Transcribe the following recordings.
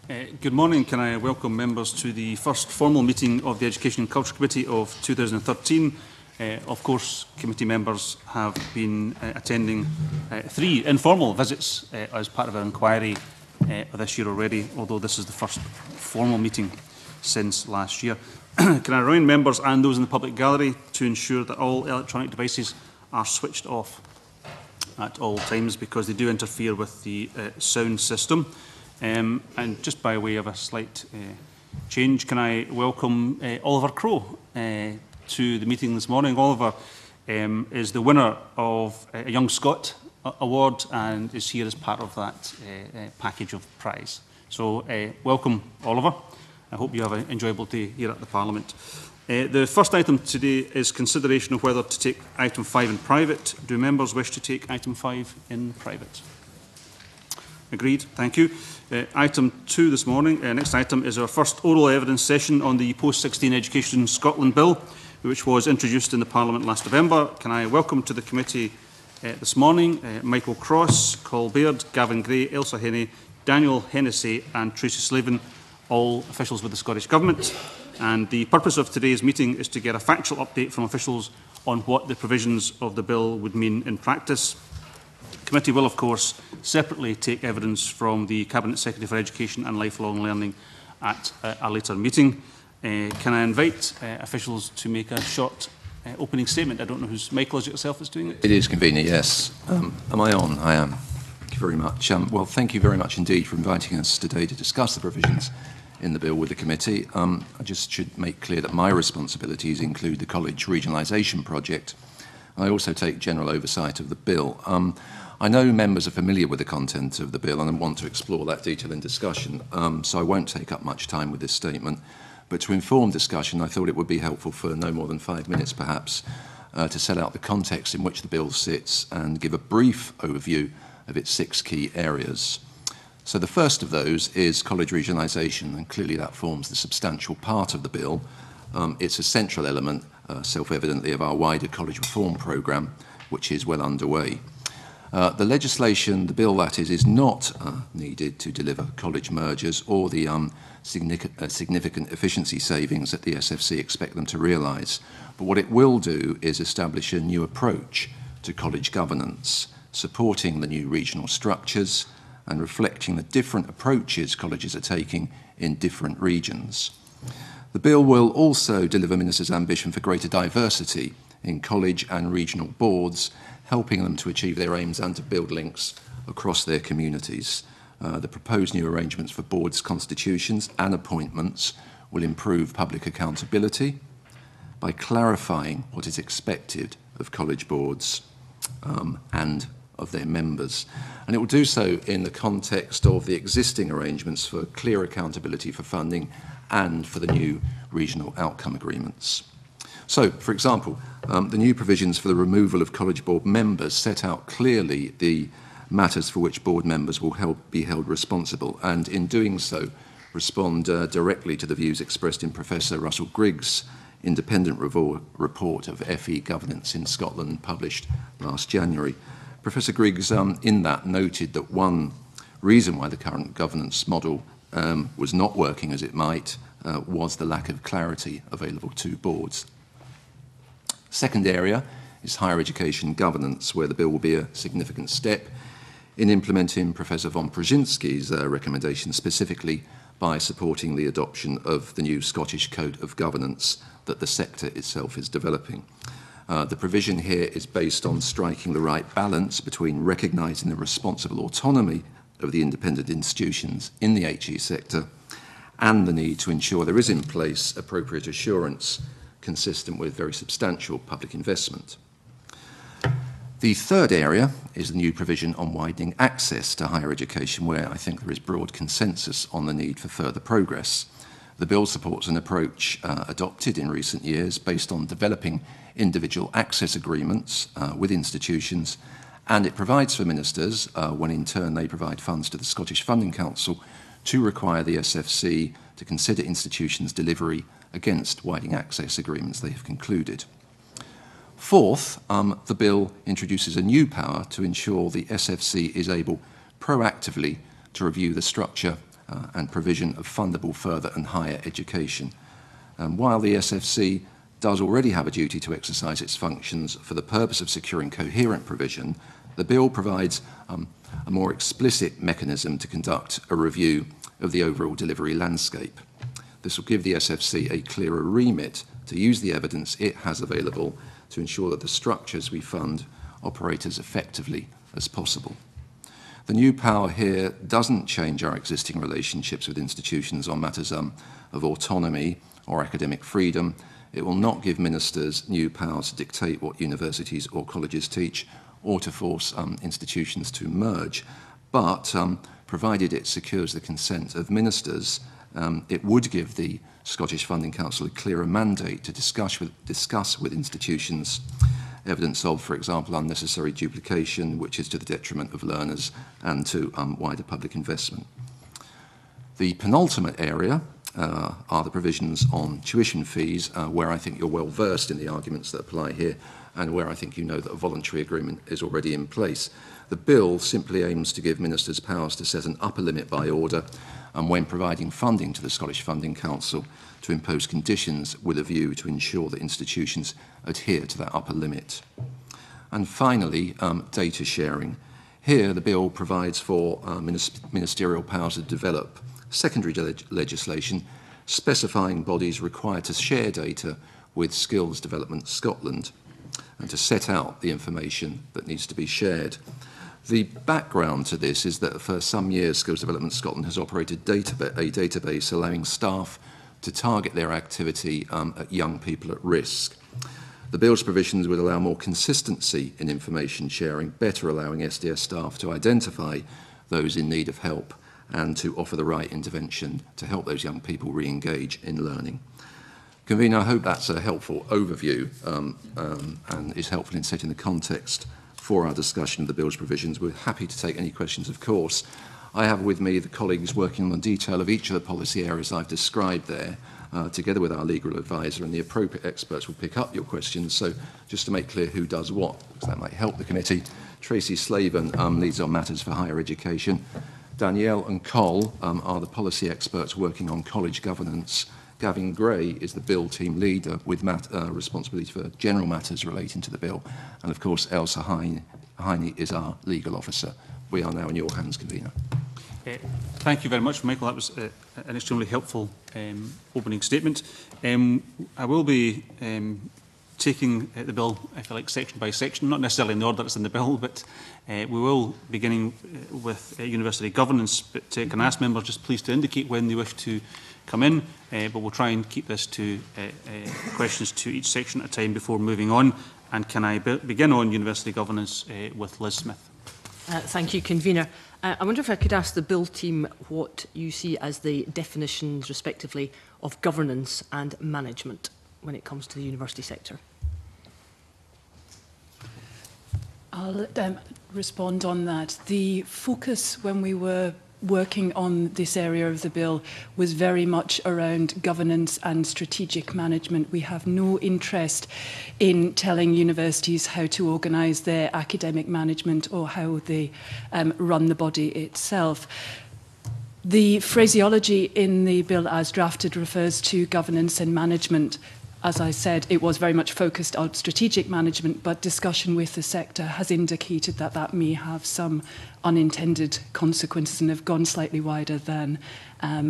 Good morning. Can I welcome members to the first formal meeting of the Education and Culture Committee of 2013. Of course, committee members have been attending 3 informal visits as part of our inquiry this year already, although this is the first formal meeting since last year. Can I remind members and those in the public gallery to ensure that all electronic devices are switched off at all times, because they do interfere with the sound system. And just by way of a slight change, can I welcome Oliver Crowe to the meeting this morning. Oliver is the winner of a Young Scot Award and is here as part of that package of prize. So welcome, Oliver. I hope you have an enjoyable day here at the Parliament. The first item today is consideration of whether to take item 5 in private. Do members wish to take item 5 in private? Agreed. Thank you. Item 2 this morning. Next item is our first oral evidence session on the Post-16 Education Scotland Bill, which was introduced in the Parliament last November. Can I welcome to the committee this morning Michael Cross, Col Baird, Gavin Gray, Elsa Henney, Daniel Hennessy and Tracy Slavin, all officials with the Scottish Government. And the purpose of today's meeting is to get a factual update from officials on what the provisions of the bill would mean in practice. The committee will, of course, separately take evidence from the Cabinet Secretary for Education and Lifelong Learning at a later meeting. Can I invite officials to make a short opening statement? I don't know who's... Michael, is it yourself that's doing it? It is convenient, yes. Am I on? I am. Thank you very much. Well, thank you very much indeed for inviting us today to discuss the provisions in the bill with the committee. I just should make clear that my responsibilities include the college regionalisation project. I also take general oversight of the bill. I know members are familiar with the content of the bill and want to explore that detail in discussion, so I won't take up much time with this statement. But to inform discussion, I thought it would be helpful for no more than 5 minutes perhaps to set out the context in which the bill sits and give a brief overview of its 6 key areas. So the first of those is college regionalisation, and clearly that forms the substantial part of the bill. It's a central element, self-evidently, of our wider college reform programme, which is well underway. The legislation, the bill that is not needed to deliver college mergers or the significant efficiency savings that the SFC expect them to realise. But what it will do is establish a new approach to college governance, supporting the new regional structures and reflecting the different approaches colleges are taking in different regions. The bill will also deliver ministers' ambition for greater diversity in college and regional boards, helping them to achieve their aims and to build links across their communities. The proposed new arrangements for boards' constitutions and appointments will improve public accountability by clarifying what is expected of college boards and of their members. And it will do so in the context of the existing arrangements for clear accountability for funding and for the new regional outcome agreements. So, for example, the new provisions for the removal of college board members set out clearly the matters for which board members will be held responsible, and in doing so respond directly to the views expressed in Professor Russell Griggs' independent report of FE governance in Scotland published last January. Professor Griggs in that noted that one reason why the current governance model was not working as it might was the lack of clarity available to boards. Second area is higher education governance, where the bill will be a significant step in implementing Professor von Brzezinski's recommendation, specifically by supporting the adoption of the new Scottish Code of Governance that the sector itself is developing. The provision here is based on striking the right balance between recognising the responsible autonomy of the independent institutions in the HE sector and the need to ensure there is in place appropriate assurance consistent with very substantial public investment. The third area is the new provision on widening access to higher education, where I think there is broad consensus on the need for further progress. The bill supports an approach adopted in recent years based on developing individual access agreements with institutions, and it provides for ministers, when in turn they provide funds to the Scottish Funding Council, to require the SFC to consider institutions' delivery against widening access agreements they have concluded. Fourth, the bill introduces a new power to ensure the SFC is able proactively to review the structure and provision of fundable further and higher education. While the SFC does already have a duty to exercise its functions for the purpose of securing coherent provision, the bill provides a more explicit mechanism to conduct a review of the overall delivery landscape. This will give the SFC a clearer remit to use the evidence it has available to ensure that the structures we fund operate as effectively as possible. The new power here doesn't change our existing relationships with institutions on matters of autonomy or academic freedom. It will not give ministers new powers to dictate what universities or colleges teach or to force institutions to merge, but provided it secures the consent of ministers, it would give the Scottish Funding Council a clearer mandate to discuss with institutions evidence of, for example, unnecessary duplication, which is to the detriment of learners and to wider public investment. The penultimate area are the provisions on tuition fees, where I think you're well versed in the arguments that apply here, and where I think you know that a voluntary agreement is already in place. The bill simply aims to give ministers powers to set an upper limit by order, and when providing funding to the Scottish Funding Council, to impose conditions with a view to ensure that institutions adhere to that upper limit. And finally, data sharing. Here, the bill provides for ministerial powers to develop secondary legislation specifying bodies required to share data with Skills Development Scotland and to set out the information that needs to be shared. The background to this is that for some years Skills Development Scotland has operated a database allowing staff to target their activity at young people at risk. The bill's provisions would allow more consistency in information sharing, better allowing SDS staff to identify those in need of help and to offer the right intervention to help those young people re-engage in learning. Convener, I hope that's a helpful overview and is helpful in setting the context for our discussion of the bill's provisions. We're happy to take any questions, of course. I have with me the colleagues working on the detail of each of the policy areas I've described there, together with our legal advisor, and the appropriate experts will pick up your questions. So just to make clear who does what, because that might help the committee, Tracy Slaven leads on matters for higher education. Danielle and Cole are the policy experts working on college governance. Gavin Gray is the bill team leader with responsibility for general matters relating to the bill. And of course, Elsa Heine is our legal officer. We are now in your hands, Convener. Thank you very much, Michael. That was an extremely helpful opening statement. I will be taking the bill, if you like, section by section, not necessarily in the order it's in the bill, but we will beginning with university governance, but can I ask members just please to indicate when they wish to come in, but we'll try and keep this to questions to each section at a time before moving on. And can I begin on university governance with Liz Smith? Thank you, Convener. I wonder if I could ask the bill team what you see as the definitions, respectively, of governance and management when it comes to the university sector. I'll respond on that. The focus when we were working on this area of the bill was very much around governance and strategic management. We have no interest in telling universities how to organise their academic management or how they run the body itself. The phraseology in the bill as drafted refers to governance and management. As I said, it was very much focused on strategic management, but discussion with the sector has indicated that that may have some unintended consequences and have gone slightly wider than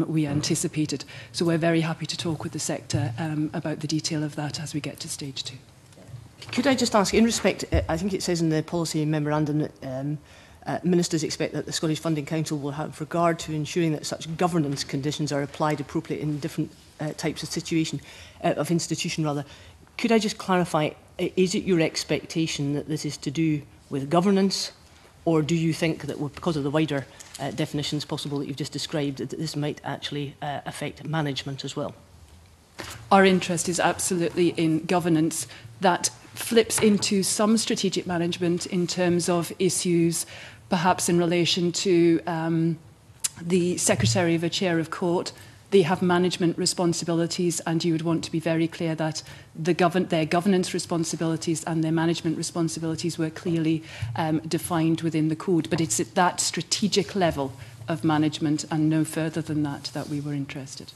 we anticipated. So we're very happy to talk with the sector about the detail of that as we get to stage 2. Could I just ask, in respect, I think it says in the policy memorandum that ministers expect that the Scottish Funding Council will have regard to ensuring that such governance conditions are applied appropriately in different types of institution rather. Could I just clarify, is it your expectation that this is to do with governance, or do you think that because of the wider definitions possible that you've just described, that this might actually affect management as well? Our interest is absolutely in governance. That flips into some strategic management in terms of issues, perhaps in relation to the Secretary of a Chair of Court. They have management responsibilities, and you would want to be very clear that their governance responsibilities and their management responsibilities were clearly defined within the code. But it's at that strategic level of management, and no further than that we were interested.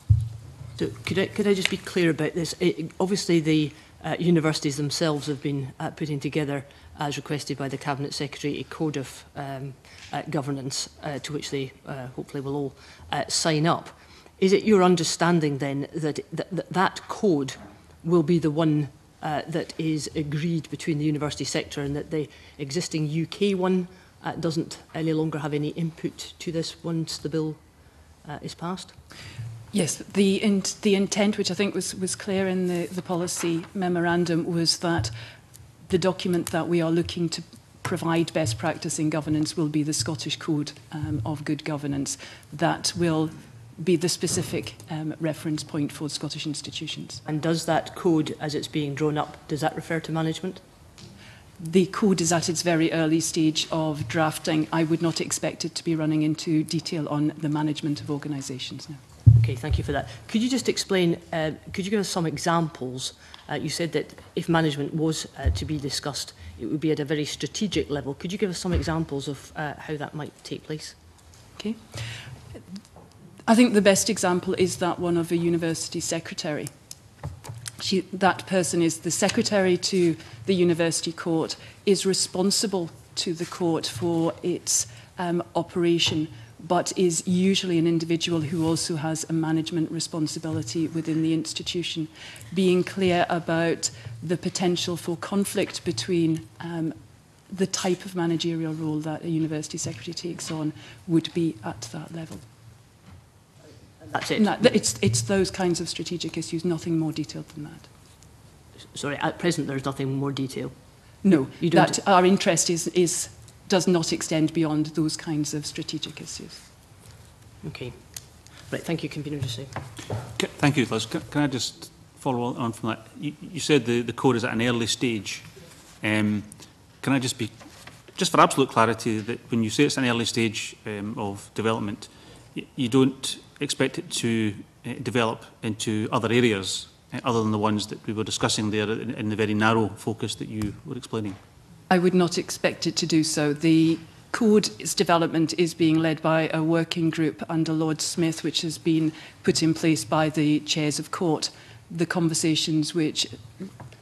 So could I just be clear about this? Obviously, the universities themselves have been putting together, as requested by the Cabinet Secretary, a code of governance to which they hopefully will all sign up. Is it your understanding then that that code will be the one that is agreed between the university sector, and that the existing UK one doesn't any longer have any input to this once the bill is passed? Yes, the intent, which I think was clear in the policy memorandum, was that the document that we are looking to provide best practice in governance will be the Scottish Code of Good Governance. That will be the specific reference point for Scottish institutions. And does that code, as it's being drawn up, does that refer to management? The code is at its very early stage of drafting. I would not expect it to be running into detail on the management of organisations now. Okay, thank you for that. Could you just explain, could you give us some examples? You said that if management was to be discussed, it would be at a very strategic level. Could you give us some examples of how that might take place? Okay. I think the best example is that one of a university secretary. That person is the secretary to the university court, is responsible to the court for its operation, but is usually an individual who also has a management responsibility within the institution. Being clear about the potential for conflict between the type of managerial role that a university secretary takes on would be at that level. That's it? No, it's those kinds of strategic issues, nothing more detailed than that. Sorry, at present there's nothing more detail? No, you don't. That our interest does not extend beyond those kinds of strategic issues. Okay. Right, thank you, Convener Ducey. Thank you, Liz. Can I just follow on from that? You said the code is at an early stage. Can I just for absolute clarity, that when you say it's an early stage of development, you don't expect it to develop into other areas other than the ones that we were discussing there in the very narrow focus that you were explaining? I would not expect it to do so. The code's development is being led by a working group under Lord Smith, which has been put in place by the chairs of court. The conversations which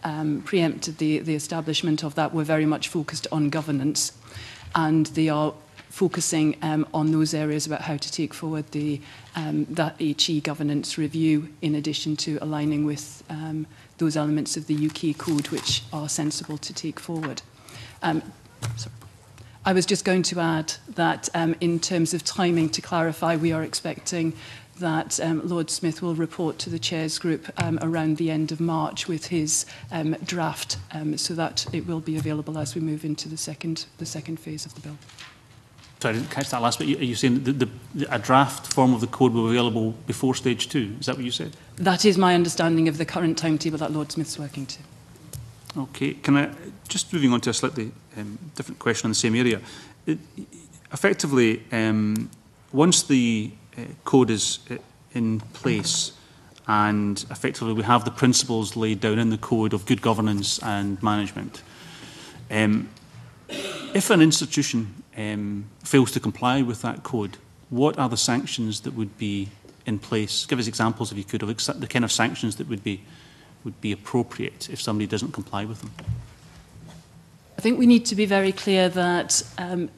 preempted the establishment of that were very much focused on governance, and they are focusing on those areas about how to take forward that HE governance review, in addition to aligning with those elements of the UK code which are sensible to take forward. I was just going to add that in terms of timing, to clarify, we are expecting that Lord Smith will report to the Chairs Group around the end of March with his draft, so that it will be available as we move into the second phase of the bill. Sorry, I didn't catch that last bit. Are you saying a draft form of the code will be available before stage 2? Is that what you said? That is my understanding of the current timetable that Lord Smith's working to. Okay, can I, just moving on to a slightly different question on the same area. Effectively, once the code is in place and effectively we have the principles laid down in the code of good governance and management, if an institution fails to comply with that code, what are the sanctions that would be in place? Give us examples, if you could, of the kind of sanctions that would be appropriate if somebody doesn't comply with them. I think we need to be very clear that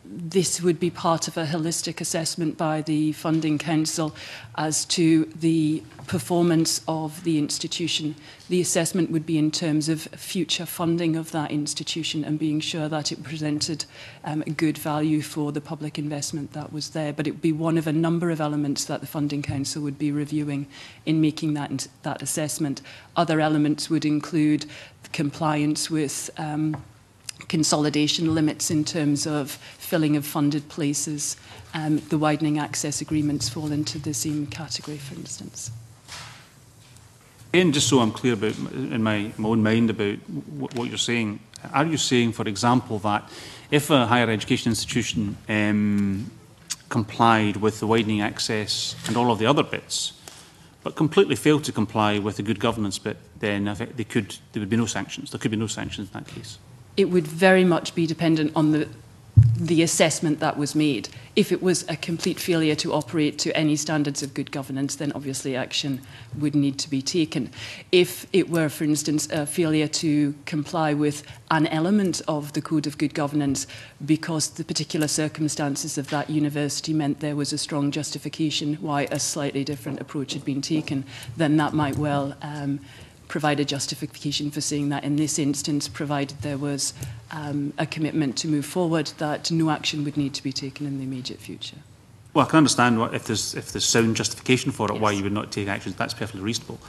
this would be part of a holistic assessment by the Funding Council as to the performance of the institution. The assessment would be in terms of future funding of that institution and being sure that it presented a good value for the public investment that was there. But it would be one of a number of elements that the Funding Council would be reviewing in making that assessment. Other elements would include compliance with consolidation limits in terms of filling of funded places. The widening access agreements fall into the same category, for instance. And just so I'm clear about, in my own mind, about what you're saying, are you saying, for example, that if a higher education institution complied with the widening access and all of the other bits, but completely failed to comply with the good governance bit, then there would be no sanctions? There could be no sanctions in that case. It would very much be dependent on the assessment that was made. If it was a complete failure to operate to any standards of good governance, then obviously action would need to be taken. If it were, for instance, a failure to comply with an element of the Code of Good Governance because the particular circumstances of that university meant there was a strong justification why a slightly different approach had been taken, then that might well provide a justification for saying that in this instance, provided there was a commitment to move forward, that no action would need to be taken in the immediate future. Well, I can understand if there's sound justification for it, Yes. why you would not take action. That's perfectly reasonable.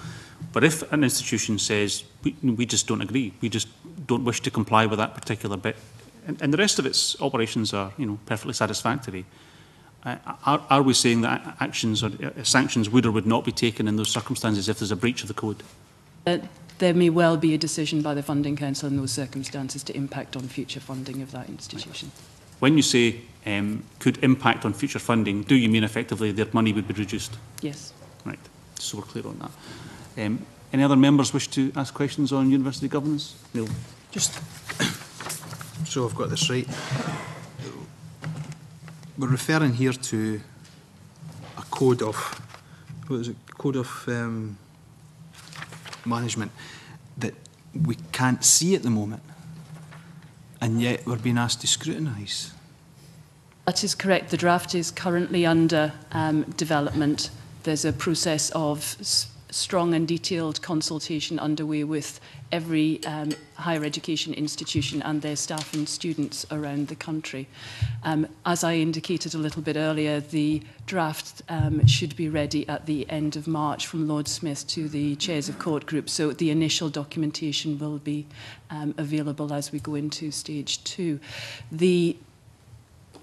But if an institution says, we just don't agree, we just don't wish to comply with that particular bit, and the rest of its operations are, perfectly satisfactory, are we saying that actions or sanctions would or would not be taken in those circumstances if there's a breach of the code? There may well be a decision by the Funding Council in those circumstances to impact on future funding of that institution. When you say could impact on future funding, do you mean effectively their money would be reduced? Yes. Right, so we're clear on that. Any other members wish to ask questions on university governance? Neil? Just so I've got this right, we're referring here to a code of, what is it, code of management that we can't see at the moment, and yet we're being asked to scrutinise. That is correct. The draft is currently under development. There's a process of strong and detailed consultation underway with every higher education institution and their staff and students around the country. As I indicated a little bit earlier, the draft should be ready at the end of March from Lord Smith to the chairs of court groups, so the initial documentation will be available as we go into stage 2.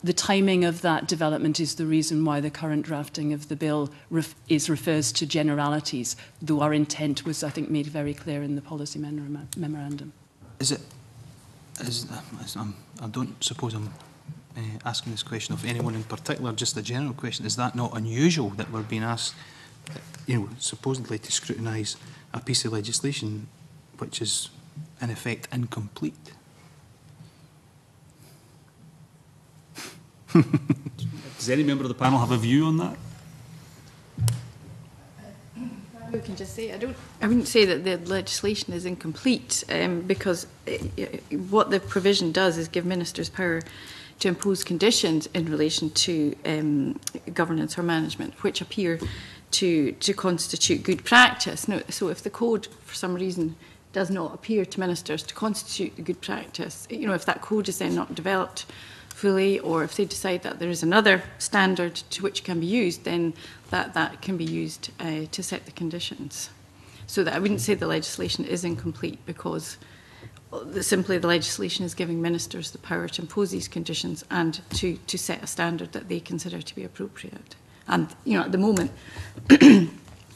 The timing of that development is the reason why the current drafting of the bill refers to generalities, though our intent was, I think, made very clear in the policy memorandum. I don't suppose I'm asking this question of anyone in particular, just a general question. Is that not unusual that we're being asked, supposedly to scrutinise a piece of legislation which is, in effect, incomplete? Does any member of the panel have a view on that? I can just say I wouldn't say that the legislation is incomplete because what the provision does is give ministers power to impose conditions in relation to governance or management which appear to constitute good practice. Now, so if the code for some reason does not appear to ministers to constitute good practice, if that code is then not developed fully, or if they decide that there is another standard to which can be used, then that can be used to set the conditions. So that I wouldn't say the legislation is incomplete because simply the legislation is giving ministers the power to impose these conditions and to set a standard that they consider to be appropriate. And at the moment,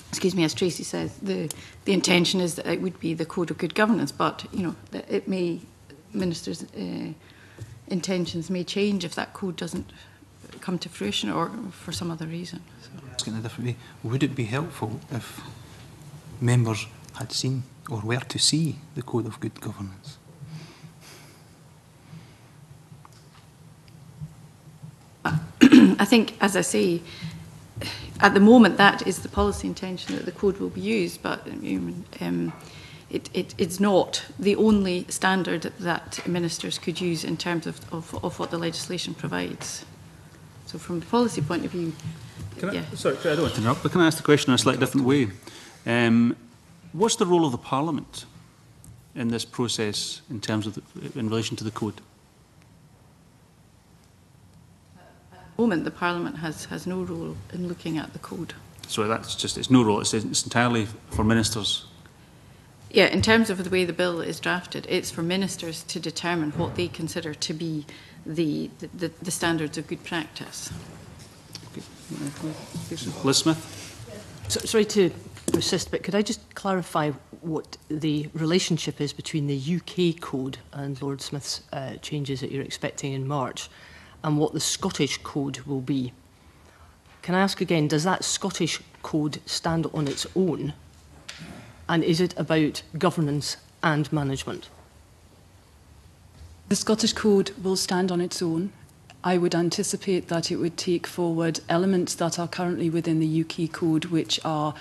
excuse me, as Tracy says, the intention is that it would be the Code of Good Governance, but it may ministers' intentions may change if that code doesn't come to fruition or for some other reason. Asking a different way, would it be helpful if members had seen or were to see the Code of Good Governance? I think, as I say, at the moment that is the policy intention that the code will be used, but it's not the only standard that ministers could use in terms of what the legislation provides. So from the policy point of view, Sorry, I don't want to interrupt, but can I ask the question in a slightly different way? What's the role of the Parliament in this process in terms of in relation to the code? At the moment, the Parliament has no role in looking at the code. So that's just, it's no role, it's entirely for ministers. Yeah, in terms of the way the bill is drafted, it's for ministers to determine what they consider to be the standards of good practice. Okay. Liz Smith? Sorry to persist, but could I just clarify what the relationship is between the UK code and Lord Smith's changes that you're expecting in March and what the Scottish code will be? Can I ask again, does that Scottish code stand on its own? And is it about governance and management? The Scottish Code will stand on its own. I would anticipate that it would take forward elements that are currently within the UK Code, which are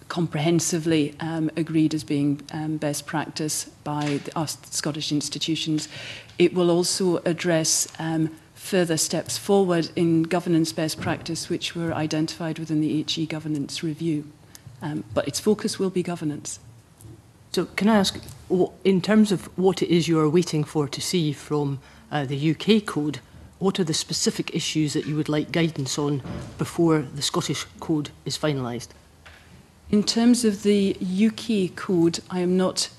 comprehensively agreed as being best practice by us Scottish institutions. It will also address further steps forward in governance best practice, which were identified within the HE governance review. But its focus will be governance. So can I ask, in terms of what it is you are waiting for to see from the UK Code, what are the specific issues that you would like guidance on before the Scottish Code is finalised? In terms of the UK Code, I'm not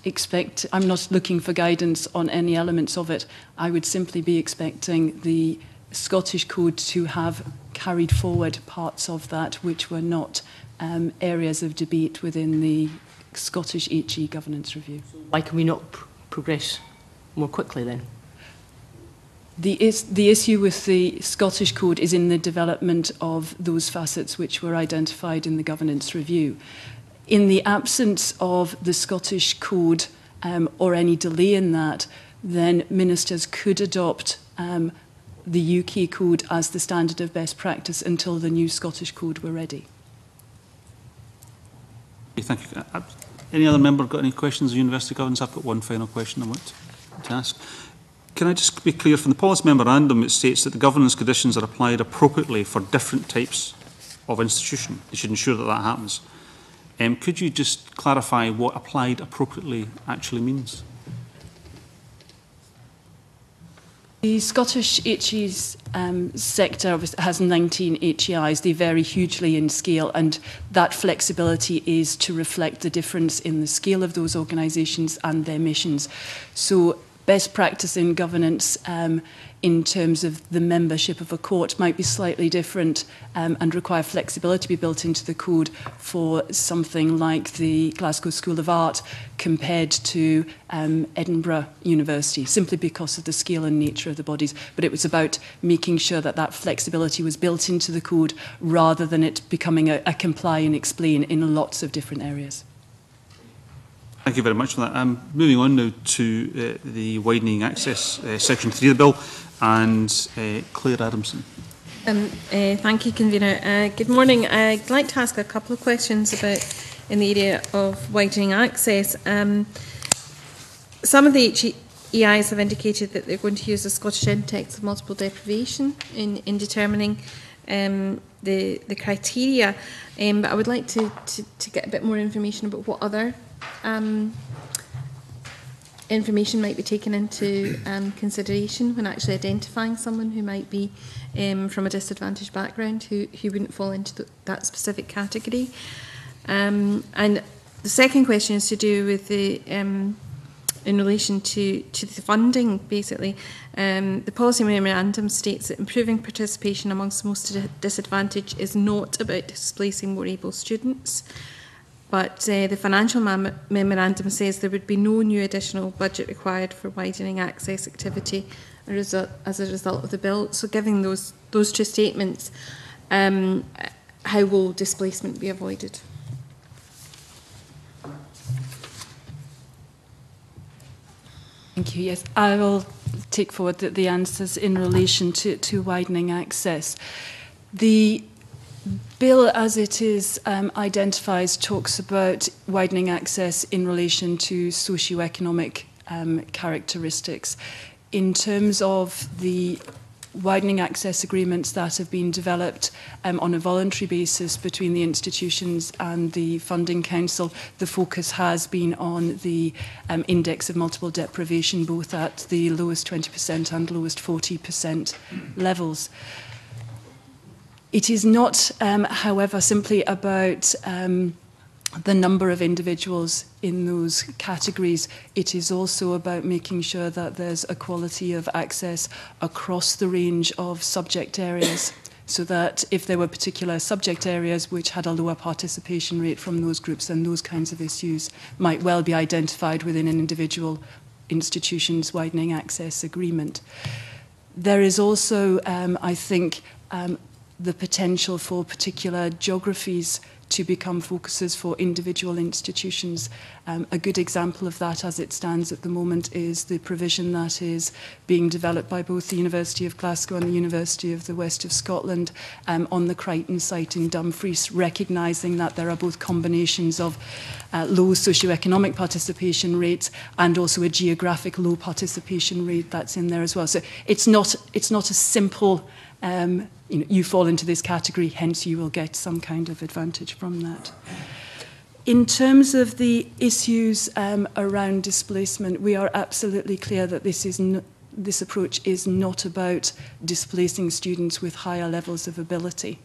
looking for guidance on any elements of it. I would simply be expecting the Scottish Code to have carried forward parts of that which were not areas of debate within the Scottish HE governance review. Why can we not progress more quickly then? The issue with the Scottish Code is in the development of those facets which were identified in the governance review. In the absence of the Scottish Code or any delay in that, then ministers could adopt the UK Code as the standard of best practice until the new Scottish Code were ready. Thank you. Any other member got any questions on university governance? I've got one final question I want to ask. Can I just be clear, from the policy memorandum it states that the governance conditions are applied appropriately for different types of institution. They should ensure that that happens. Could you just clarify what applied appropriately actually means? The Scottish HE's sector has 19 HEIs. They vary hugely in scale, and that flexibility is to reflect the difference in the scale of those organisations and their missions. So best practice in governance in terms of the membership of a court might be slightly different and require flexibility to be built into the code for something like the Glasgow School of Art compared to Edinburgh University, simply because of the scale and nature of the bodies. But it was about making sure that that flexibility was built into the code rather than it becoming a comply and explain in lots of different areas. Thank you very much for that. Moving on now to the widening access, section 3 of the bill, and Claire Adamson. Thank you, Convener. Good morning. I'd like to ask a couple of questions about in the area of widening access. Some of the HEIs have indicated that they're going to use the Scottish Index of Multiple Deprivation in determining the criteria, but I would like to get a bit more information about what other information might be taken into consideration when actually identifying someone who might be from a disadvantaged background who wouldn't fall into that specific category. And the second question is to do with the in relation to the funding, basically. The policy memorandum states that improving participation amongst the most disadvantaged is not about displacing more able students. But the financial memorandum says there would be no new additional budget required for widening access activity as a result of the bill. So given those two statements, how will displacement be avoided? Thank you. Yes, I will take forward the answers in relation to widening access. The bill, as it is identifies, talks about widening access in relation to socio-economic characteristics. In terms of the widening access agreements that have been developed on a voluntary basis between the institutions and the Funding Council, the focus has been on the index of multiple deprivation, both at the lowest 20% and lowest 40% levels. It is not, however, simply about the number of individuals in those categories. It is also about making sure that there's equality of access across the range of subject areas, so that if there were particular subject areas which had a lower participation rate from those groups, then those kinds of issues might well be identified within an individual institution's widening access agreement. There is also, I think, the potential for particular geographies to become focuses for individual institutions. A good example of that as it stands at the moment is the provision that is being developed by both the University of Glasgow and the University of the West of Scotland on the Crichton site in Dumfries, recognising that there are both combinations of low socioeconomic participation rates and also a geographic low participation rate that's in there as well. So it's not a simple you fall into this category, hence you will get some kind of advantage from that. In terms of the issues around displacement, we are absolutely clear that this approach is not about displacing students with higher levels of ability.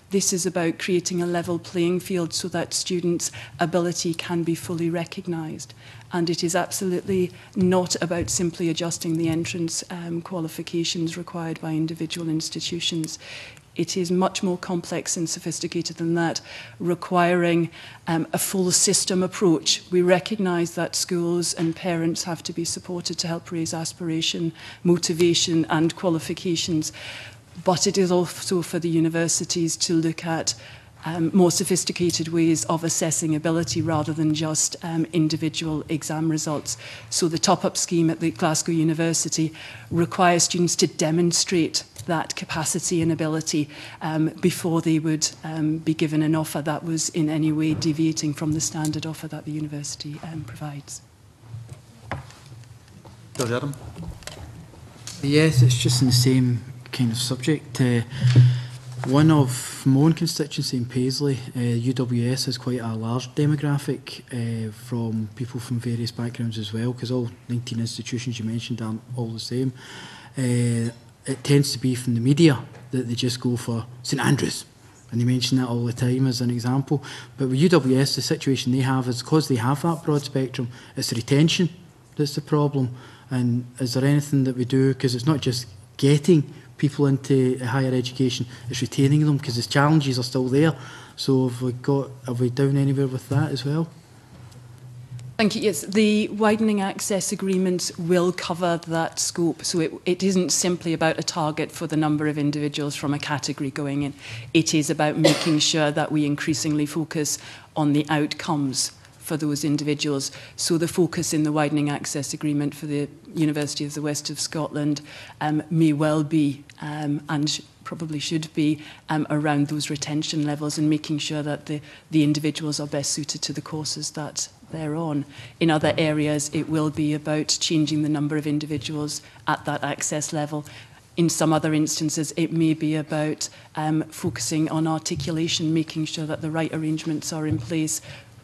This is about creating a level playing field so that students' ability can be fully recognised. And it is absolutely not about simply adjusting the entrance qualifications required by individual institutions. It is much more complex and sophisticated than that, requiring a full system approach. We recognise that schools and parents have to be supported to help raise aspiration, motivation and qualifications. But it is also for the universities to look at more sophisticated ways of assessing ability rather than just individual exam results. So the top-up scheme at the Glasgow University requires students to demonstrate that capacity and ability before they would be given an offer that was in any way deviating from the standard offer that the university provides. Judge Adam? Yes, it's just in the same kind of subject. One of my own constituency in Paisley, UWS has quite a large demographic from people from various backgrounds as well, because all 19 institutions you mentioned aren't all the same. It tends to be from the media that they just go for St Andrews, and they mention that all the time as an example. But with UWS, the situation they have is because they have that broad spectrum, it's retention that's the problem. And is there anything that we do, because it's not just getting people into higher education, it's retaining them, because the challenges are still there. So have we down anywhere with that as well? Thank you. Yes, the widening access agreement will cover that scope. So it isn't simply about a target for the number of individuals from a category going in. It is about making sure that we increasingly focus on the outcomes for those individuals. So the focus in the widening access agreement for the University of the West of Scotland may well be and probably should be around those retention levels and making sure that the individuals are best suited to the courses that they're on. In other areas, it will be about changing the number of individuals at that access level. In some other instances, it may be about focusing on articulation, making sure that the right arrangements are in place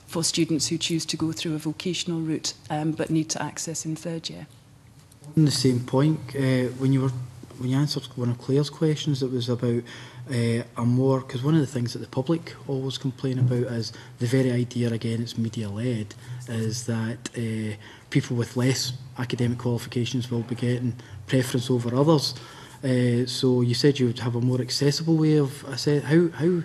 for students who choose to go through a vocational route but need to access in third year. On the same point, when you answered one of Claire's questions, it was about a more, because one of the things that the public always complain about is the very idea, again, it's media-led, is that people with less academic qualifications will be getting preference over others. So you said you would have a more accessible way of assessing. How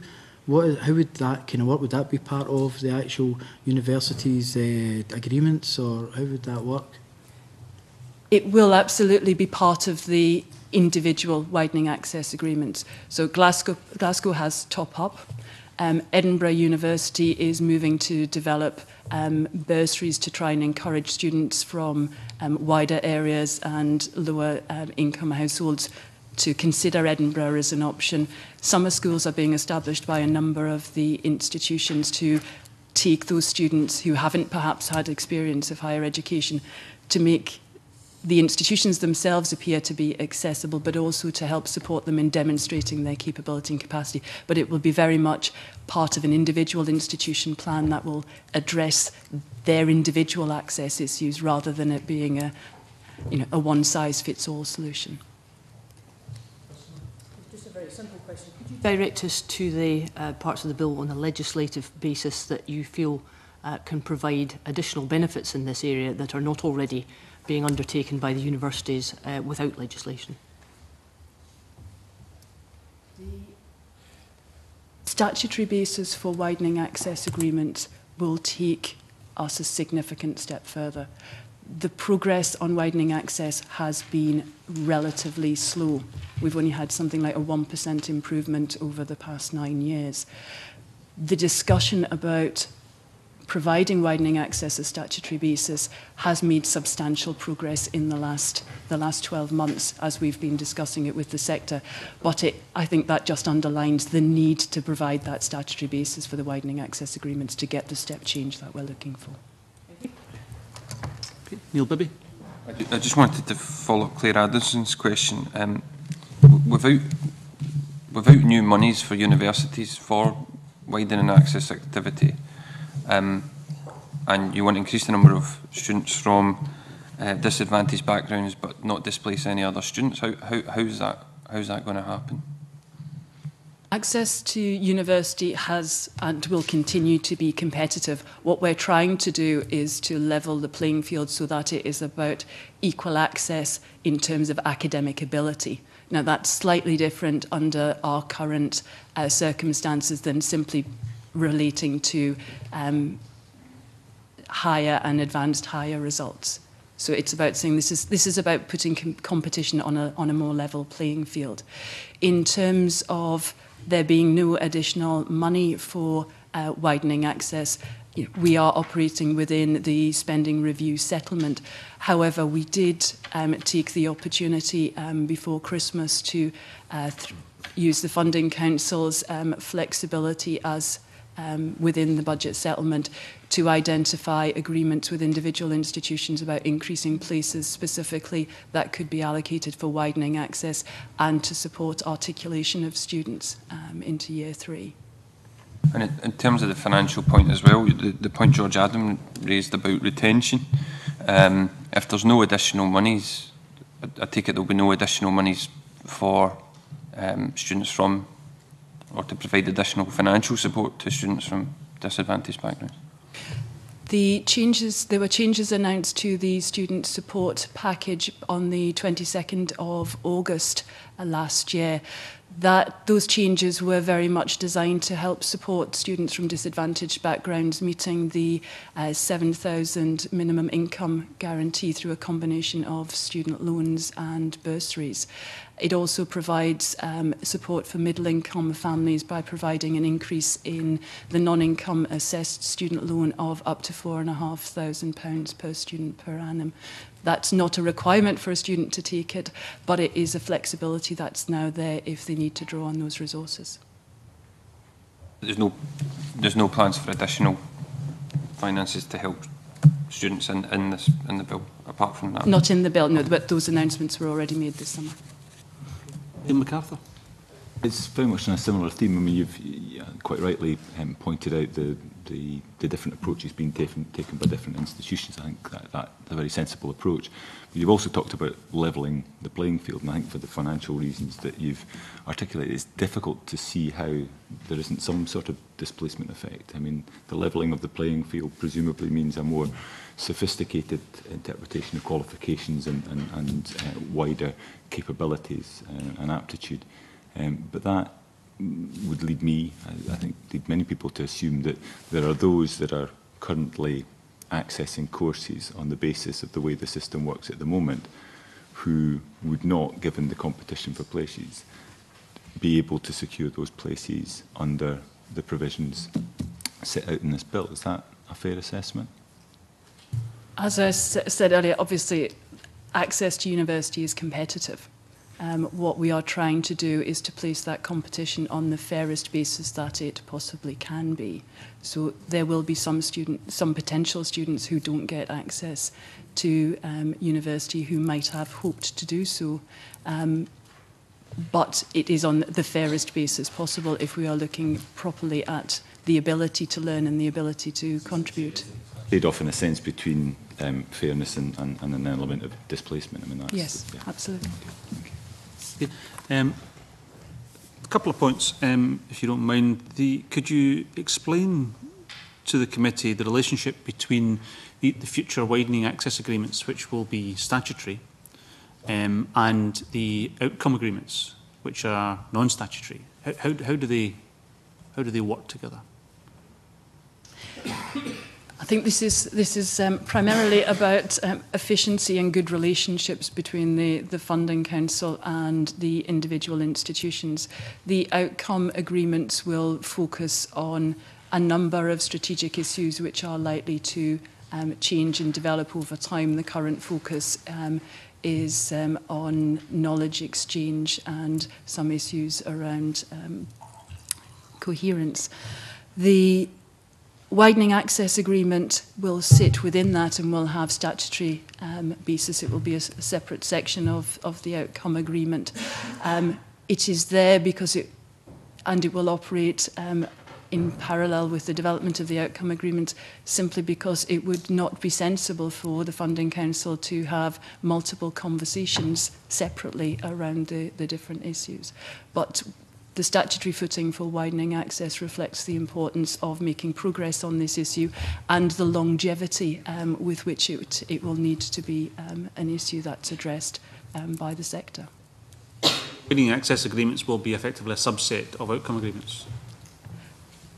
would that kind of work? Would that be part of the actual university's agreements, or how would that work? It will absolutely be part of the individual widening access agreements. So Glasgow has top-up. Edinburgh University is moving to develop bursaries to try and encourage students from wider areas and lower income households to consider Edinburgh as an option. Summer schools are being established by a number of the institutions to take those students who haven't perhaps had experience of higher education to make the institutions themselves appear to be accessible, but also to help support them in demonstrating their capability and capacity. But it will be very much part of an individual institution plan that will address their individual access issues rather than it being a one-size-fits-all solution. Just a very simple question. Could you direct us to the parts of the bill on a legislative basis that you feel can provide additional benefits in this area that are not already being undertaken by the universities without legislation? The statutory basis for widening access agreements will take us a significant step further. The progress on widening access has been relatively slow. We've only had something like a 1% improvement over the past 9 years. the discussion about providing widening access as statutory basis has made substantial progress in the last 12 months as we've been discussing it with the sector. But I think that just underlines the need to provide that statutory basis for the widening access agreements to get the step change that we're looking for. Okay. Neil Bibby. I just wanted to follow up Claire Addison's question. Without new monies for universities for widening access activity, and you want to increase the number of students from disadvantaged backgrounds but not displace any other students, how's that going to happen? Access to university has and will continue to be competitive. What we're trying to do is to level the playing field so that it is about equal access in terms of academic ability. Now, that's slightly different under our current circumstances than simply relating to higher and advanced higher results. So it's about saying this is about putting competition on a more level playing field. In terms of there being no additional money for widening access, we are operating within the spending review settlement. However, we did take the opportunity before Christmas to use the Funding Council's flexibility as within the budget settlement to identify agreements with individual institutions about increasing places specifically that could be allocated for widening access and to support articulation of students into year 3. And in terms of the financial point as well, the point George Adam raised about retention, if there's no additional monies, I take it there'll be no additional monies for students from, or to provide additional financial support to students from disadvantaged backgrounds. There were changes announced to the student support package on the 22nd of August last year. Those changes were very much designed to help support students from disadvantaged backgrounds meeting the 7,000 minimum income guarantee through a combination of student loans and bursaries. It also provides support for middle-income families by providing an increase in the non-income assessed student loan of up to £4,500 per student per annum. That's not a requirement for a student to take it, but it is a flexibility that's now there if they need to draw on those resources. There's no plans for additional finances to help students in the bill, apart from that? Not in the bill, no, but those announcements were already made this summer. Ian MacArthur. It's very much on a similar theme. I mean, you've quite rightly pointed out the different approaches being taken by different institutions. I think that's a very sensible approach. But you've also talked about levelling the playing field, and I think for the financial reasons that you've articulated, it's difficult to see how there isn't some sort of displacement effect. I mean, the levelling of the playing field presumably means a more sophisticated interpretation of qualifications and wider capabilities and aptitude. But that would lead me, I think, lead many people to assume that there are those that are currently accessing courses on the basis of the way the system works at the moment who would not, given the competition for places, be able to secure those places under the provisions set out in this bill. Is that a fair assessment? As I said earlier, obviously access to university is competitive. What we are trying to do is to place that competition on the fairest basis that it possibly can be. So there will be some potential students who don't get access to university who might have hoped to do so. But it is on the fairest basis possible if we are looking properly at the ability to learn and the ability to contribute. Trade-off in a sense between fairness and an element of displacement. I mean, that's, yes, yeah. Absolutely. Okay. A couple of points, if you don't mind. Could you explain to the committee the relationship between the future widening access agreements, which will be statutory, and the outcome agreements, which are non-statutory? How do they work together? think this is primarily about efficiency and good relationships between the Funding Council and the individual institutions. The outcome agreements will focus on a number of strategic issues which are likely to change and develop over time. The current focus is on knowledge exchange and some issues around coherence. The widening access agreement will sit within that and will have statutory basis. It will be a separate section of the outcome agreement. It is there because it will operate in parallel with the development of the outcome agreement, simply because it would not be sensible for the Funding Council to have multiple conversations separately around the different issues. But the statutory footing for widening access reflects the importance of making progress on this issue and the longevity with which it will need to be an issue that's addressed by the sector. Widening access agreements will be effectively a subset of outcome agreements.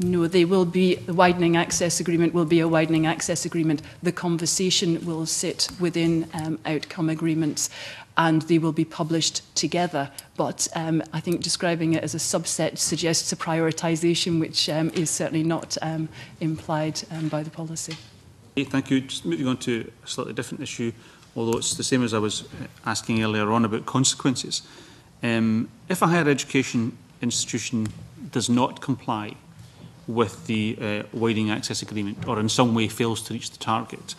No, they will be, the widening access agreement will be a widening access agreement. The conversation will sit within outcome agreements and they will be published together. But I think describing it as a subset suggests a prioritisation, which is certainly not implied by the policy. Okay, thank you. Just moving on to a slightly different issue, although it's the same as I was asking earlier on about consequences. If a higher education institution does not comply with the widening access agreement or in some way fails to reach the target,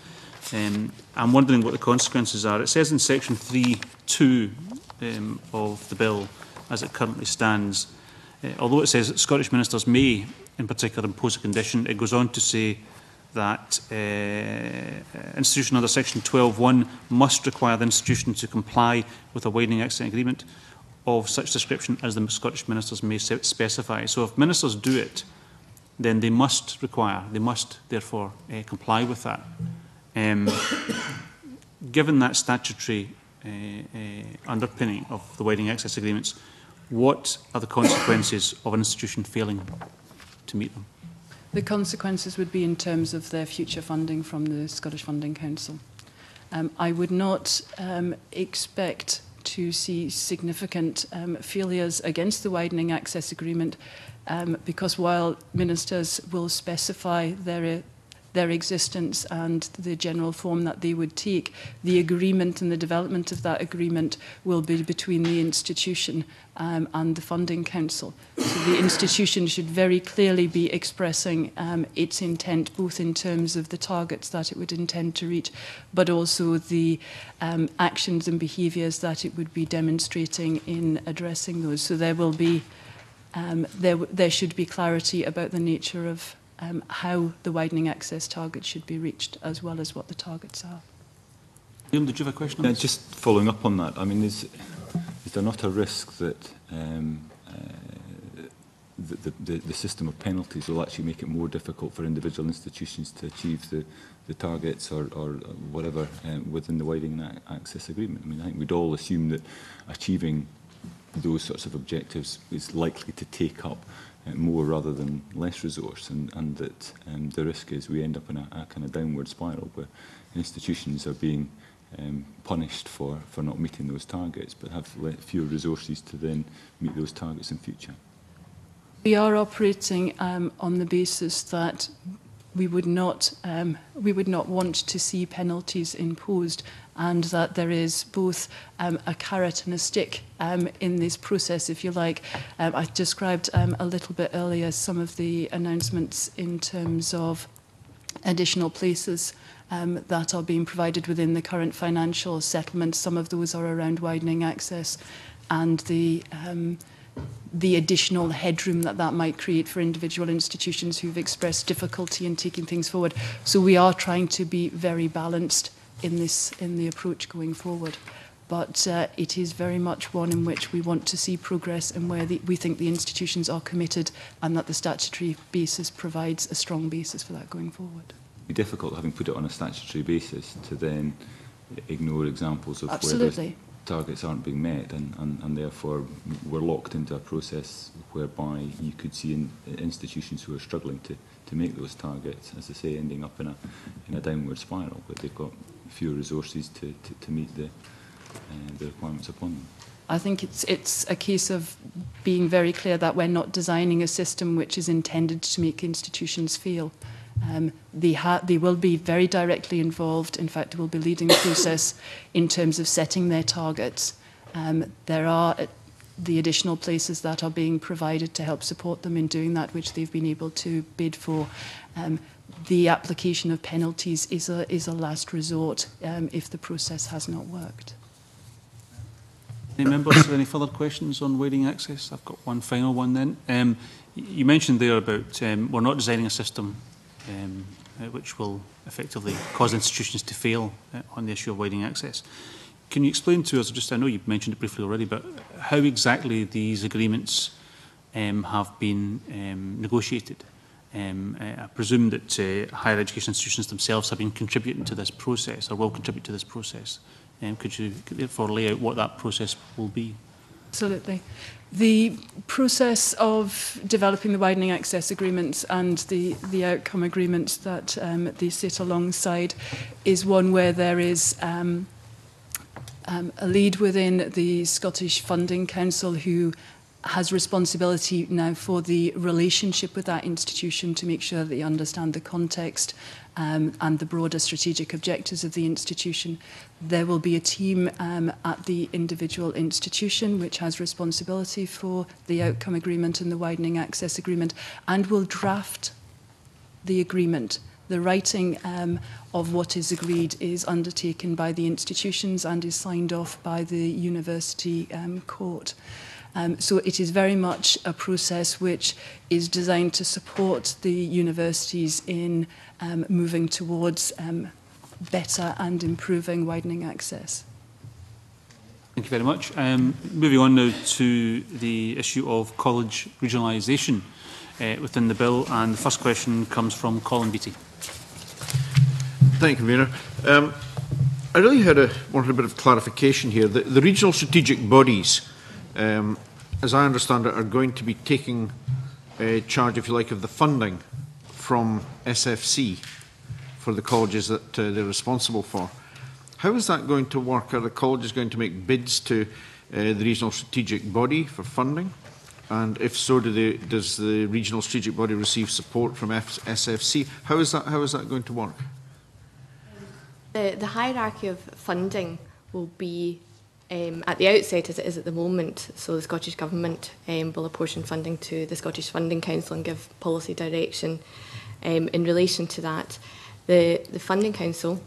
I'm wondering what the consequences are. It says in section 3(2) of the bill as it currently stands, although it says that Scottish ministers may in particular impose a condition, it goes on to say that institution under section 12(1) must require the institution to comply with a widening access agreement of such description as the Scottish ministers may specify. So if ministers do it, then they must therefore comply with that. Given that statutory underpinning of the widening access agreements, what are the consequences of an institution failing to meet them? The consequences would be in terms of their future funding from the Scottish Funding Council. I would not expect to see significant failures against the widening access agreement because while ministers will specify their existence and the general form that they would take, the agreement and the development of that agreement will be between the institution and the Funding Council. So the institution should very clearly be expressing its intent, both in terms of the targets that it would intend to reach, but also the actions and behaviours that it would be demonstrating in addressing those. So there will be, there should be clarity about the nature of how the widening access target should be reached, as well as what the targets are. Liam, did you have a question on this? Just following up on that, I mean, is there not a risk that the system of penalties will actually make it more difficult for individual institutions to achieve the targets or whatever within the widening access agreement? I mean, I think we'd all assume that achieving those sorts of objectives is likely to take up more rather than less resource, and that the risk is we end up in a kind of downward spiral where institutions are being punished for not meeting those targets, but have fewer resources to then meet those targets in future. We are operating on the basis that we would not want to see penalties imposed, and that there is both a carrot and a stick in this process, if you like. I described a little bit earlier some of the announcements in terms of additional places that are being provided within the current financial settlement. Some of those are around widening access and the additional headroom that might create for individual institutions who've expressed difficulty in taking things forward. So we are trying to be very balanced in the approach going forward. But it is very much one in which we want to see progress and where we think the institutions are committed and that the statutory basis provides a strong basis for that going forward. It'd be difficult, having put it on a statutory basis, to then ignore examples of Absolutely. targets aren't being met, and therefore we're locked into a process whereby you could see institutions who are struggling to make those targets, as I say, ending up in a downward spiral, but they've got fewer resources to meet the requirements upon them. I think it's a case of being very clear that we're not designing a system which is intended to make institutions fail. They will be very directly involved. In fact, they will be leading the process in terms of setting their targets. There are the additional places that are being provided to help support them in doing that, which they've been able to bid for. The application of penalties is a last resort if the process has not worked. Any members have any further questions on widening access? I've got one final one then. You mentioned there about we're not designing a system which will effectively cause institutions to fail on the issue of widening access. Can you explain to us, I know you've mentioned it briefly already, but how exactly these agreements have been negotiated? I presume that higher education institutions themselves have been contributing to this process or will contribute to this process. Could you therefore lay out what that process will be? Absolutely. The process of developing the widening access agreements and the outcome agreements that they sit alongside is one where there is a lead within the Scottish Funding Council who has responsibility now for the relationship with that institution to make sure that they understand the context and the broader strategic objectives of the institution. There will be a team at the individual institution which has responsibility for the outcome agreement and the widening access agreement and will draft the agreement. The writing of what is agreed is undertaken by the institutions and is signed off by the university court. So it is very much a process which is designed to support the universities in moving towards better and improving widening access. Thank you very much. Moving on now to the issue of college regionalisation within the bill, and the first question comes from Colin Beattie. Thank you, Convener. I really wanted a bit of clarification here. The regional strategic bodies, as I understand it, are going to be taking charge, if you like, of the funding from SFC for the colleges that they're responsible for. How is that going to work? Are the colleges going to make bids to the regional strategic body for funding? And if so, does the regional strategic body receive support from SFC? How is that going to work? The hierarchy of funding will be at the outset as it is at the moment. So the Scottish Government will apportion funding to the Scottish Funding Council and give policy direction in relation to that. The Funding Council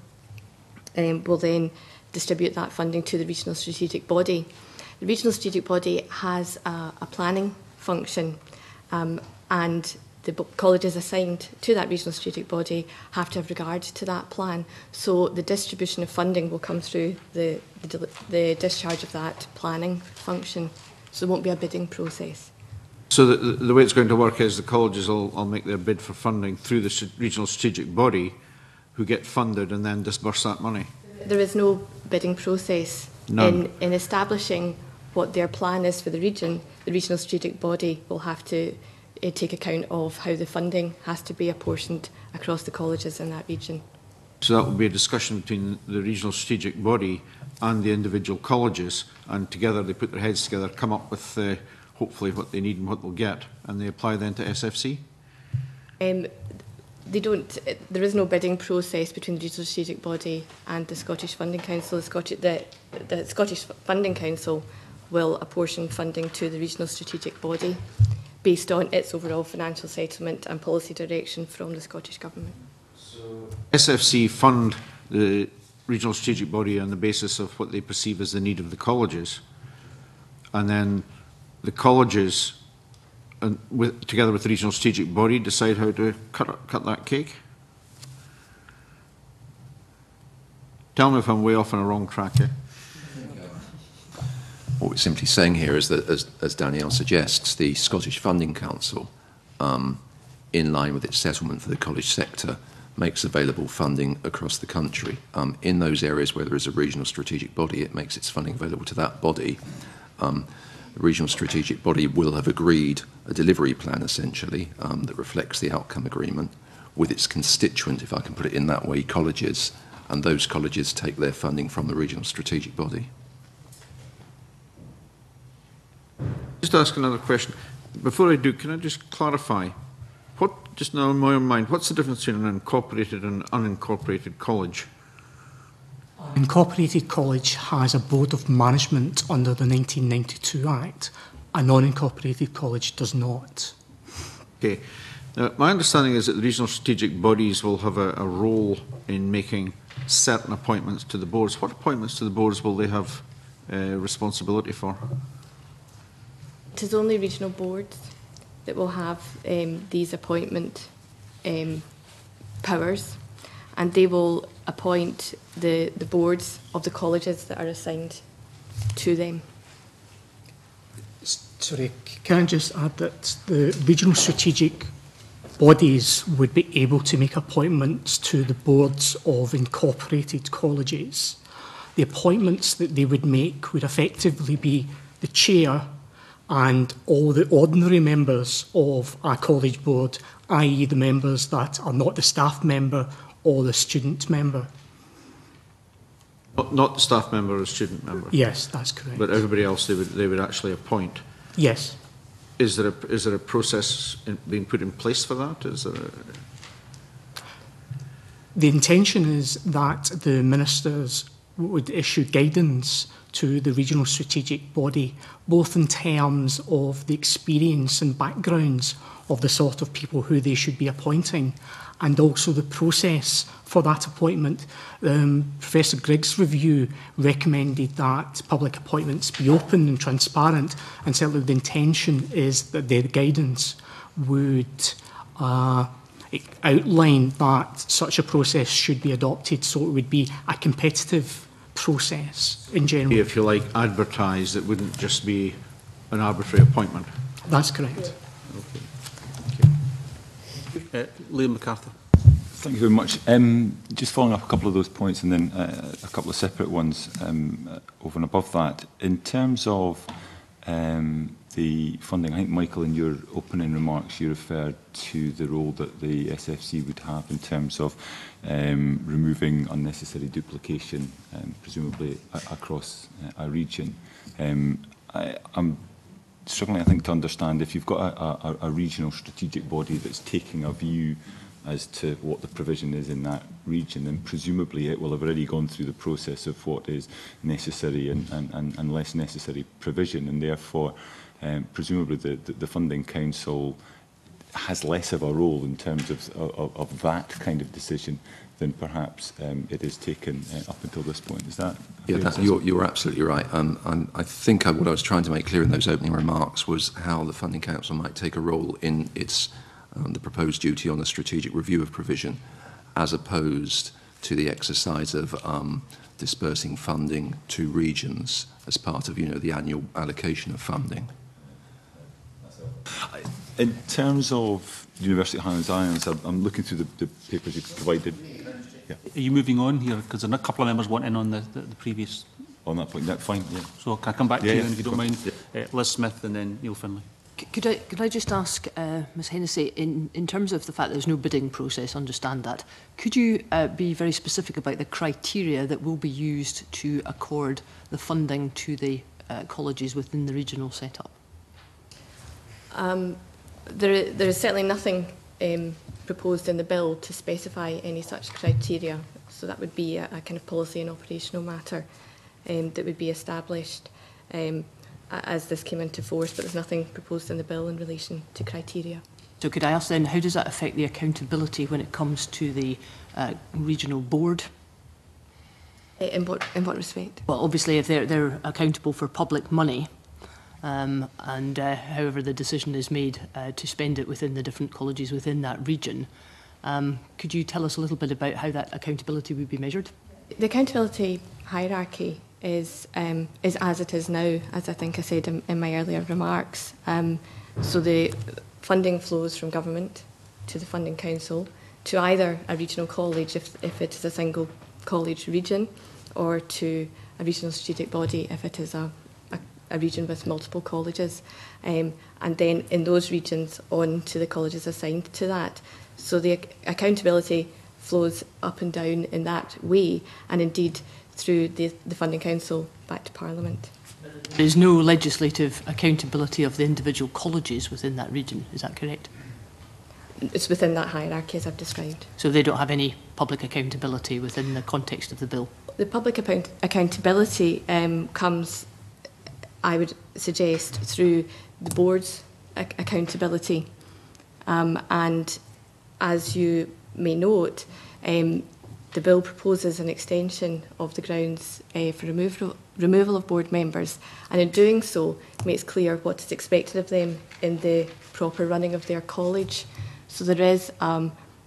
will then distribute that funding to the regional strategic body. The regional strategic body has a planning function, and the colleges assigned to that regional strategic body have to have regard to that plan. So the distribution of funding will come through the discharge of that planning function. So there won't be a bidding process. So the way it's going to work is the colleges will make their bid for funding through the regional strategic body, who get funded and then disburse that money? There is no bidding process. In establishing what their plan is for the region. The regional strategic body will have to take account of how the funding has to be apportioned across the colleges in that region. So that will be a discussion between the regional strategic body and the individual colleges, and together they put their heads together, come up with hopefully what they need and what they'll get, and they apply then to SFC? There is no bidding process between the regional strategic body and the Scottish Funding Council. The Scottish Funding Council will apportion funding to the regional strategic body based on its overall financial settlement and policy direction from the Scottish Government. So SFC fund the regional strategic body on the basis of what they perceive as the need of the colleges, and then the colleges, together with the regional strategic body, decide how to cut that cake? Tell me if I'm way off on a wrong track here. What we're simply saying here is that, as Danielle suggests, the Scottish Funding Council, in line with its settlement for the college sector, makes available funding across the country. In those areas where there is a regional strategic body, it makes its funding available to that body. The regional strategic body will have agreed a delivery plan, essentially, that reflects the outcome agreement with its constituent, if I can put it in that way, colleges, and those colleges take their funding from the regional strategic body. Just ask another question. Before I do, can I just clarify, just now in my own mind, what's the difference between an incorporated and unincorporated college? An incorporated college has a board of management under the 1992 Act. A non-incorporated college does not. Okay. Now, my understanding is that the regional strategic bodies will have a role in making certain appointments to the boards. What appointments to the boards will they have responsibility for? It is only regional boards that will have these appointment powers, and they will appoint the boards of the colleges that are assigned to them. Sorry, can I just add that the regional strategic bodies would be able to make appointments to the boards of incorporated colleges. The appointments that they would make would effectively be the chair and all the ordinary members of a college board, i.e. the members that are not the staff member or the student member. Not the staff member or the student member? Yes, that's correct. But everybody else they would actually appoint? Yes. Is there a process being put in place for that? The intention is that the ministers would issue guidance to the regional strategic body, both in terms of the experience and backgrounds of the sort of people who they should be appointing, and also the process for that appointment. Professor Griggs' review recommended that public appointments be open and transparent, and certainly the intention is that their guidance would outline that such a process should be adopted, so it would be a competitive process in general. If you like, advertised, it wouldn't just be an arbitrary appointment. That's correct. Okay. Thank you. Liam MacArthur. Thank you very much. Just following up a couple of those points and then a couple of separate ones over and above that. In terms of the funding, I think, Michael, in your opening remarks, you referred to the role that the SFC would have in terms of removing unnecessary duplication, presumably across a region. I'm struggling, I think, to understand if you've got a regional strategic body that's taking a view as to what the provision is in that region, then presumably it will have already gone through the process of what is necessary and less necessary provision, and therefore presumably the Funding Council has less of a role in terms of that kind of decision than perhaps it is taken up until this point. Is that? Yeah, you're absolutely right. I think what I was trying to make clear in those opening remarks was how the Funding Council might take a role in its the proposed duty on the strategic review of provision, as opposed to the exercise of dispersing funding to regions as part of, the annual allocation of funding. In terms of University of Highlands Islands, I'm looking through the papers you provided. Yeah. Are you moving on here? Because there are a couple of members want in on the previous. On that point, that's fine. Yeah. So can I come back to you then, if you don't mind? Yeah. Liz Smith and then Neil Finlay. Could I just ask Ms Hennessy, in terms of the fact there's no bidding process, understand that, could you be very specific about the criteria that will be used to accord the funding to the colleges within the regional setup? There is certainly nothing proposed in the bill to specify any such criteria, so that would be a kind of policy and operational matter that would be established as this came into force, but there's nothing proposed in the bill in relation to criteria. So could I ask then, how does that affect the accountability when it comes to the regional board? In what respect? Well, obviously, if they're accountable for public money, and however the decision is made to spend it within the different colleges within that region, could you tell us a little bit about how that accountability would be measured? The accountability hierarchy is as it is now, as I think I said in my earlier remarks. So the funding flows from government to the Funding Council. to either a regional college if it is a single college region, or to a regional strategic body if it is a region with multiple colleges, and then in those regions on to the colleges assigned to that. So the accountability flows up and down in that way, and indeed through the Funding Council back to Parliament. There is no legislative accountability of the individual colleges within that region, is that correct? It's within that hierarchy as I've described. So they don't have any public accountability within the context of the bill? The public accountability comes, I would suggest, through the board's accountability. And as you may note, the bill proposes an extension of the grounds for removal of board members, and in doing so makes clear what is expected of them in the proper running of their college. So there is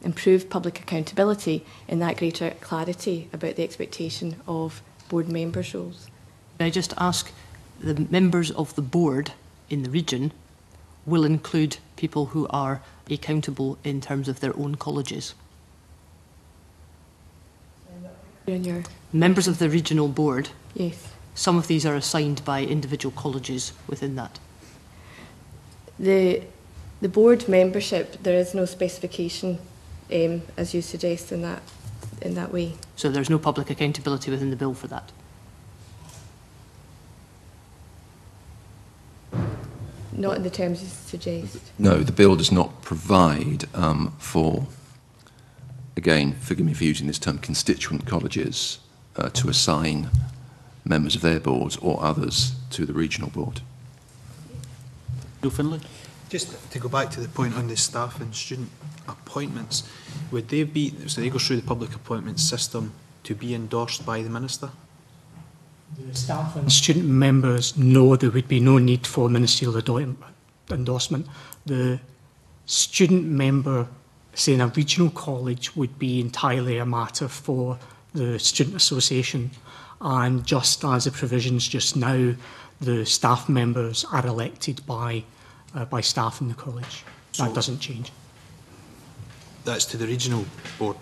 improved public accountability in that greater clarity about the expectation of board members' roles. Can I just ask, the members of the board in the region will include people who are accountable in terms of their own colleges? Members of the regional board? Yes. Some of these are assigned by individual colleges within that. The board membership, there is no specification, as you suggest, in that way. So there's no public accountability within the bill for that? Not in the terms you suggest. No, the bill does not provide for, again, forgive me for using this term, constituent colleges to assign members of their boards or others to the regional board. Bill Finlay? Just to go back to the point on the staff and student appointments, would they be, so they go through the public appointment system to be endorsed by the Minister? The staff and student members know there would be no need for ministerial endorsement. The student member, say in a regional college, would be entirely a matter for the student association, and just as the provisions just now, the staff members are elected by staff in the college. That doesn't change. That's to the regional board?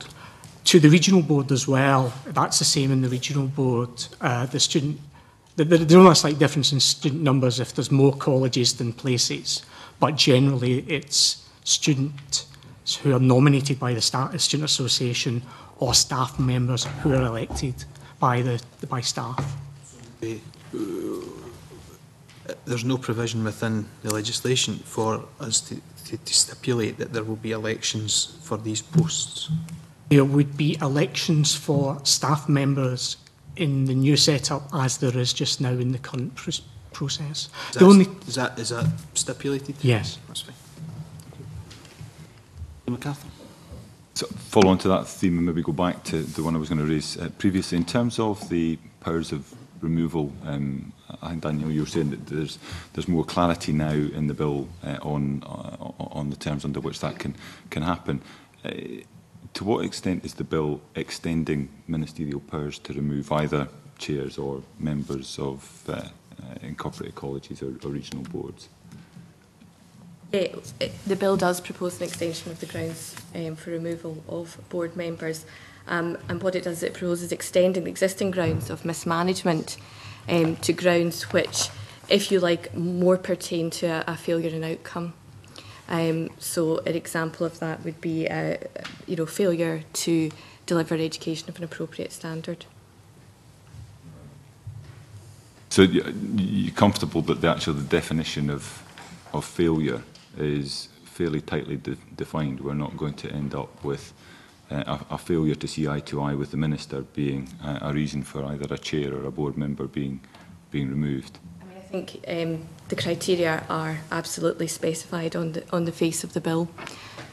To the regional board as well. That's the same in the regional board. There's only a slight difference in student numbers if there's more colleges than places, but generally it's students who are nominated by the student association or staff members who are elected by staff. There's no provision within the legislation for us to stipulate that there will be elections for these posts. There would be elections for staff members in the new setup as there is just now in the current process. Is that stipulated? Yes. That's fine. McCarthy? So follow on to that theme and maybe go back to the one I was going to raise previously. In terms of the powers of removal, I think, Daniel, you were saying that there's more clarity now in the bill on the terms under which that can happen. To what extent is the bill extending ministerial powers to remove either chairs or members of incorporated colleges or regional boards? The bill does propose an extension of the grounds for removal of board members, and what it does, it proposes extending the existing grounds of mismanagement to grounds which, if you like, more pertain to a failure in outcome. So an example of that would be failure to deliver education of an appropriate standard. So you're comfortable that the definition of failure is fairly tightly defined? We're not going to end up with a failure to see eye to eye with the Minister being a reason for either a chair or a board member being removed? I think the criteria are absolutely specified on the face of the bill.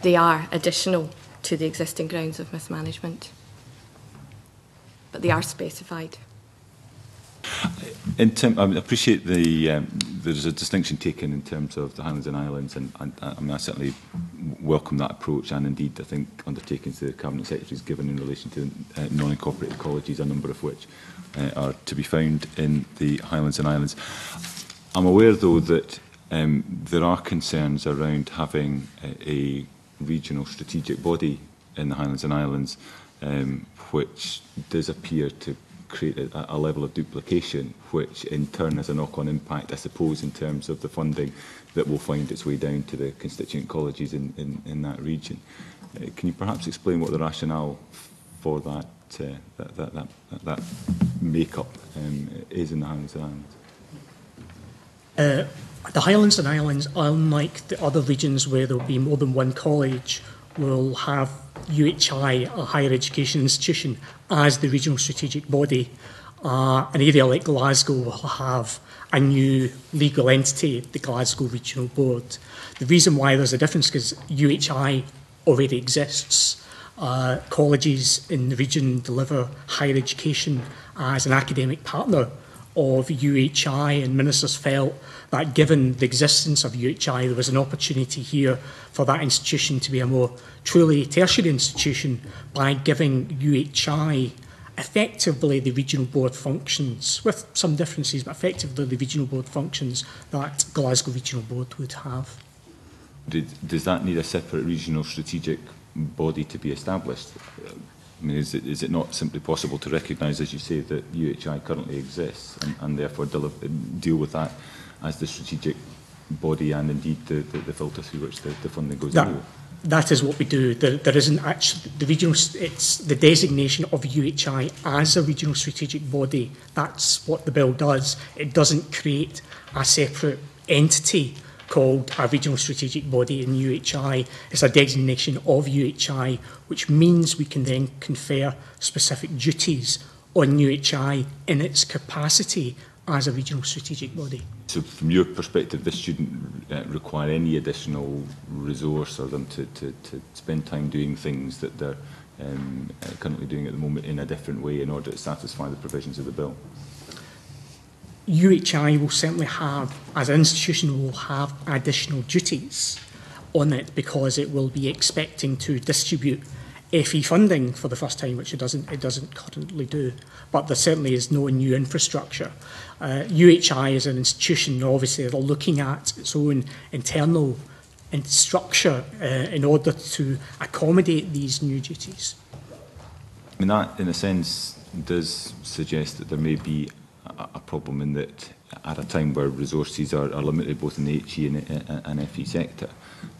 They are additional to the existing grounds of mismanagement, but they are specified. I appreciate there's a distinction taken in terms of the Highlands and Islands, and I certainly welcome that approach, and indeed I think undertakings the Cabinet Secretary has given in relation to non-incorporated colleges, a number of which are to be found in the Highlands and Islands. I'm aware, though, that there are concerns around having a regional strategic body in the Highlands and Islands, which does appear to create a level of duplication, which in turn has a knock-on impact, I suppose, in terms of the funding that will find its way down to the constituent colleges in that region. Can you perhaps explain what the rationale for that that make-up is in the Highlands and Islands? The Highlands and Islands, unlike the other regions where there will be more than one college, will have UHI, a higher education institution, as the regional strategic body. An area like Glasgow will have a new legal entity, the Glasgow Regional Board. The reason why there's a difference is because UHI already exists. Colleges in the region deliver higher education as an academic partner of UHI, and ministers felt that given the existence of UHI, there was an opportunity here for that institution to be a more truly tertiary institution by giving UHI effectively the regional board functions, with some differences, but effectively the regional board functions that Glasgow Regional Board would have. Does that need a separate regional strategic body to be established? I mean, is it not simply possible to recognise, as you say, that UHI currently exists and therefore deal with that as the strategic body and indeed the filter through which the funding goes through? That is what we do. There isn't actually the regional. It's the designation of UHI as a regional strategic body. That's what the bill does. It doesn't create a separate entity called a regional strategic body in UHI. It's a designation of UHI, which means we can then confer specific duties on UHI in its capacity as a regional strategic body. So from your perspective, this shouldn't require any additional resource or them to spend time doing things that they're currently doing at the moment in a different way in order to satisfy the provisions of the bill? UHI will certainly have, as an institution, will have additional duties on it because it will be expecting to distribute FE funding for the first time, which it doesn't currently do. But there certainly is no new infrastructure. UHI as an institution, obviously, they're looking at its own internal structure in order to accommodate these new duties. I mean, that, in a sense, does suggest that there may be a problem in that at a time where resources are limited both in the HE and FE sector,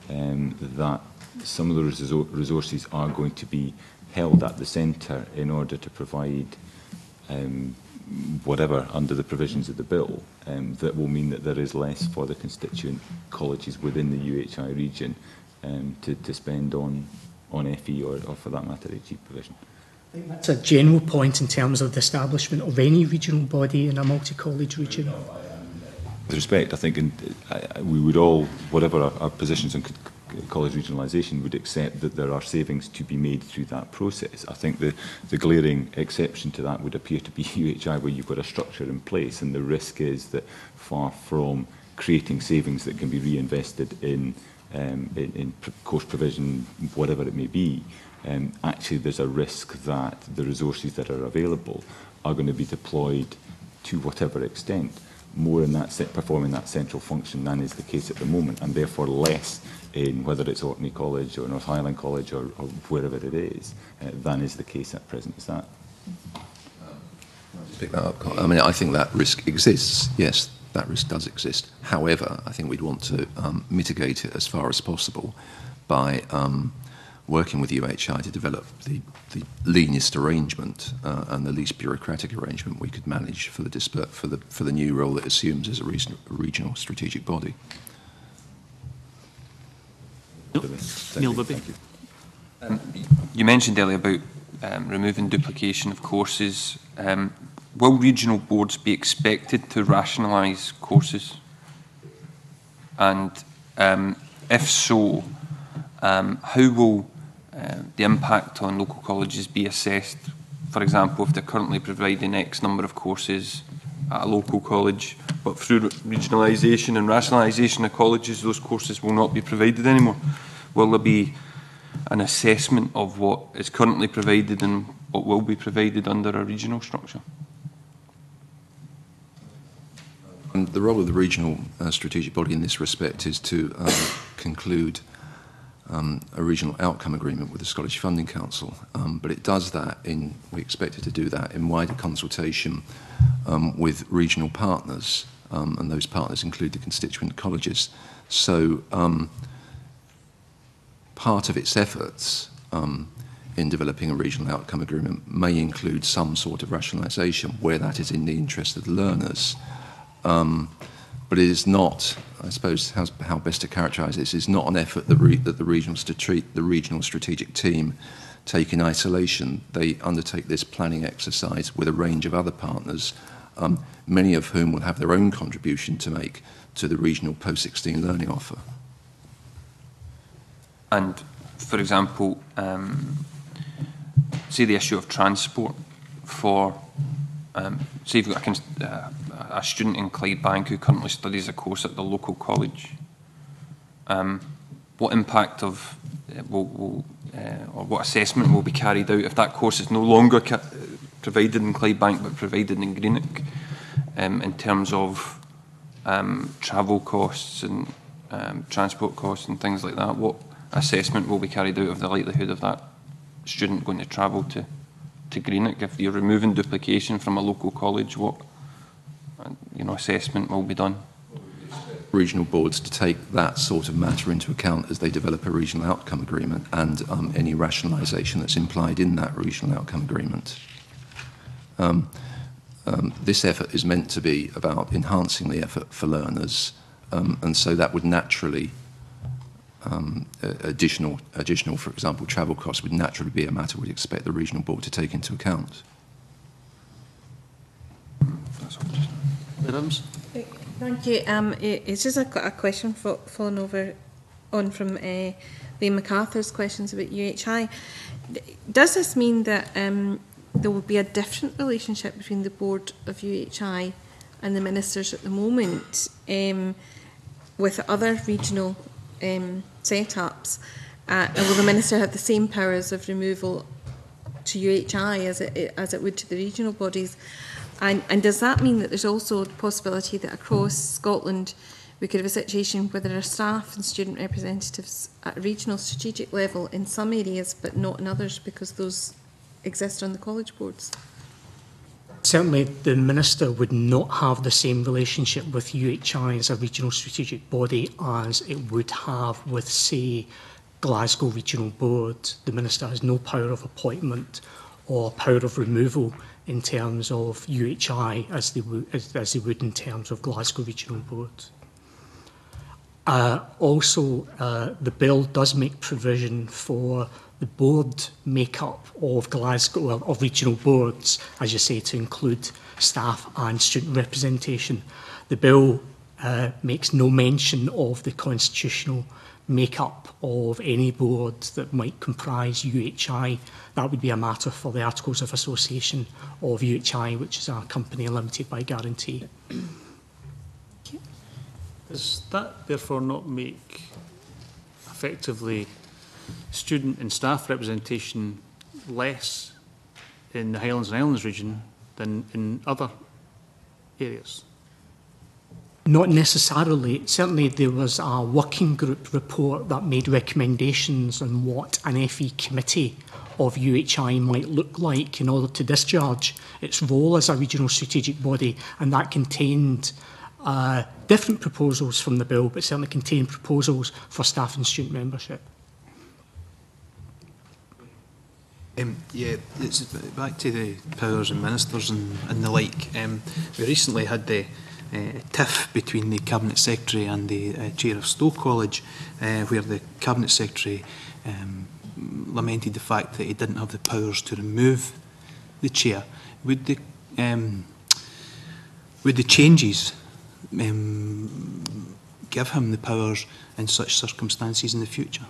that some of those resources are going to be held at the centre in order to provide whatever under the provisions of the bill, that will mean that there is less for the constituent colleges within the UHI region to spend on FE or for that matter HE provision. I think that's a general point in terms of the establishment of any regional body in a multi-college region. With respect, I think we would all, whatever our positions on college regionalisation, would accept that there are savings to be made through that process. I think the glaring exception to that would appear to be UHI, where you've got a structure in place, and the risk is that far from creating savings that can be reinvested in course provision, whatever it may be, actually there's a risk that the resources that are available are going to be deployed to whatever extent more in that performing that central function than is the case at the moment, and therefore less in whether it's Orkney College or North Highland College or wherever it is than is the case at present. Is that? Pick that up. I mean, I think that risk exists. Yes, that risk does exist. However, I think we'd want to mitigate it as far as possible by working with UHI to develop the leanest arrangement and the least bureaucratic arrangement we could manage for the new role it assumes as a regional strategic body. Neil Bibby. You mentioned earlier about removing duplication of courses. Will regional boards be expected to rationalise courses? And if so, how will the impact on local colleges be assessed? For example, if they're currently providing X number of courses at a local college, but through regionalisation and rationalisation of colleges, those courses will not be provided anymore. Will there be an assessment of what is currently provided and what will be provided under a regional structure? And the role of the regional strategic body in this respect is to conclude a regional outcome agreement with the Scottish Funding Council, but it does that we expect it to do that in wider consultation with regional partners, and those partners include the constituent colleges. So part of its efforts in developing a regional outcome agreement may include some sort of rationalisation where that is in the interest of the learners. But it is not, I suppose, how best to characterise this, is not an effort that the regional strategic team take in isolation. They undertake this planning exercise with a range of other partners, many of whom will have their own contribution to make to the regional post-16 learning offer. And, for example, say the issue of transport for, say you've got a student in Clydebank who currently studies a course at the local college. What impact of or what assessment will be carried out if that course is no longer provided in Clydebank but provided in Greenock, in terms of travel costs and transport costs and things like that? What assessment will be carried out of the likelihood of that student going to travel to Greenock? If you're removing duplication from a local college, what assessment will be done? Regional boards to take that sort of matter into account as they develop a regional outcome agreement and any rationalisation that's implied in that regional outcome agreement. This effort is meant to be about enhancing the effort for learners, and so that would naturally, additional, for example, travel costs would naturally be a matter we'd expect the regional board to take into account. Adams? Thank you. It's just a question following over on from Liam MacArthur's questions about UHI. Does this mean that there will be a different relationship between the board of UHI and the ministers at the moment with other regional setups? And will the minister have the same powers of removal to UHI as it would to the regional bodies? And does that mean that there's also the possibility that across Scotland we could have a situation where there are staff and student representatives at a regional strategic level in some areas but not in others because those exist on the college boards? Certainly the Minister would not have the same relationship with UHI as a regional strategic body as it would have with, say, Glasgow Regional Board. The Minister has no power of appointment or power of removal in terms of UHI as they would in terms of Glasgow Regional Board. Also, the bill does make provision for the board make-up of Glasgow, of regional boards, as you say, to include staff and student representation. The bill makes no mention of the constitutional make-up of any board that might comprise UHI. That would be a matter for the Articles of Association of UHI, which is a company limited by guarantee. Does that therefore not make effectively student and staff representation less in the Highlands and Islands region than in other areas? Not necessarily. Certainly there was a working group report that made recommendations on what an FE committee of UHI might look like in order to discharge its role as a regional strategic body, and that contained different proposals from the bill, but certainly contained proposals for staff and student membership. Yeah, it's back to the powers and ministers and the like. We recently had the tiff between the Cabinet Secretary and the Chair of Stowe College, where the Cabinet Secretary lamented the fact that he didn't have the powers to remove the Chair. Would the changes give him the powers in such circumstances in the future?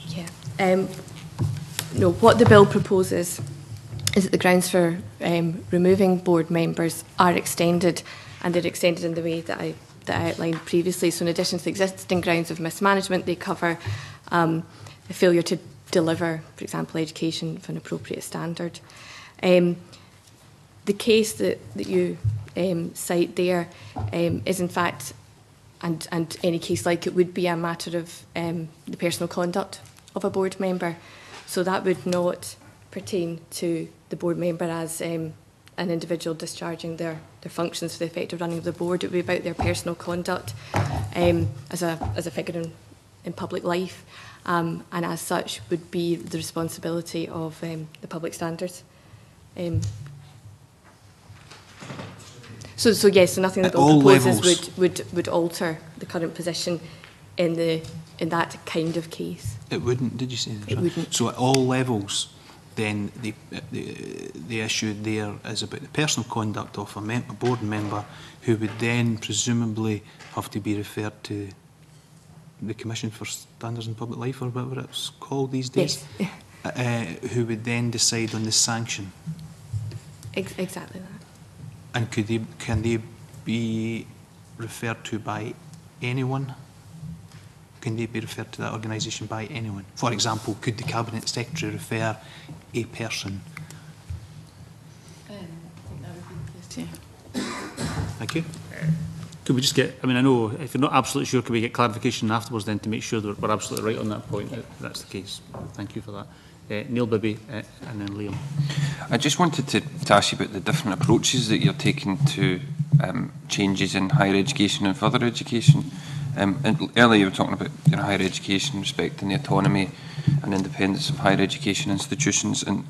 Yeah. No, what the bill proposes is that the grounds for removing board members are extended, and they're extended in the way that I outlined previously. So in addition to the existing grounds of mismanagement, they cover the failure to deliver, for example, education of an appropriate standard. The case that you cite there is in fact and any case like it would be a matter of the personal conduct of a board member. So that would not pertain to the board member as an individual discharging their functions for the effective running of the board. It would be about their personal conduct as a figure in public life, and as such would be the responsibility of the public standards. So yes, so nothing that the bill proposes would alter the current position in that kind of case. It wouldn't, did you say that? It wouldn't. So at all levels, then the issue there is about the personal conduct of a board member, who would then presumably have to be referred to the Commission for Standards in Public Life, or whatever it's called these days, yes. Who would then decide on the sanction. Exactly that. And can they be referred to by anyone? Can they be referred to that organisation by anyone? For example, could the Cabinet Secretary refer a person? I think that would be the case, yeah. Thank you. Could we just get, I mean, I know if you're not absolutely sure, could we get clarification afterwards then to make sure that we're absolutely right on that point, if that's the case? Thank you for that. Neil Bibby and then Liam. I just wanted to ask you about the different approaches that you're taking to changes in higher education and further education. And earlier you were talking about higher education, respecting the autonomy and independence of higher education institutions. And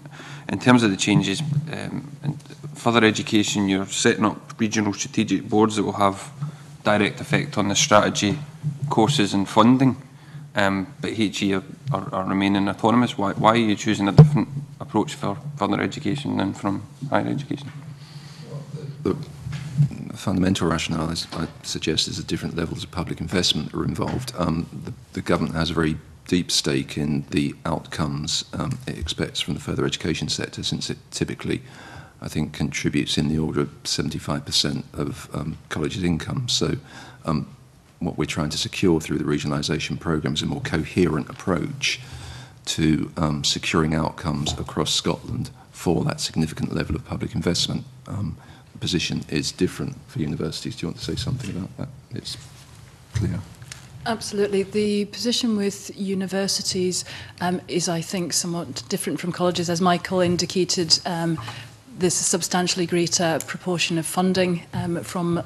in terms of the changes in further education, you're setting up regional strategic boards that will have direct effect on the strategy, courses and funding. But HE are remaining autonomous. Why are you choosing a different approach for further education than from higher education? The fundamental rationale, as I suggest, is that different levels of public investment are involved. The government has a very deep stake in the outcomes it expects from the further education sector, since it typically, I think, contributes in the order of 75% of colleges' income. So what we're trying to secure through the regionalisation programme is a more coherent approach to securing outcomes across Scotland for that significant level of public investment. The position is different for universities. Do you want to say something about that? It's clear. Absolutely. The position with universities is, I think, somewhat different from colleges. As Michael indicated, there's a substantially greater proportion of funding from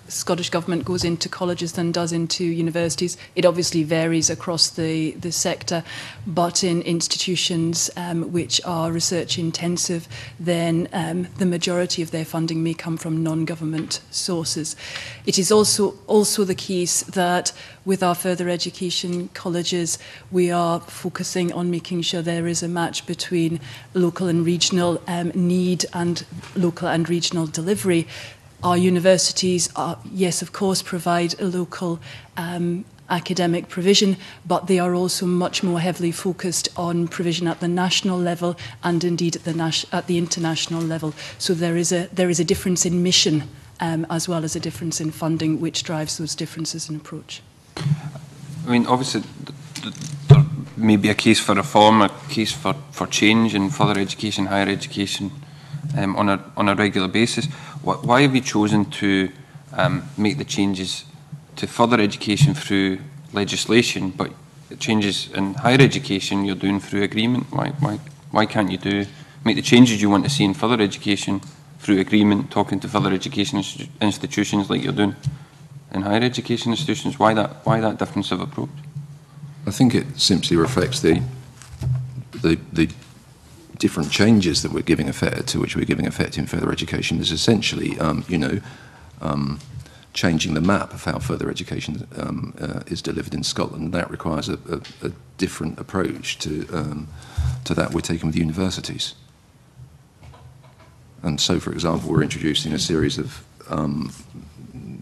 Scottish Government goes into colleges than does into universities. It obviously varies across the sector, but in institutions which are research intensive, then the majority of their funding may come from non-government sources. It is also the case that with our further education colleges, we are focusing on making sure there is a match between local and regional need and local and regional delivery. Our universities are, yes, of course, provide a local academic provision, but they are also much more heavily focused on provision at the national level and indeed at the international level. So there is a difference in mission as well as a difference in funding, which drives those differences in approach. I mean, obviously, there may be a case for reform, a case for change in further education, higher education on a regular basis. Why have you chosen to make the changes to further education through legislation, but changes in higher education you're doing through agreement? Why can't you make the changes you want to see in further education through agreement, talking to further education institutions like you're doing in higher education institutions? Why that difference of approach? I think it simply reflects the different changes that we're giving effect to, which we're giving effect in further education, is essentially, changing the map of how further education is delivered in Scotland. That requires a different approach to that we're taking with universities. And so, for example, we're introducing a series of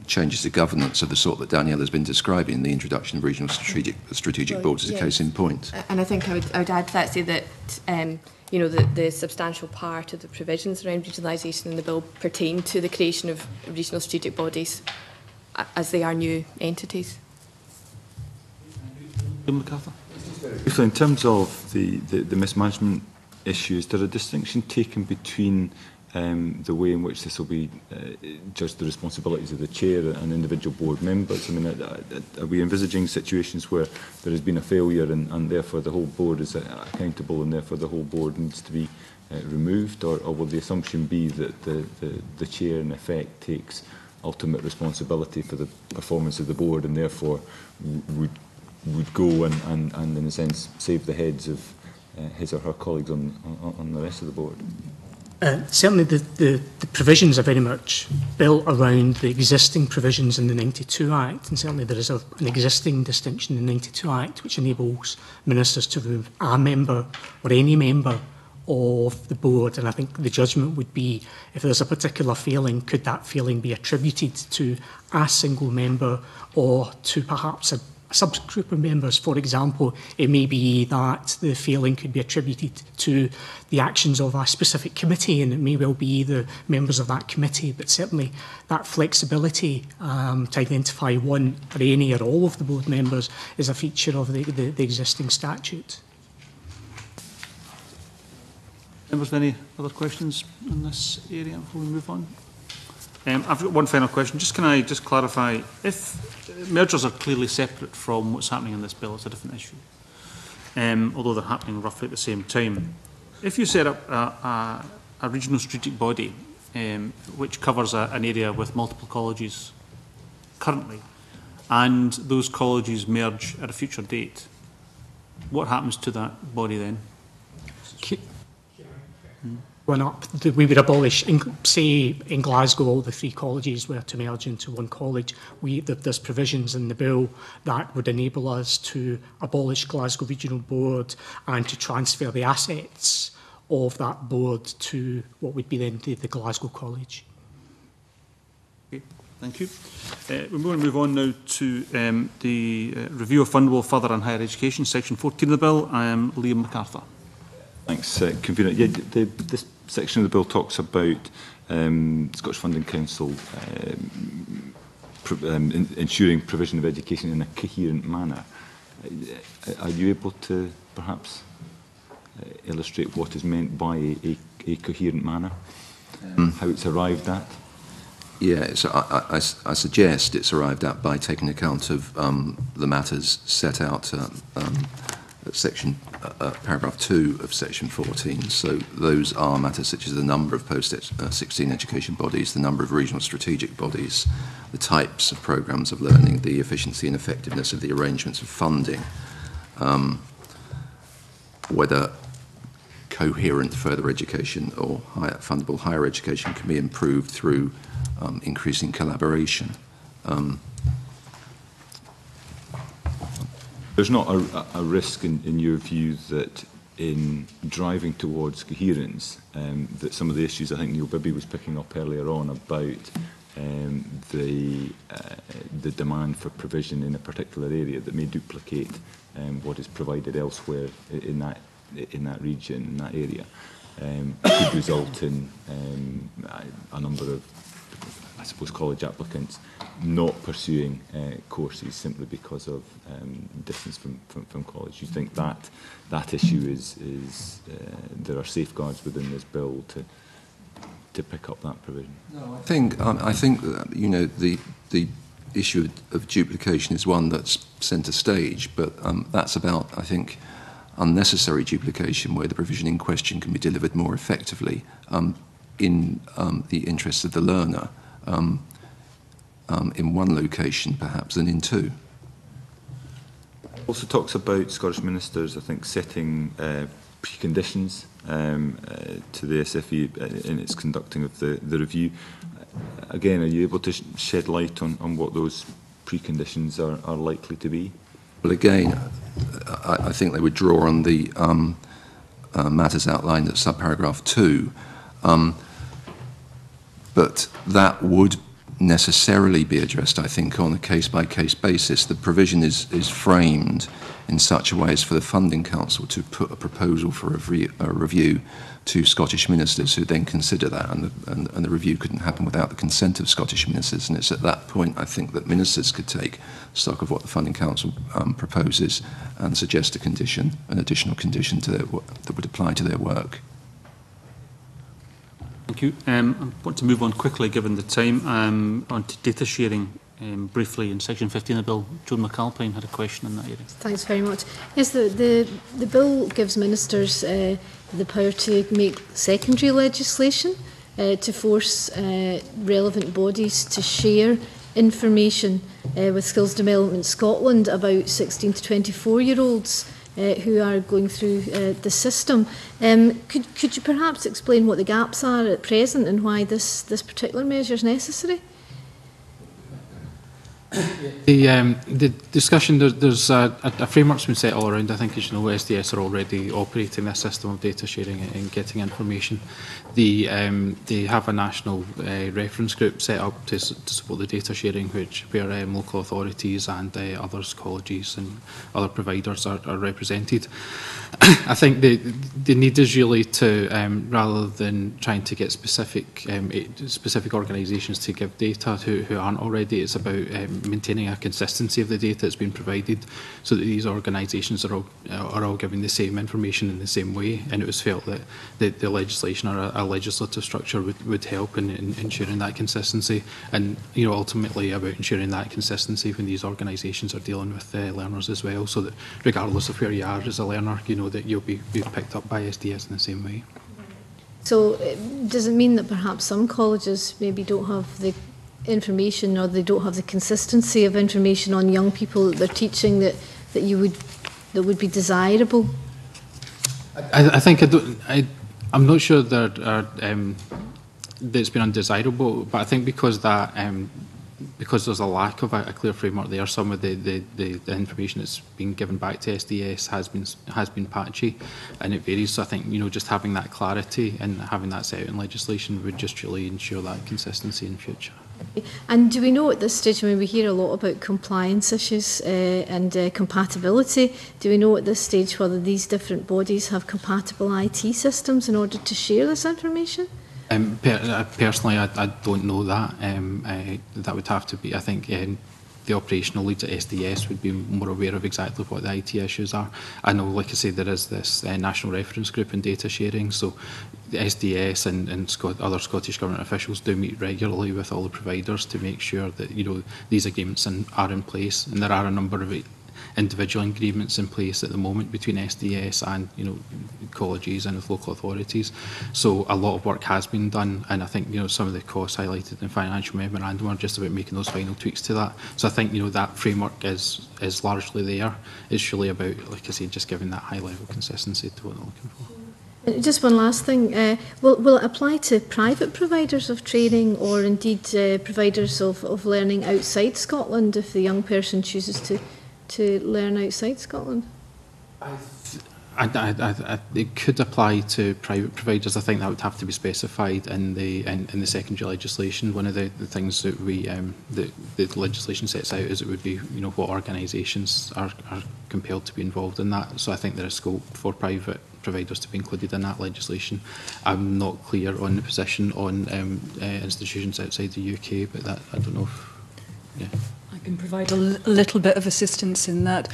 changes to governance of the sort that Danielle has been describing. The introduction of regional strategic boards is a case in point. And I think I would add to that, say that the substantial part of the provisions around regionalisation in the bill pertain to the creation of regional strategic bodies as they are new entities. So in terms of the mismanagement issues, there a distinction taken between the way in which this will be just the responsibilities of the chair and individual board members? I mean, are we envisaging situations where there has been a failure and therefore the whole board is accountable and therefore the whole board needs to be removed, or will the assumption be that the chair in effect takes ultimate responsibility for the performance of the board and therefore would go and in a sense save the heads of his or her colleagues on the rest of the board? Certainly the provisions are very much built around the existing provisions in the 92 Act, and certainly there is an existing distinction in the 92 Act which enables ministers to remove a member or any member of the board. And I think the judgment would be, if there's a particular failing, could that failing be attributed to a single member or to perhaps a subgroup of members? For example, it may be that the failing could be attributed to the actions of a specific committee, and it may well be the members of that committee, but certainly that flexibility to identify one or any or all of the board members is a feature of the existing statute. Members, any other questions in this area before we move on? I've got one final question. Can I just clarify, if mergers are clearly separate from what's happening in this bill, it's a different issue, although they're happening roughly at the same time. If you set up a regional strategic body which covers an area with multiple colleges currently, and those colleges merge at a future date, what happens to that body then? One up, we would abolish, say in Glasgow, all the 3 colleges were to merge into one college. There's provisions in the bill that would enable us to abolish Glasgow Regional Board and to transfer the assets of that board to what would be then the Glasgow College. Okay, thank you. We're going to move on now to the review of fundable further and higher education, section 14 of the bill. I am Liam MacArthur. Thanks, Convener. Yeah, this section of the bill talks about Scottish Funding Council ensuring provision of education in a coherent manner. Are you able to perhaps illustrate what is meant by a coherent manner, how it's arrived at? Yeah, so I suggest it's arrived at by taking account of the matters set out section paragraph 2 of section 14. So those are matters such as the number of post-16 education bodies, the number of regional strategic bodies, the types of programmes of learning, the efficiency and effectiveness of the arrangements of funding, whether coherent further education or fundable higher education can be improved through increasing collaboration. There's not a risk, in your view, that in driving towards coherence, that some of the issues I think Neil Bibby was picking up earlier on about the demand for provision in a particular area that may duplicate what is provided elsewhere in that region, in that area, could result in a number of, I suppose, college applicants not pursuing courses simply because of distance from college. You think that issue is there are safeguards within this bill to pick up that provision? No, I think you know, the issue of duplication is one that's centre stage, but that's about, I think, unnecessary duplication where the provision in question can be delivered more effectively in the interests of the learner. In one location perhaps than in 2. Also talks about Scottish ministers, I think, setting preconditions to the SFE in its conducting of the review. Again, are you able to shed light on what those preconditions are likely to be? Well, again, I think they would draw on the matters outlined at subparagraph 2, but that would necessarily be addressed, I think, on a case-by-case basis. The provision is framed in such a way as for the Funding Council to put a proposal for a review to Scottish ministers who then consider that, and the review couldn't happen without the consent of Scottish ministers, and it's at that point, I think, that ministers could take stock of what the Funding Council proposes and suggest an additional condition that would apply to their work. Thank you. I want to move on quickly, given the time, on to data sharing briefly in section 15 of the bill. Joan McAlpine had a question in that area. Thanks very much. Yes, the bill gives ministers the power to make secondary legislation to force relevant bodies to share information with Skills Development Scotland about 16 to 24-year-olds who are going through the system. Could you perhaps explain what the gaps are at present and why this particular measure is necessary? The discussion, there's a framework's been set all around. I think, as you know, SDS are already operating this system of data sharing and getting information. They have a national reference group set up to support the data sharing, where local authorities and others, colleges and other providers are represented. I think the need is really to, rather than trying to get specific organisations to give data who aren't already, it's about maintaining a consistency of the data that's been provided, so that these organisations are all giving the same information in the same way. And it was felt that the legislation or a legislative structure would help in ensuring that consistency, and ultimately about ensuring that consistency when these organisations are dealing with learners as well, so that regardless of where you are as a learner, that you'll be picked up by SDS in the same way. So does it mean that perhaps some colleges maybe don't have the information, or they don't have the consistency of information on young people that they're teaching that would be desirable? I think I'm not sure that it's been undesirable, but I think because there's a lack of a clear framework there, some of the information that's been given back to SDS has been patchy, and it varies. So I think just having that clarity and having that set out in legislation would just really ensure that consistency in future. And do we know at this stage, when we hear a lot about compliance issues and compatibility, do we know at this stage whether these different bodies have compatible IT systems in order to share this information? Personally, I don't know that. That would have to be, I think, the operational leads at SDS would be more aware of exactly what the IT issues are. I know, like I say, there is this national reference group in data sharing, so the SDS and other Scottish Government officials do meet regularly with all the providers to make sure that these agreements are in place, and there are a number of individual agreements in place at the moment between SDS and colleges and with local authorities. So a lot of work has been done, and I think some of the costs highlighted in the financial memorandum are just about making those final tweaks to that. So I think that framework is largely there. It's really about, like I say, just giving that high level consistency to what they're looking for. Just one last thing, will it apply to private providers of training, or indeed providers of learning outside Scotland, if the young person chooses to learn outside Scotland? It could apply to private providers. I think that would have to be specified in the secondary legislation. One of the things that the legislation sets out is it would be what organisations are compelled to be involved in that. So I think there is scope for private providers to be included in that legislation. I'm not clear on the position on institutions outside the UK, but that I don't know if I can provide a little bit of assistance in that.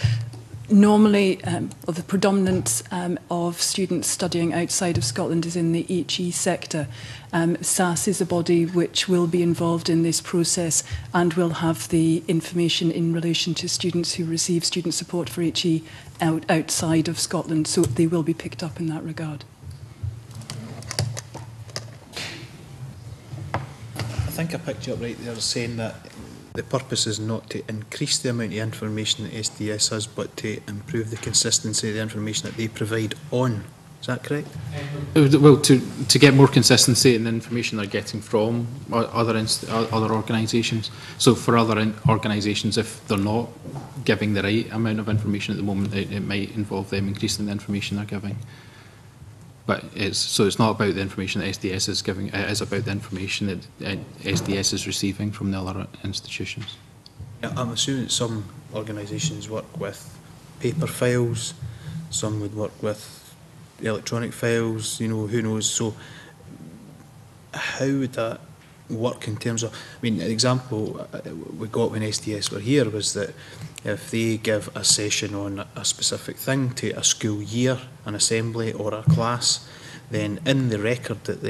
Normally, the predominance of students studying outside of Scotland is in the HE sector. SAS is a body which will be involved in this process and will have the information in relation to students who receive student support for HE outside of Scotland, so they will be picked up in that regard. I think I picked you up right there saying that the purpose is not to increase the amount of information that SDS has, but to improve the consistency of the information that they provide on. Is that correct? Well, to get more consistency in the information they're getting from other organisations. So for other organisations, if they're not giving the right amount of information at the moment, it might involve them increasing the information they're giving. But it's not about the information that SDS is giving, it is about the information that SDS is receiving from the other institutions. Yeah, I'm assuming that some organisations work with paper files, some would work with electronic files, who knows. So how would that work in terms of, an example we got when SDS were here was that if they give a session on a specific thing to a school year, an assembly or a class, then in the record that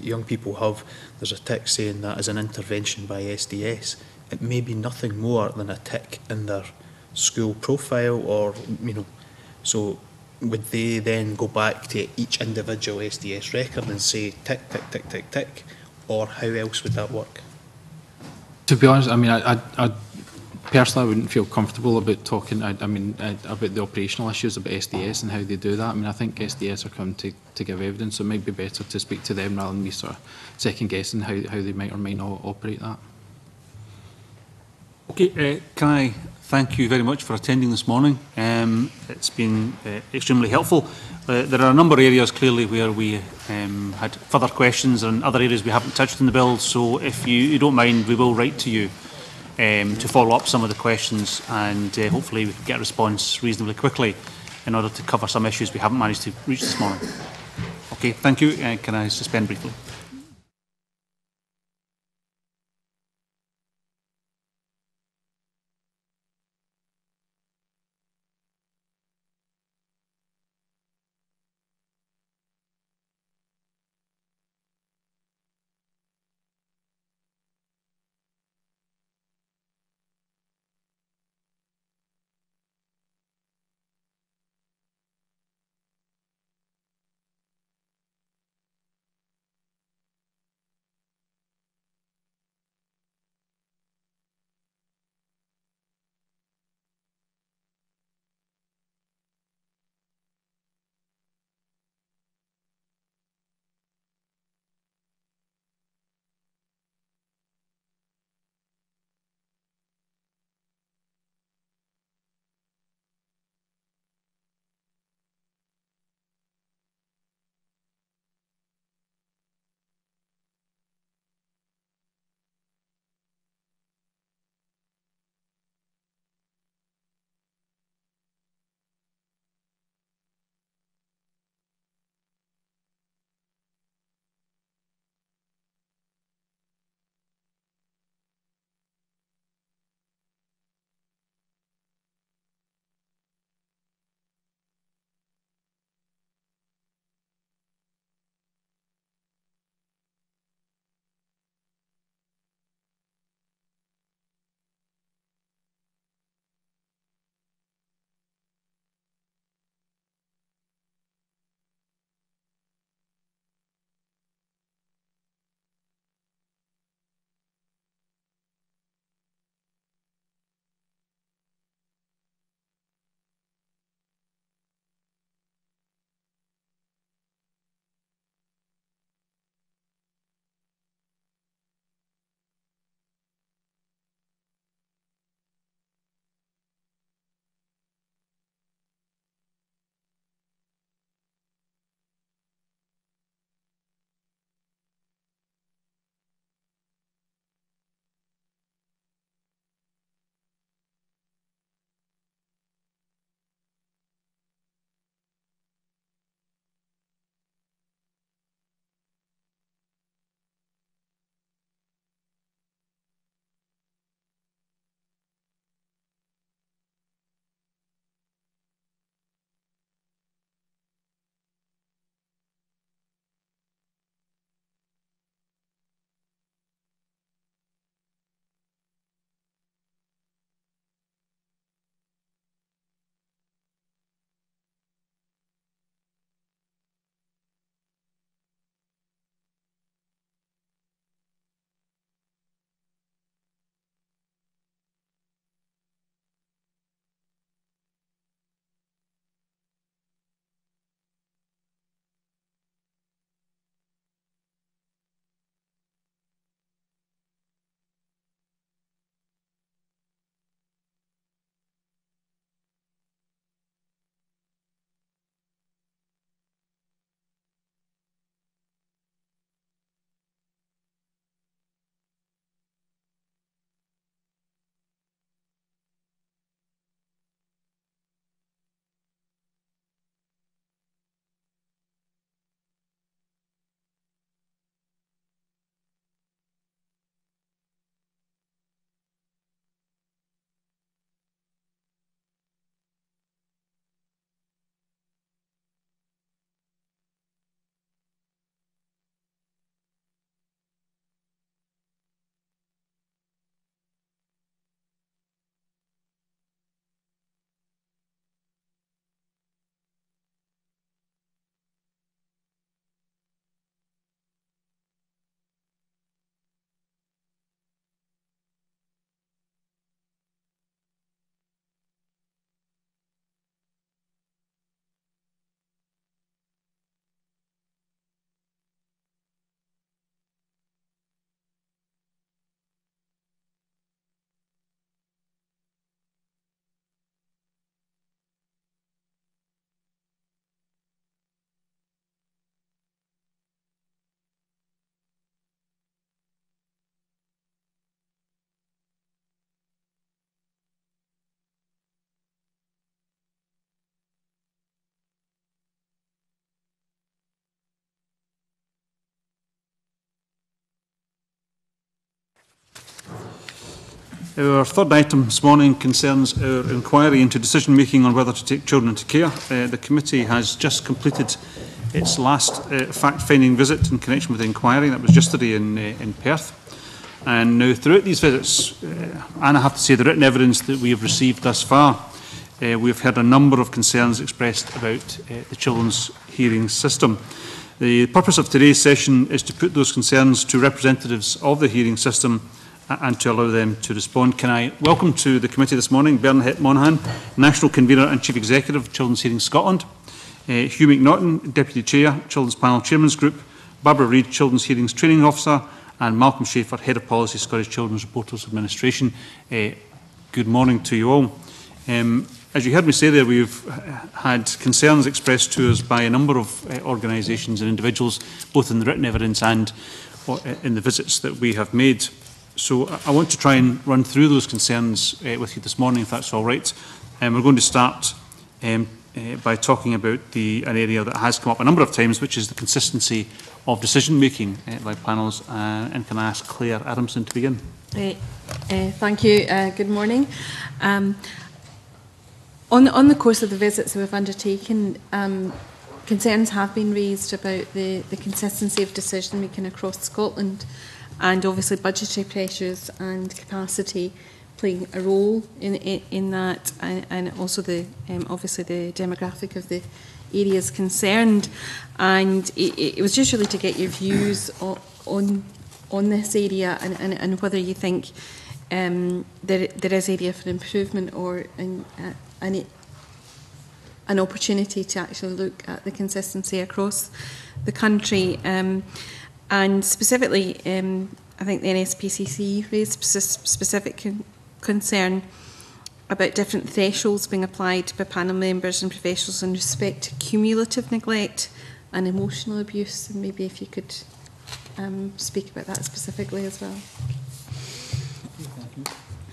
young people have, there's a tick saying that as an intervention by SDS. It may be nothing more than a tick in their school profile, or, you know, so would they then go back to each individual SDS record and say tick, tick, tick, tick, tick, or how else would that work? To be honest, I mean, I personally, I wouldn't feel comfortable about talking. About the operational issues about SDS and how they do that. I mean, I think SDS are coming to give evidence, so it might be better to speak to them rather than me sort of second guessing how they might or might not operate that. Okay, can I thank you very much for attending this morning. It's been extremely helpful. There are a number of areas clearly where we had further questions, and other areas we haven't touched in the bill, so if you don't mind, we will write to you to follow up some of the questions, and hopefully we can get a response reasonably quickly in order to cover some issues we haven't managed to reach this morning. Okay, thank you. Can I suspend briefly? Our third item this morning concerns our inquiry into decision-making on whether to take children into care. The committee has just completed its last fact-finding visit in connection with the inquiry. That was yesterday in Perth. And now throughout these visits, and I have to say the written evidence that we have received thus far, we have heard a number of concerns expressed about the children's hearing system. The purpose of today's session is to put those concerns to representatives of the hearing system and to allow them to respond. Can I welcome to the committee this morning Bernadette Monaghan, National Convener and Chief Executive of Children's Hearing Scotland, Hugh McNaughton, Deputy Chair, Children's Panel Chairman's Group, Barbara Reid, Children's Hearings Training Officer, and Malcolm Schaefer, Head of Policy, Scottish Children's Reporters Administration. Good morning to you all. As you heard me say there, we've had concerns expressed to us by a number of organisations and individuals, both in the written evidence and in the visits that we have made. So I want to try and run through those concerns with you this morning, if that's all right. We're going to start by talking about an area that has come up a number of times, which is the consistency of decision-making by panels. And can I ask Claire Adamson to begin? Thank you. Good morning. On the course of the visits we've undertaken, concerns have been raised about the consistency of decision-making across Scotland, and obviously budgetary pressures and capacity playing a role in that, and also obviously the demographic of the areas concerned. And it was just really to get your views on this area and whether you think there is area for improvement or an opportunity to actually look at the consistency across the country. And specifically, I think the NSPCC raised specific concern about different thresholds being applied by panel members and professionals in respect to cumulative neglect and emotional abuse. And maybe if you could speak about that specifically as well.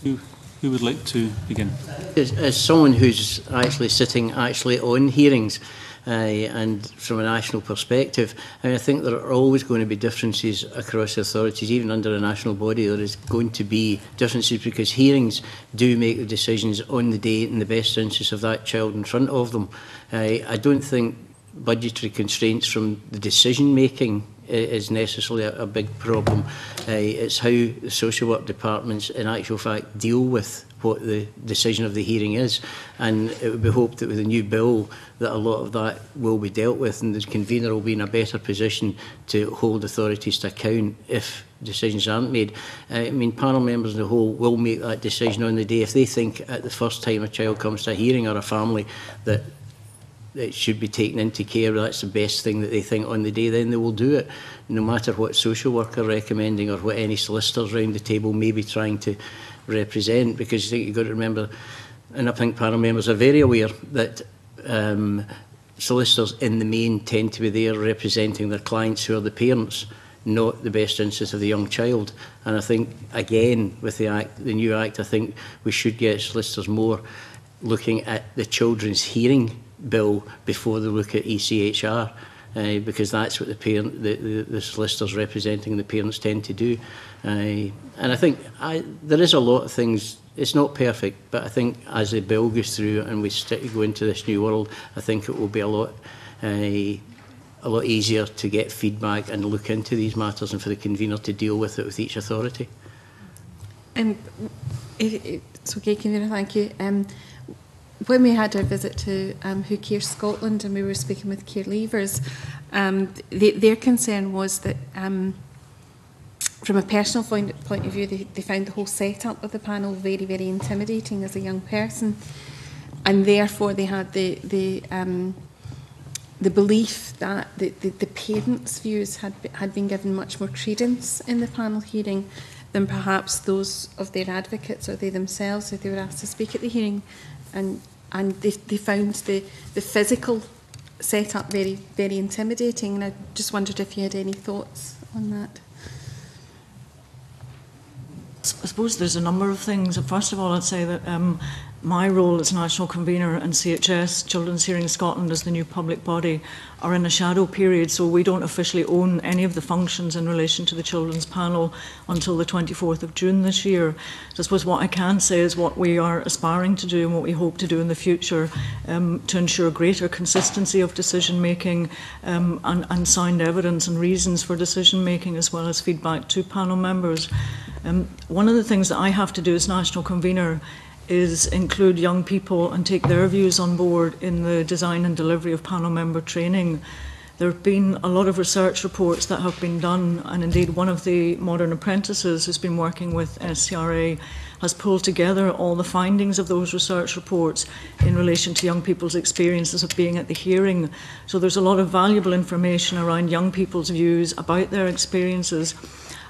Who would like to begin? As someone who's actually sitting on hearings, and from a national perspective, I think there are always going to be differences across the authorities. Even under a national body, there is going to be differences because hearings do make the decisions on the day in the best interest of that child in front of them. I don't think budgetary constraints from the decision making is necessarily a big problem. It's how the social work departments in actual fact deal with what the decision of the hearing is, and it would be hoped that with the new bill that a lot of that will be dealt with, and the convener will be in a better position to hold authorities to account if decisions aren't made. I mean, panel members as a whole will make that decision on the day. If they think at the first time a child comes to a hearing or a family that it should be taken into care, that's the best thing that they think on the day, then they will do it, no matter what social worker recommending or what any solicitors round the table may be trying to represent. Because I think you've got to remember, and I think panel members are very aware that solicitors in the main tend to be there representing their clients who are the parents, not the best interest of the young child. And I think, again, with the new Act, I think we should get solicitors more looking at the children's hearing bill before they look at ECHR, because that's what the solicitors representing the parents tend to do. And I think there is a lot of things. It's not perfect, but I think as the bill goes through and we go into this new world, I think it will be a lot easier to get feedback and look into these matters, and for the convener to deal with it with each authority. It's okay, convener. Thank you. When we had our visit to Who Cares Scotland and we were speaking with care leavers, their concern was that from a personal point of view, they found the whole setup of the panel very, very intimidating as a young person, and therefore they had the belief that the parents' views had been given much more credence in the panel hearing than perhaps those of their advocates or they themselves if they were asked to speak at the hearing. And they found the physical setup very, very intimidating. And I just wondered if you had any thoughts on that. I suppose there's a number of things. First of all, I'd say that my role as National Convener and CHS, Children's Hearing Scotland as the new public body, are in a shadow period, so we don't officially own any of the functions in relation to the Children's Panel until the 24th of June this year. So I suppose what I can say is what we are aspiring to do and what we hope to do in the future to ensure greater consistency of decision making and sound evidence and reasons for decision making, as well as feedback to panel members. One of the things that I have to do as National Convener is include young people and take their views on board in the design and delivery of panel member training. There have been a lot of research reports that have been done, and indeed one of the Modern Apprentices who's been working with SCRA has pulled together all the findings of those research reports in relation to young people's experiences of being at the hearing. So there's a lot of valuable information around young people's views about their experiences.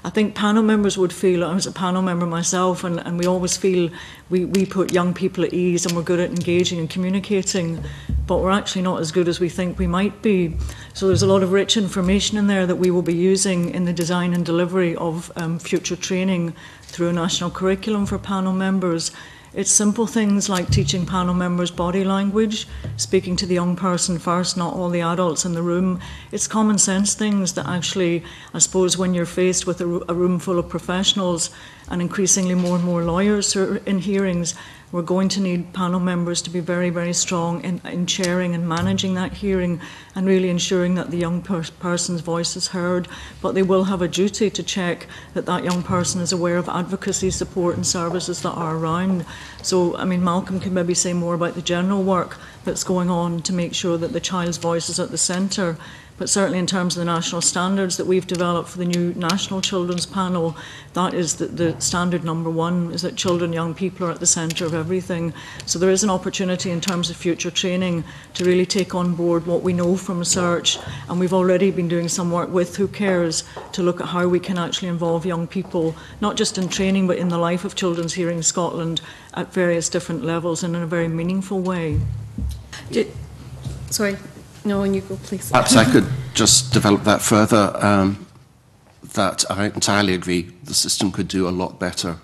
I think panel members would feel, I was a panel member myself, and we always feel we put young people at ease and we're good at engaging and communicating, but we're actually not as good as we think we might be. So there's a lot of rich information in there that we will be using in the design and delivery of future training through a national curriculum for panel members. It's simple things like teaching panel members body language, speaking to the young person first, not all the adults in the room. It's common sense things that actually, I suppose, when you're faced with a room full of professionals and increasingly more and more lawyers in hearings, we're going to need panel members to be very, very strong in chairing and managing that hearing and really ensuring that the young person's voice is heard. But they will have a duty to check that that young person is aware of advocacy, support and services that are around. So, I mean, Malcolm can maybe say more about the general work that's going on to make sure that the child's voice is at the centre. But certainly in terms of the national standards that we've developed for the new National Children's Panel, that is the standard #1, is that children, young people are at the centre of everything. So there is an opportunity in terms of future training to really take on board what we know from research, and we've already been doing some work with Who Cares to look at how we can actually involve young people, not just in training, but in the life of Children's Hearing Scotland at various different levels and in a very meaningful way. Sorry. No, you go, please. Perhaps I could just develop that further, that I entirely agree the system could do a lot better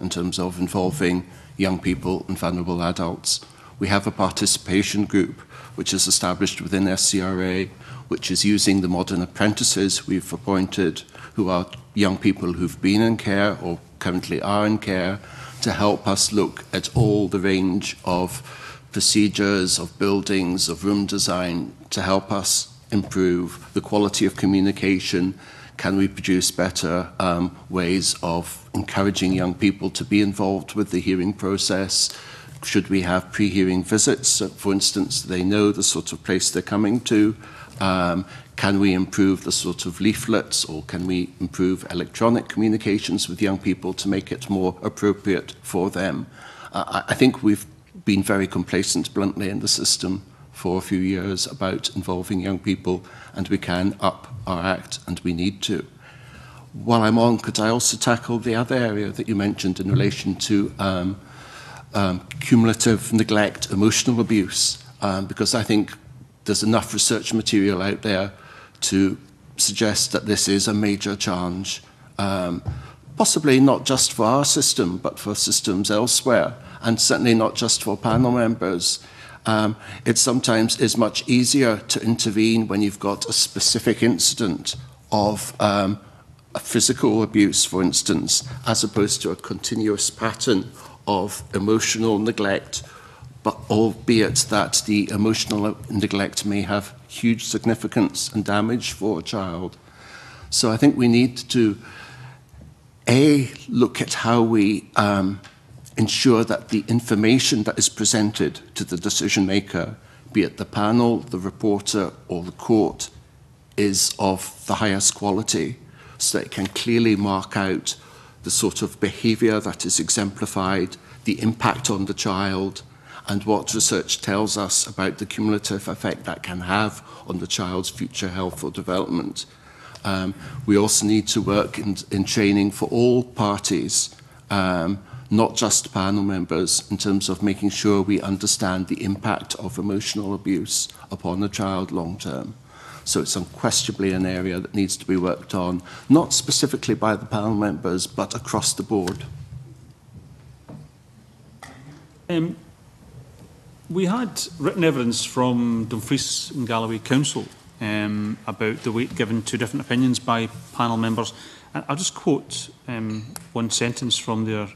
in terms of involving young people and vulnerable adults. We have a participation group which is established within SCRA, which is using the Modern Apprentices we've appointed, who are young people who've been in care or currently are in care, to help us look at all the range of procedures, of buildings, of room design, to help us improve the quality of communication. Can we produce better ways of encouraging young people to be involved with the hearing process? Should we have pre-hearing visits, so, for instance, they know the sort of place they're coming to? Can we improve the sort of leaflets, or can we improve electronic communications with young people to make it more appropriate for them? I think we've been very complacent, bluntly, in the system for a few years about involving young people, and we can up our act, and we need to. While I'm on, could I also tackle the other area that you mentioned in relation to cumulative neglect, emotional abuse, because I think there's enough research material out there to suggest that this is a major challenge, possibly not just for our system, but for systems elsewhere, and certainly not just for panel members. It sometimes is much easier to intervene when you've got a specific incident of a physical abuse, for instance, as opposed to a continuous pattern of emotional neglect, but albeit that the emotional neglect may have huge significance and damage for a child. So I think we need to, A, look at how we ensure that the information that is presented to the decision maker, be it the panel, the reporter, or the court, is of the highest quality, so that it can clearly mark out the sort of behaviour that is exemplified, the impact on the child, and what research tells us about the cumulative effect that can have on the child's future health or development. We also need to work in training for all parties, not just panel members, in terms of making sure we understand the impact of emotional abuse upon a child long term. So it's unquestionably an area that needs to be worked on, not specifically by the panel members, but across the board. We had written evidence from Dumfries and Galloway Council about the weight given to different opinions by panel members. And I'll just quote one sentence from their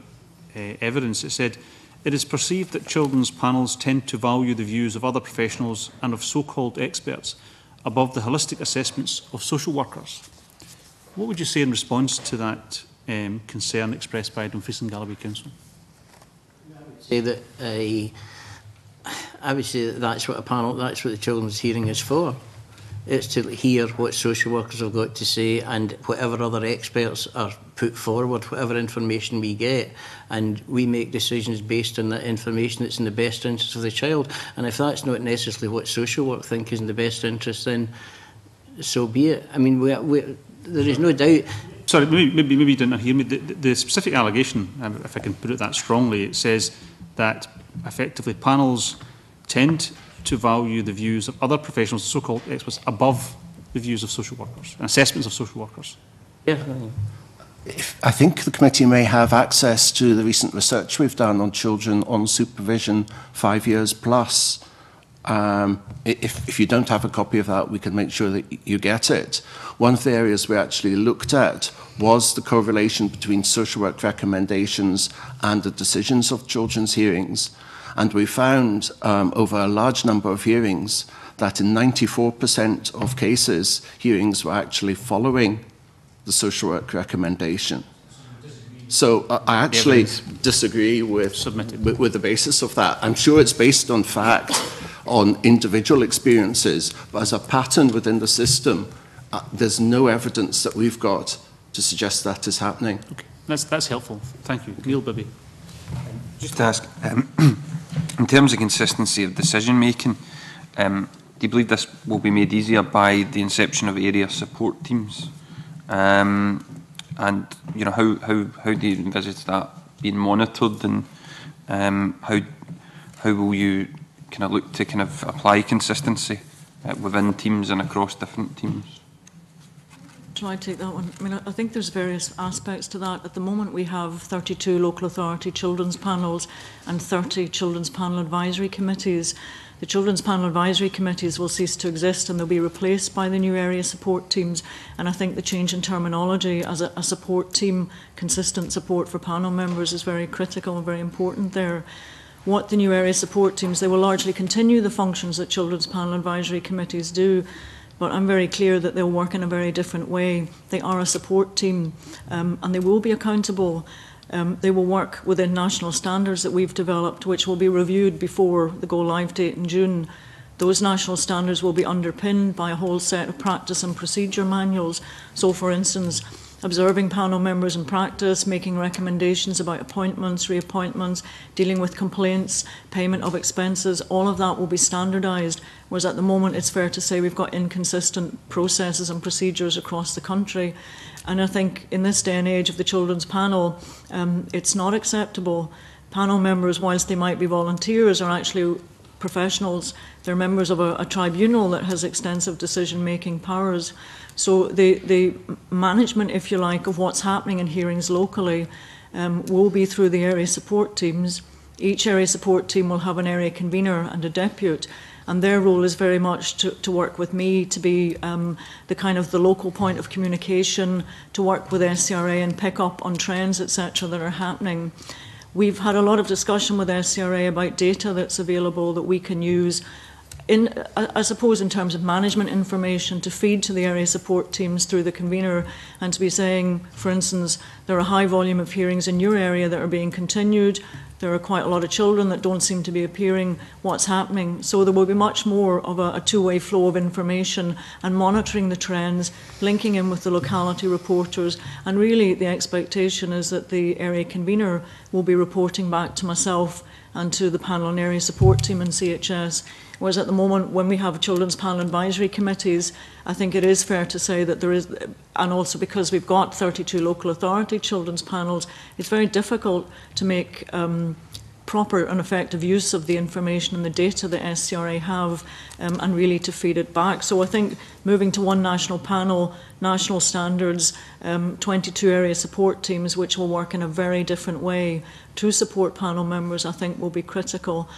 evidence. It said, "It is perceived that children's panels tend to value the views of other professionals and of so-called experts above the holistic assessments of social workers." What would you say in response to that concern expressed by Dumfries and Galloway Council? I would say that that's what the children's hearing is for. It's to hear what social workers have got to say and whatever other experts are put forward, whatever information we get, and we make decisions based on that information that's in the best interest of the child. And if that's not necessarily what social work think is in the best interest, then so be it. I mean, there is no doubt. Sorry, maybe you didn't hear me. The specific allegation, if I can put it that strongly, it says that effectively panels tend to value the views of other professionals, so-called experts, above the views of social workers, and assessments of social workers. Yeah. I think the committee may have access to the recent research we've done on children on supervision 5 years plus. If you don't have a copy of that, we can make sure that you get it. One of the areas we actually looked at was the correlation between social work recommendations and the decisions of children's hearings. And we found over a large number of hearings that in 94% of cases, hearings were actually following the social work recommendation. So I actually disagree with the basis of that. I'm sure it's based on fact, on individual experiences, but as a pattern within the system, there's no evidence that we've got to suggest that is happening. Okay, that's helpful. Thank you. Neil Bibby. Just to ask, in terms of consistency of decision making, do you believe this will be made easier by the inception of area support teams? And you know, how do you envisage that being monitored, and how will you kind of look to kind of apply consistency within teams and across different teams? Shall I take that one? I mean, I think there's various aspects to that. At the moment, we have 32 local authority children's panels and 30 children's panel advisory committees. The children's panel advisory committees will cease to exist and they'll be replaced by the new area support teams. And I think the change in terminology as a support team, consistent support for panel members, is very critical and very important there. What the new area support teams, they will largely continue the functions that children's panel advisory committees do, but I'm very clear that they'll work in a very different way. They are a support team and they will be accountable. They will work within national standards that we've developed, which will be reviewed before the go-live date in June. Those national standards will be underpinned by a whole set of practice and procedure manuals. So, for instance, observing panel members in practice, making recommendations about appointments, reappointments, dealing with complaints, payment of expenses, all of that will be standardised, whereas at the moment it's fair to say we've got inconsistent processes and procedures across the country. And I think in this day and age of the children's panel, it's not acceptable. Panel members, whilst they might be volunteers, are actually professionals. They're members of a tribunal that has extensive decision-making powers. So the management, if you like, of what's happening in hearings locally will be through the area support teams. Each area support team will have an area convener and a depute, and their role is very much to work with me, to be the kind of the local point of communication, to work with SCRA and pick up on trends, etc., that are happening. We've had a lot of discussion with SCRA about data that's available that we can use I suppose in terms of management information to feed to the area support teams through the convener, and to be saying, for instance, there are a high volume of hearings in your area that are being continued, there are quite a lot of children that don't seem to be appearing, what's happening. So there will be much more of a two-way flow of information and monitoring the trends, linking in with the locality reporters, and really the expectation is that the area convener will be reporting back to myself and to the panel and area support team in CHS. Whereas at the moment, when we have children's panel advisory committees, I think it is fair to say that there is, and also because we've got 32 local authority children's panels, it's very difficult to make proper and effective use of the information and the data that SCRA have and really to feed it back. So I think moving to one national panel, national standards, 22 area support teams which will work in a very different way to support panel members, I think will be critical.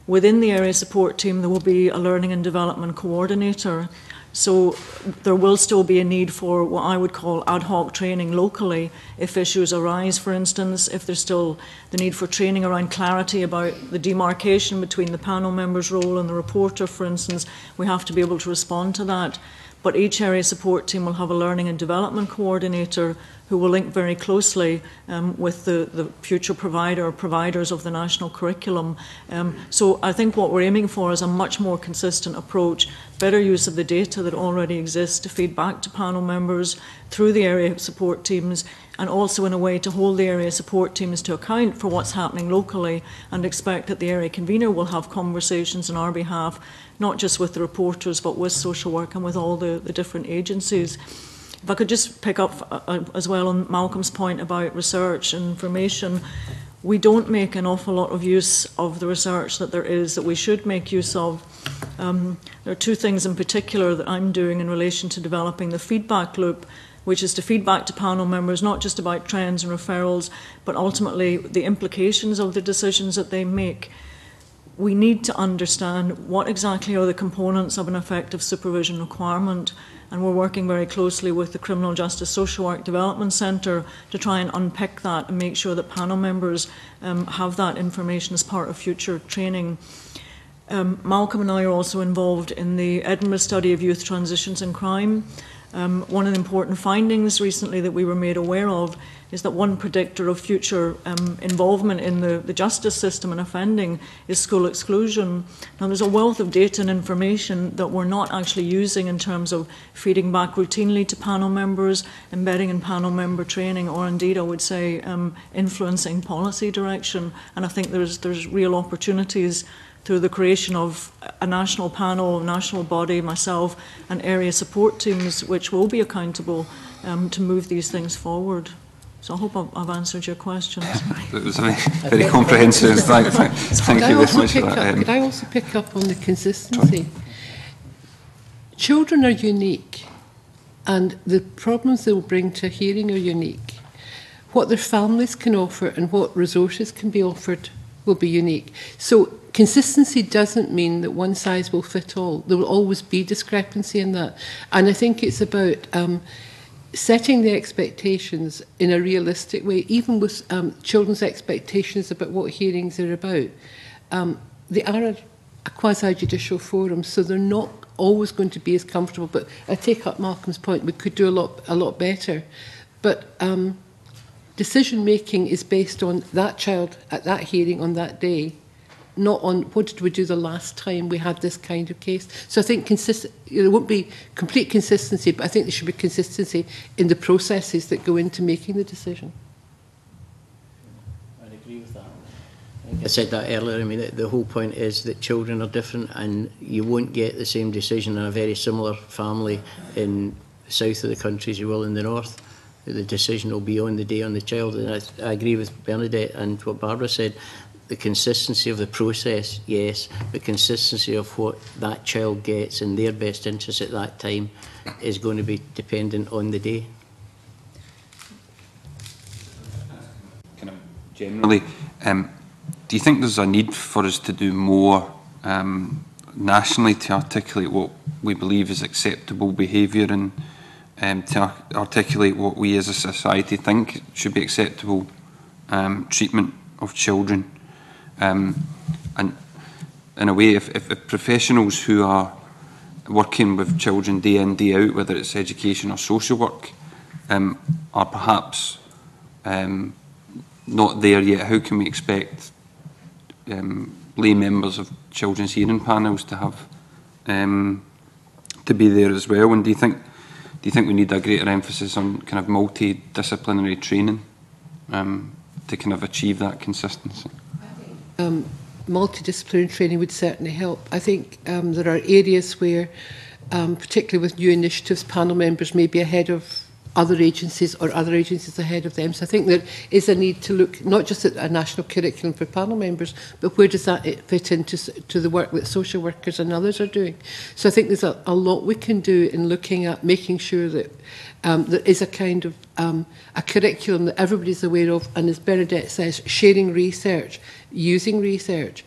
Within the area support team, there will be a learning and development coordinator. So there will still be a need for what I would call ad hoc training locally if issues arise, for instance, if there's still the need for training around clarity about the demarcation between the panel member's role and the reporter, for instance. We have to be able to respond to that. But each area support team will have a learning and development coordinator who will link very closely with the future provider or providers of the national curriculum. So I think what we're aiming for is a much more consistent approach, better use of the data that already exists to feed back to panel members through the area support teams, and also in a way to hold the area support teams to account for what's happening locally, and expect that the area convener will have conversations on our behalf, not just with the reporters but with social work and with all the different agencies. If I could just pick up as well on Malcolm's point about research and information, we don't make an awful lot of use of the research that there is that we should make use of. There are two things in particular that I'm doing in relation to developing the feedback loop, which is to feed back to panel members not just about trends and referrals, but ultimately the implications of the decisions that they make. We need to understand what exactly are the components of an effective supervision requirement, and we're working very closely with the Criminal Justice Social Work Development Centre to try and unpick that and make sure that panel members have that information as part of future training. Malcolm and I are also involved in the Edinburgh study of youth transitions and crime. One of the important findings recently that we were made aware of is that one predictor of future involvement in the justice system and offending is school exclusion. Now, there's a wealth of data and information that we're not actually using in terms of feeding back routinely to panel members, embedding in panel member training, or indeed, I would say, influencing policy direction. And I think there's real opportunities through the creation of a national panel, national body, myself, and area support teams, which will be accountable to move these things forward. So I hope I've answered your questions. It was very comprehensive. Thank you very much for that. Could I also pick up on the consistency? Children are unique, and the problems they will bring to hearing are unique. What their families can offer and what resources can be offered will be unique. So consistency doesn't mean that one size will fit all. There will always be discrepancy in that. And I think it's about setting the expectations in a realistic way, even with children's expectations about what hearings are about. They are a quasi-judicial forum, so they're not always going to be as comfortable. But I take up Malcolm's point, we could do a lot better. But decision-making is based on that child at that hearing on that day, not on what did we do the last time we had this kind of case. So I think there won't be complete consistency, but I think there should be consistency in the processes that go into making the decision. I'd agree with that. I said that earlier. I mean, the whole point is that children are different, and you won't get the same decision in a very similar family in the south of the country as you will in the north. The decision will be on the day on the child. And I agree with Bernadette and what Barbara said. The consistency of the process, yes, but consistency of what that child gets in their best interest at that time is going to be dependent on the day. Kind of generally, do you think there's a need for us to do more nationally to articulate what we believe is acceptable behaviour and to articulate what we as a society think should be acceptable treatment of children? And in a way, if professionals who are working with children day in, day out, whether it's education or social work, are perhaps not there yet, how can we expect lay members of children's hearing panels to have to be there as well? And do you think we need a greater emphasis on kind of multidisciplinary training to kind of achieve that consistency? Multidisciplinary training would certainly help. I think there are areas where, particularly with new initiatives, panel members may be ahead of other agencies or other agencies ahead of them. So I think there is a need to look not just at a national curriculum for panel members, but where does that fit into the work that social workers and others are doing. So I think there's a lot we can do in looking at making sure that there is a kind of a curriculum that everybody's aware of, and as Bernadette says, sharing research, using research.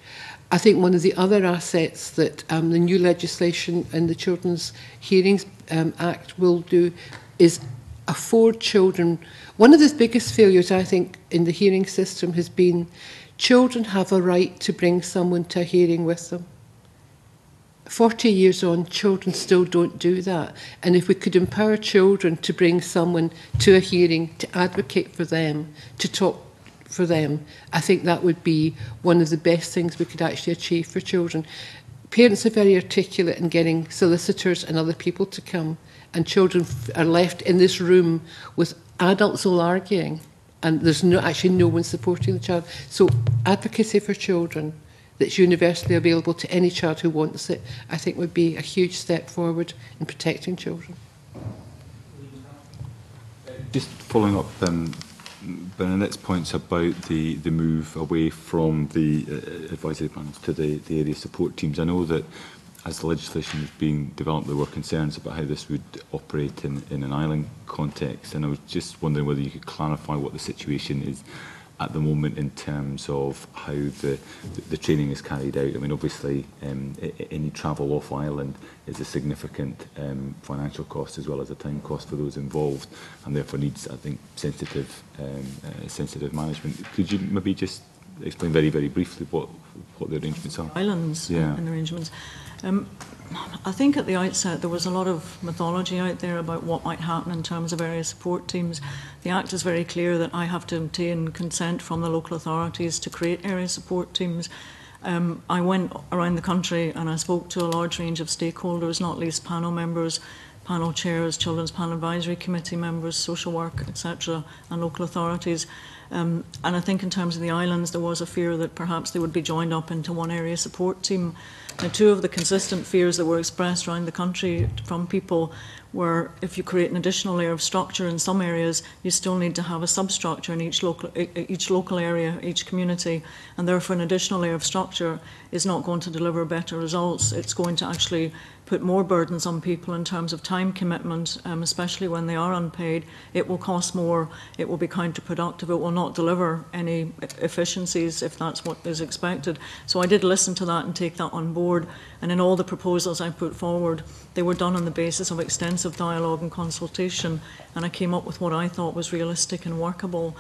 I think one of the other assets that the new legislation in the Children's Hearings Act will do is afford children. One of the biggest failures, I think, in the hearing system has been children have a right to bring someone to a hearing with them. 40 years on, children still don't do that. And if we could empower children to bring someone to a hearing, to advocate for them, to talk for them, I think that would be one of the best things we could actually achieve for children. Parents are very articulate in getting solicitors and other people to come, and children are left in this room with adults all arguing, and there's actually no one supporting the child. So advocacy for children that's universally available to any child who wants it, I think would be a huge step forward in protecting children. Just following up Bernadette's points about the move away from the advisory panels to the area support teams. I know that as the legislation was being developed, there were concerns about how this would operate in an island context, and I was just wondering whether you could clarify what the situation is at the moment in terms of how the training is carried out. I mean, obviously, any travel off island is a significant financial cost as well as a time cost for those involved, and therefore needs, I think, sensitive management. Could you maybe just explain very, very briefly what the arrangements are? Islands and arrangements. I think at the outset there was a lot of mythology out there about what might happen in terms of area support teams. The Act is very clear that I have to obtain consent from the local authorities to create area support teams. I went around the country and I spoke to a large range of stakeholders, not least panel members, panel chairs, Children's Panel Advisory Committee members, social work, etc., and local authorities. And I think in terms of the islands, there was a fear that perhaps they would be joined up into one area support team. Now, two of the consistent fears that were expressed around the country from people were if you create an additional layer of structure in some areas, you still need to have a substructure in each local area, each community, and therefore an additional layer of structure is not going to deliver better results. It's going to actually put more burdens on people in terms of time commitment, especially when they are unpaid. It will cost more, it will be counterproductive, it will not deliver any efficiencies if that's what is expected. So I did listen to that and take that on board, and in all the proposals I put forward, they were done on the basis of extensive dialogue and consultation, and I came up with what I thought was realistic and workable.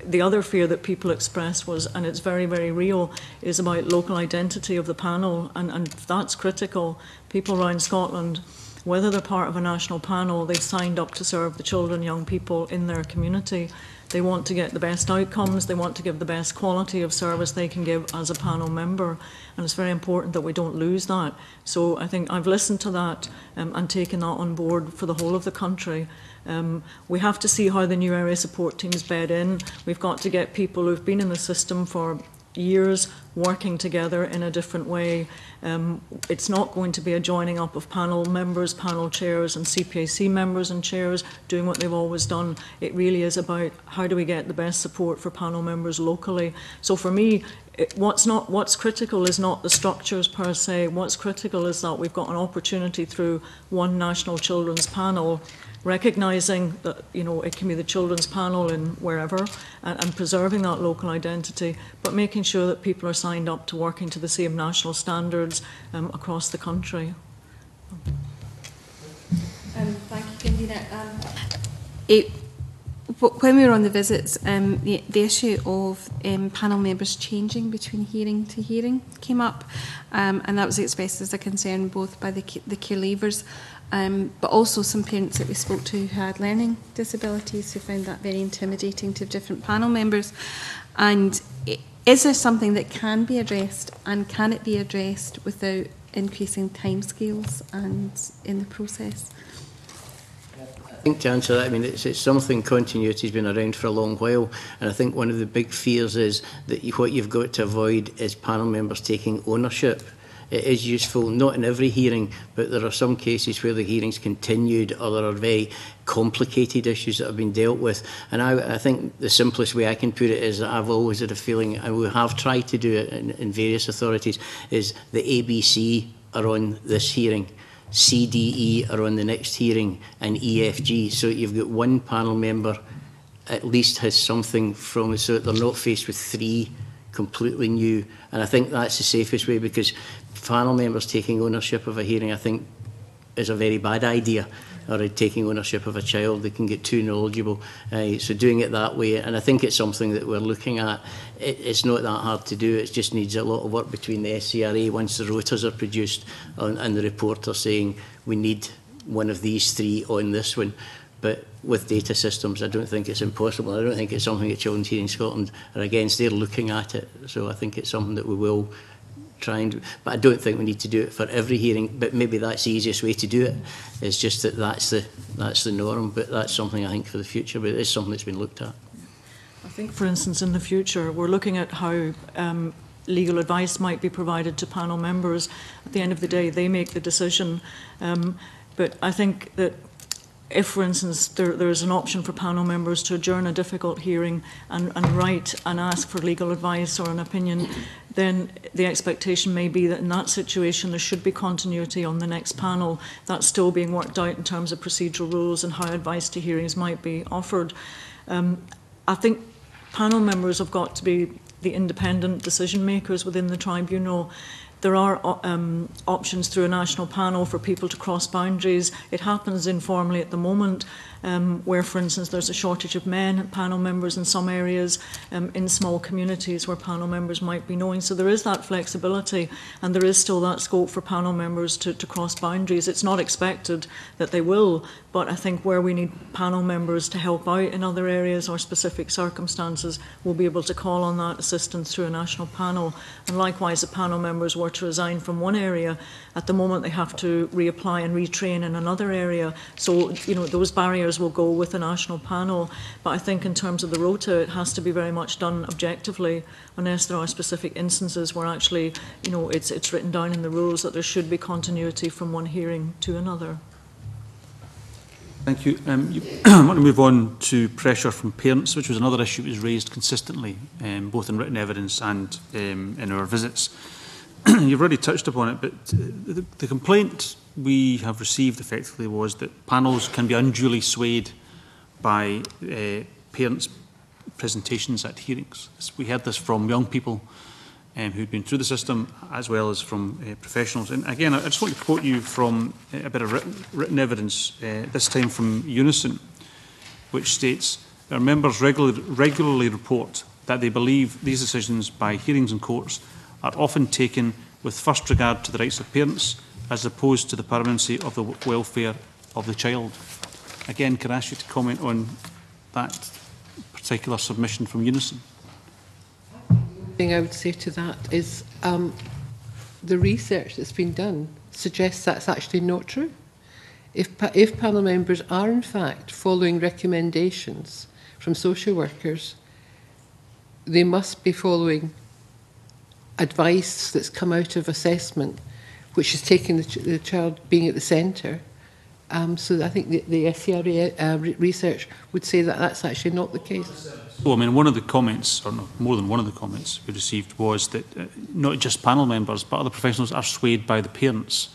The other fear that people expressed was, and it's very, very real, is about local identity of the panel, and that's critical. People around Scotland, whether they're part of a national panel, they've signed up to serve the children, young people in their community. They want to get the best outcomes, they want to give the best quality of service they can give as a panel member, and it's very important that we don't lose that. So I think I've listened to that and taken that on board for the whole of the country. We have to see how the new area support teams bed in. We've got to get people who've been in the system for years working together in a different way. It's not going to be a joining up of panel members, panel chairs and CPAC members and chairs doing what they've always done. It really is about how do we get the best support for panel members locally. So for me, what's critical is not the structures per se. What's critical is that we've got an opportunity through one national children's panel, recognising that it can be the children's panel in wherever, and preserving that local identity, but making sure that people are signed up to working to the same national standards across the country. Thank you, Convener. When we were on the visits, the issue of panel members changing between hearing to hearing came up, and that was expressed as a concern both by the care leavers, but also some parents that we spoke to who had learning disabilities who found that very intimidating to have different panel members. And is there something that can be addressed, and can it be addressed without increasing timescales and in the process? I think to answer that, I mean, it's something continuity's been around for a long while, and I think one of the big fears is that what you've got to avoid is panel members taking ownership. It is useful, not in every hearing, but there are some cases where the hearings continued or there are very complicated issues that have been dealt with. And I think the simplest way I can put it is that I've always had a feeling, and we have tried to do it in various authorities, is the ABC are on this hearing, CDE are on the next hearing, and EFG. So you've got one panel member at least has something from it, so that they're not faced with three completely new. And I think that's the safest way, because panel members taking ownership of a hearing, I think, is a very bad idea. Or taking ownership of a child, they can get too knowledgeable. So doing it that way, and I think it's something that we're looking at. It's not that hard to do. It just needs a lot of work between the SCRA once the rotas are produced and the reporter saying we need one of these three on this one. But with data systems, I don't think it's impossible. I don't think it's something that Children's Hearing Scotland are against. They're looking at it. So I think it's something that we will try and do. But I don't think we need to do it for every hearing. But maybe that's the easiest way to do it. It's just that that's the norm. But that's something I think for the future. But it is something that's been looked at. I think, for instance, in the future, we're looking at how legal advice might be provided to panel members. At the end of the day, they make the decision. But I think that if, for instance, there is an option for panel members to adjourn a difficult hearing and write and ask for legal advice or an opinion, then the expectation may be that in that situation there should be continuity on the next panel. That's still being worked out in terms of procedural rules and how advice to hearings might be offered. I think panel members have got to be the independent decision makers within the tribunal. There are options through a national panel for people to cross boundaries. It happens informally at the moment, where, for instance, there's a shortage of men panel members in some areas, in small communities where panel members might be knowing. So there is that flexibility, and there is still that scope for panel members to cross boundaries. It's not expected that they will, but I think where we need panel members to help out in other areas or specific circumstances, we'll be able to call on that assistance through a national panel. And likewise, if panel members were to resign from one area, at the moment they have to reapply and retrain in another area. So, you know, those barriers will go with a national panel. But I think in terms of the rota, it has to be very much done objectively, unless there are specific instances where actually, you know, it's written down in the rules that there should be continuity from one hearing to another. Thank you. I want to move on to pressure from parents, which was another issue that was raised consistently, both in written evidence and in our visits. You've already touched upon it, but the complaint we have received effectively was that panels can be unduly swayed by parents' presentations at hearings. We heard this from young people who'd been through the system, as well as from professionals. And again, I just want to quote you from a bit of written evidence, this time from Unison, which states, our members regularly report that they believe these decisions by hearings and courts are often taken with first regard to the rights of parents, as opposed to the paramountcy of the welfare of the child. Again, can I ask you to comment on that particular submission from Unison? The thing I would say to that is the research that's been done suggests that's actually not true. If panel members are in fact following recommendations from social workers, they must be following advice that's come out of assessment, which is taking the child being at the centre. So I think the SCRA research would say that that's actually not the case. Well, I mean, one of the comments, or no, more than one of the comments we received was that not just panel members, but other professionals are swayed by the parents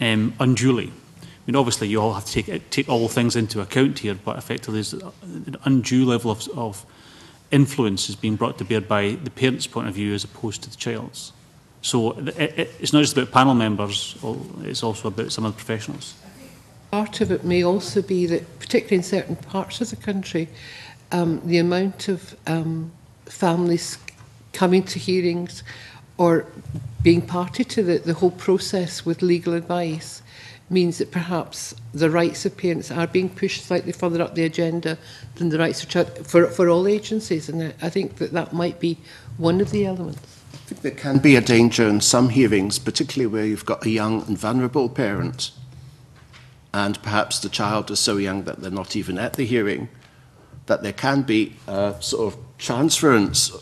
unduly. I mean, obviously, you all have to take all things into account here, but effectively, there's an undue level of influence is being brought to bear by the parents' point of view as opposed to the child's. So it's not just about panel members, it's also about some of the professionals. Part of it may also be that, particularly in certain parts of the country, the amount of families coming to hearings or being party to the whole process with legal advice means that perhaps the rights of parents are being pushed slightly further up the agenda than the rights of child for all agencies. And I think that might be one of the elements. I think there can be a danger in some hearings, particularly where you've got a young and vulnerable parent, and perhaps the child is so young that they're not even at the hearing, that there can be a sort of transference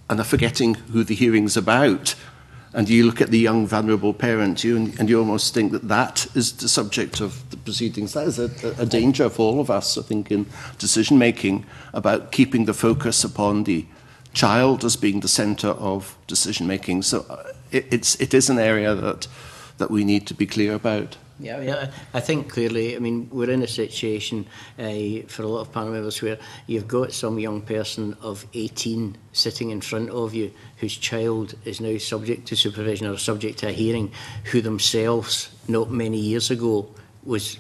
and a forgetting who the hearing's about. And you look at the young, vulnerable parent, and you almost think that that is the subject of the proceedings. That is a danger for all of us, I think, in decision-making, about keeping the focus upon the child as being the centre of decision-making. So it is an area that we need to be clear about. Yeah, I think clearly, I mean, we're in a situation for a lot of panel members where you've got some young person of 18 sitting in front of you whose child is now subject to supervision or subject to a hearing, who themselves, not many years ago, was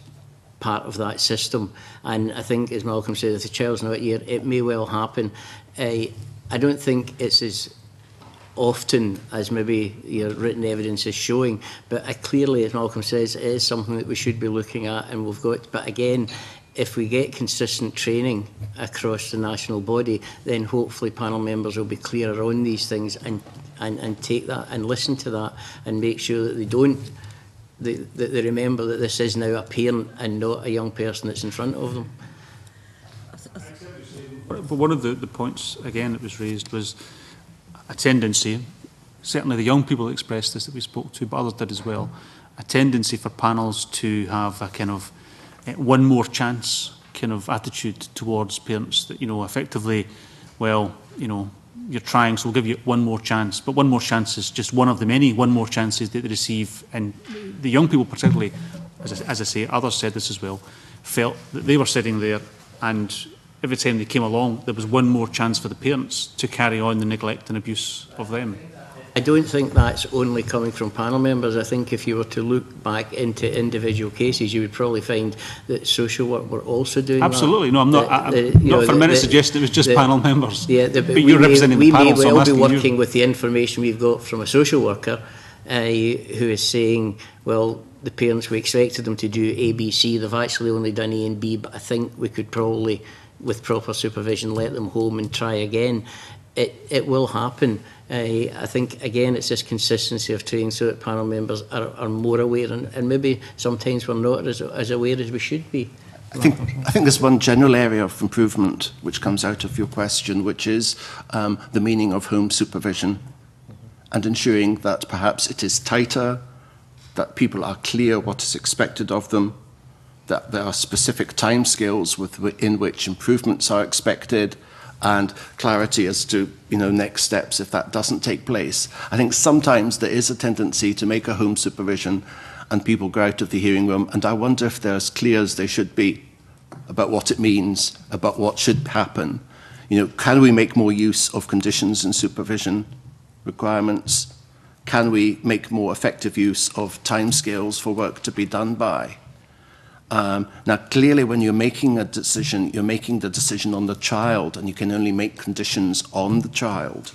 part of that system. And I think, as Malcolm said, if the child's not here, it may well happen. I don't think it's as often as maybe your written evidence is showing, but clearly, as Malcolm says, it is something that we should be looking at, and we've got, but again, if we get consistent training across the national body, then hopefully panel members will be clearer on these things and take that and listen to that and make sure that they remember that this is now a parent and not a young person that's in front of them. But one of the points, again, that was raised was a tendency, certainly the young people expressed this that we spoke to, but others did as well, a tendency for panels to have a kind of one more chance kind of attitude towards parents that, you know, effectively, well, you know, you're trying, so we'll give you one more chance. But one more chance is just one of the many one more chances that they receive. And the young people particularly, as I say, others said this as well, felt that they were sitting there and every time they came along, there was one more chance for the parents to carry on the neglect and abuse of them. I don't think that's only coming from panel members. I think if you were to look back into individual cases, you would probably find that social work were also doing Absolutely. that. No, I'm not. I'm not for a minute suggesting it was just panel members. Yeah, but you're representing the panel, so I'm well be asking working you. with the information we've got from a social worker who is saying, well, the parents, we expected them to do A, B, C. They've actually only done A and B, but I think we could probably, with proper supervision, let them home and try again. It will happen. I think, again, it's this consistency of training so that panel members are more aware, and maybe sometimes we're not as aware as we should be. I think there's one general area of improvement which comes out of your question, which is the meaning of home supervision and ensuring that perhaps it is tighter, that people are clear what is expected of them, that there are specific timescales within which improvements are expected, and clarity as to, you know, next steps if that doesn't take place. I think sometimes there is a tendency to make a home supervision and people go out of the hearing room, and I wonder if they're as clear as they should be about what it means, about what should happen. You know, can we make more use of conditions and supervision requirements? Can we make more effective use of timescales for work to be done by? Now, clearly, when you're making a decision, you're making the decision on the child, and you can only make conditions on the child.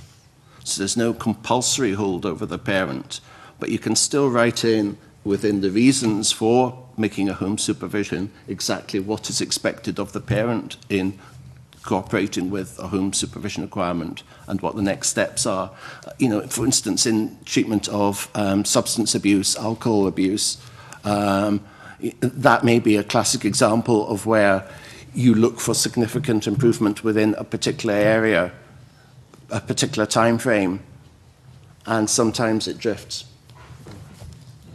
So there's no compulsory hold over the parent, but you can still write in within the reasons for making a home supervision exactly what is expected of the parent in cooperating with a home supervision requirement and what the next steps are. You know, for instance, in treatment of substance abuse, alcohol abuse, that may be a classic example of where you look for significant improvement within a particular area, a particular time frame, and sometimes it drifts.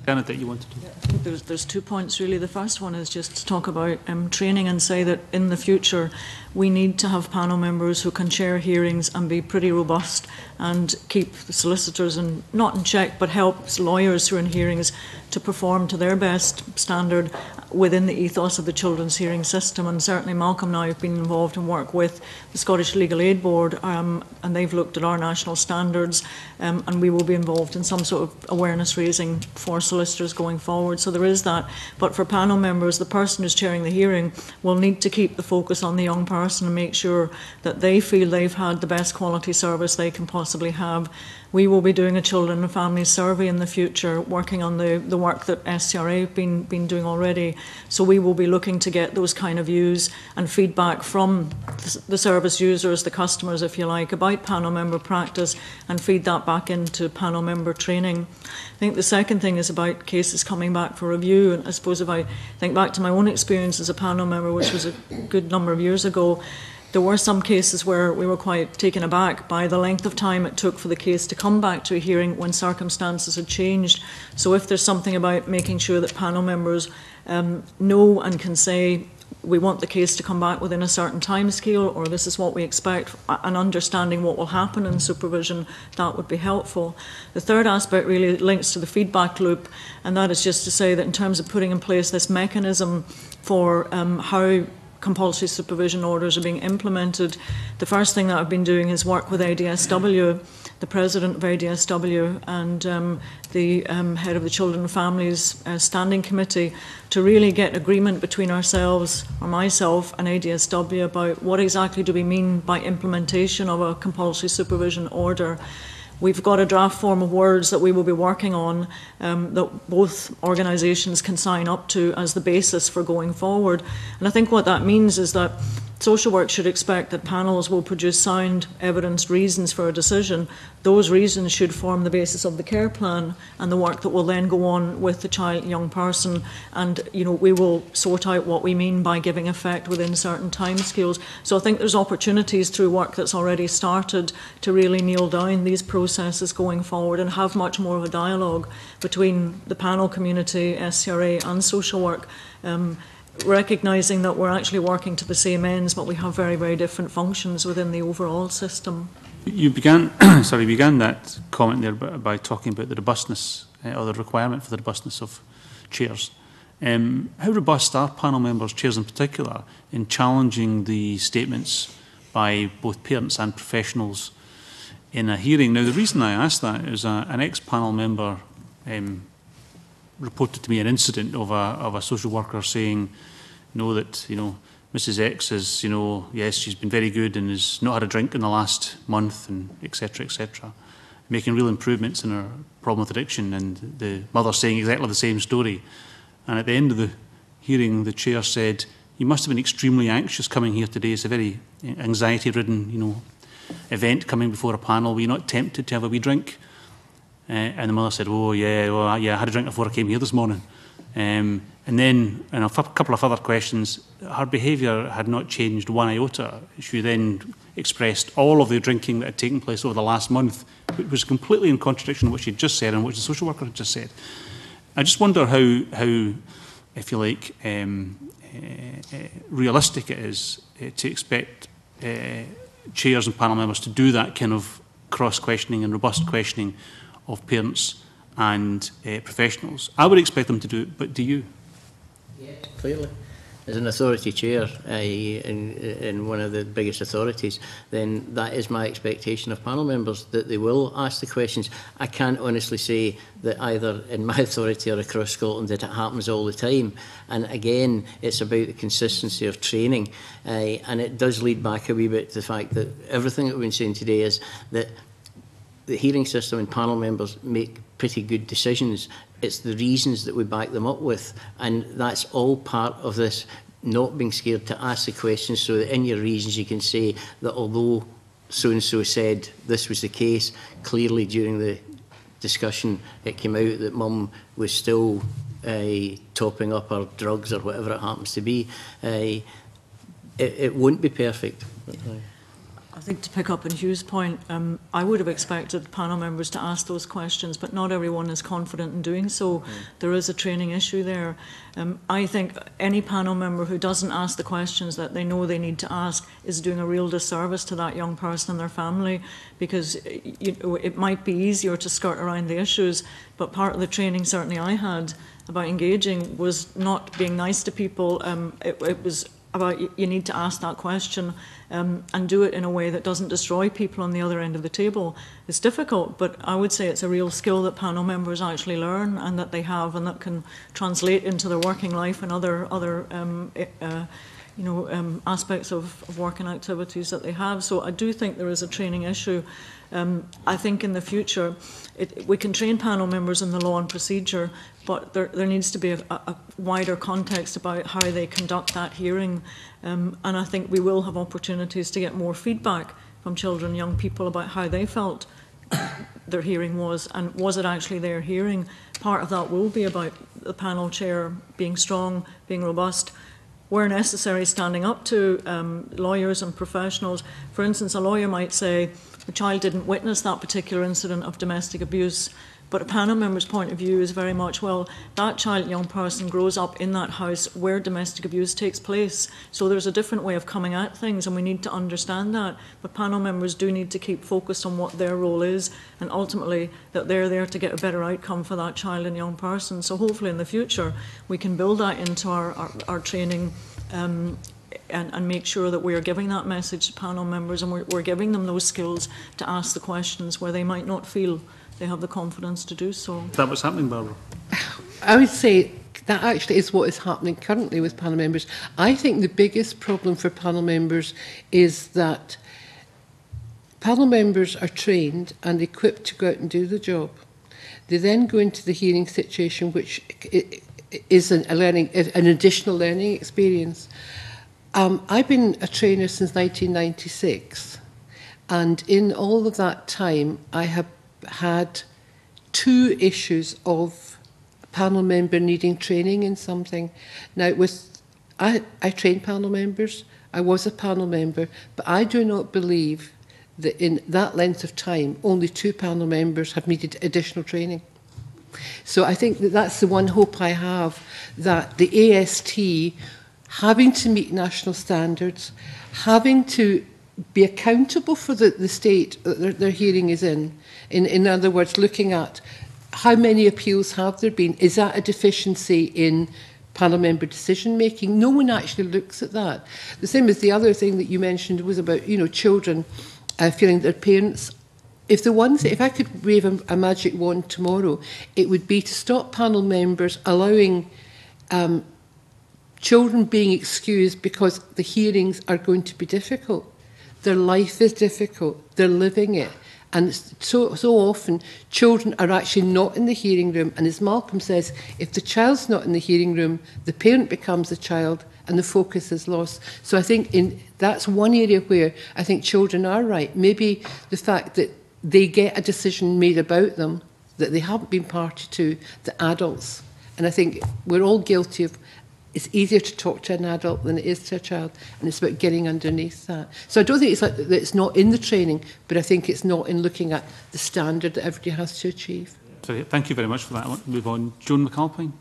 Janet, that you wanted to? I think there's 2 points really. The first one is just to talk about training and say that in the future we need to have panel members who can chair hearings and be pretty robust and keep the solicitors not in check, but help lawyers who are in hearings to perform to their best standard within the ethos of the children's hearing system. And certainly Malcolm and I have been involved in work with the Scottish Legal Aid Board, and they've looked at our national standards, and we will be involved in some sort of awareness raising for solicitors going forward. So there is that. But for panel members, the person who's chairing the hearing will need to keep the focus on the young person and make sure that they feel they've had the best quality service they can possibly have. We will be doing a children and families survey in the future, working on the work that SCRA have been doing already. So we will be looking to get those kind of views and feedback from the service users, the customers, if you like, about panel member practice, and feed that back into panel member training. I think the second thing is about cases coming back for review. And I suppose if I think back to my own experience as a panel member, which was a good number of years ago, there were some cases where we were quite taken aback by the length of time it took for the case to come back to a hearing when circumstances had changed. So if there's something about making sure that panel members know and can say we want the case to come back within a certain time scale, or this is what we expect, and understanding what will happen in supervision, that would be helpful. The third aspect really links to the feedback loop, and that is just to say that in terms of putting in place this mechanism for how compulsory supervision orders are being implemented, the first thing that I've been doing is work with ADSW, the president of ADSW and the head of the Children and Families Standing Committee, to really get agreement between ourselves, or myself and ADSW, about what exactly do we mean by implementation of a compulsory supervision order. We've got a draft form of words that we will be working on that both organisations can sign up to as the basis for going forward. And I think what that means is that social work should expect that panels will produce sound, evidenced reasons for a decision. Those reasons should form the basis of the care plan and the work that will then go on with the young person. And we will sort out what we mean by giving effect within certain timescales. So I think there's opportunities through work that's already started to really nail down these processes going forward and have much more of a dialogue between the panel community, SCRA and social work, recognising that we're actually working to the same ends, but we have very, very different functions within the overall system. You began, began that comment there by talking about the robustness or the requirement for the robustness of chairs. How robust are panel members, chairs in particular, in challenging the statements by both parents and professionals in a hearing? Now, the reason I ask that is an ex-panel member reported to me an incident of a social worker saying, that Mrs. X is, yes, she's been very good and has not had a drink in the last month, and etc., making real improvements in her problem with addiction, and the mother saying exactly the same story. And at the end of the hearing, the chair said, "You must have been extremely anxious coming here today. It's a very anxiety-ridden, event coming before a panel. Were you not tempted to have a wee drink?" And the mother said, "Oh, yeah, I had a drink before I came here this morning." And then, in a couple of other questions, her behaviour had not changed one iota. She then expressed all of the drinking that had taken place over the last month, which was completely in contradiction with what she'd just said and what the social worker had just said. I just wonder how if you like, realistic it is to expect chairs and panel members to do that kind of cross-questioning and robust questioning of parents and professionals. I would expect them to do it, but do you? Yes, clearly. As an authority chair in one of the biggest authorities, then that is my expectation of panel members, that they will ask the questions. I can't honestly say that either in my authority or across Scotland that it happens all the time. And again, it's about the consistency of training. And it does lead back a wee bit to the fact that everything that we've been saying today is that the hearing system and panel members make pretty good decisions. It's the reasons that we back them up with, and that's all part of this, not being scared to ask the questions, so that in your reasons you can say that although so-and-so said this was the case, clearly during the discussion it came out that mum was still topping up her drugs or whatever it happens to be. It won't be perfect. I think to pick up on Hugh's point, I would have expected panel members to ask those questions, but not everyone is confident in doing so. There is a training issue there. I think any panel member who doesn't ask the questions that they know they need to ask is doing a real disservice to that young person and their family, because it might be easier to skirt around the issues, but part of the training certainly I had about engaging was not being nice to people. It was about you need to ask that question and do it in a way that doesn't destroy people on the other end of the table. It's difficult, but I would say it's a real skill that panel members actually learn and that they have, and that can translate into their working life and other aspects of working activities that they have. So I do think there is a training issue. I think in the future we can train panel members in the law and procedure, but there needs to be a wider context about how they conduct that hearing. And I think we will have opportunities to get more feedback from children, young people, about how they felt their hearing was, and was it actually their hearing. Part of that will be about the panel chair being strong, being robust, where necessary standing up to lawyers and professionals. For instance, a lawyer might say, the child didn't witness that particular incident of domestic abuse, But a panel member's point of view is very much, well, that child, young person grows up in that house where domestic abuse takes place. So there's a different way of coming at things, and we need to understand that. But panel members do need to keep focused on what their role is, and ultimately that they're there to get a better outcome for that child and young person. So hopefully in the future we can build that into our training, and make sure that we are giving that message to panel members, and we're giving them those skills to ask the questions where they might not feel they have the confidence to do so. Is that what's happening, Barbara? I would say that actually is what is happening currently with panel members. I think the biggest problem for panel members is that panel members are trained and equipped to go out and do the job. They then go into the hearing situation, which is an additional learning experience. I've been a trainer since 1996, and in all of that time I have had 2 issues of a panel member needing training in something. Now, I train panel members, I was a panel member, but I do not believe that in that length of time only 2 panel members have needed additional training. So I think that that's the one hope I have, that the AST, having to meet national standards, having to be accountable for the state that their hearing is in other words, looking at how many appeals have there been, is that a deficiency in panel member decision making? No one actually looks at that. The same as the other thing that you mentioned was about, children feeling their parents. If I could wave a magic wand tomorrow, it would be to stop panel members allowing children being excused because the hearings are going to be difficult. Their life is difficult. They're living it. And so often, children are actually not in the hearing room. And as Malcolm says, if the child's not in the hearing room, the parent becomes the child and the focus is lost. So I think that's one area where I think children are right. Maybe the fact that they get a decision made about them that they haven't been party to, the adults. And I think we're all guilty of, it's easier to talk to an adult than it is to a child, and it's about getting underneath that. So I don't think it's like that it's not in the training, but I think it's not in looking at the standard that everybody has to achieve. Sorry, thank you very much for that. I want to move on. Joan McAlpine.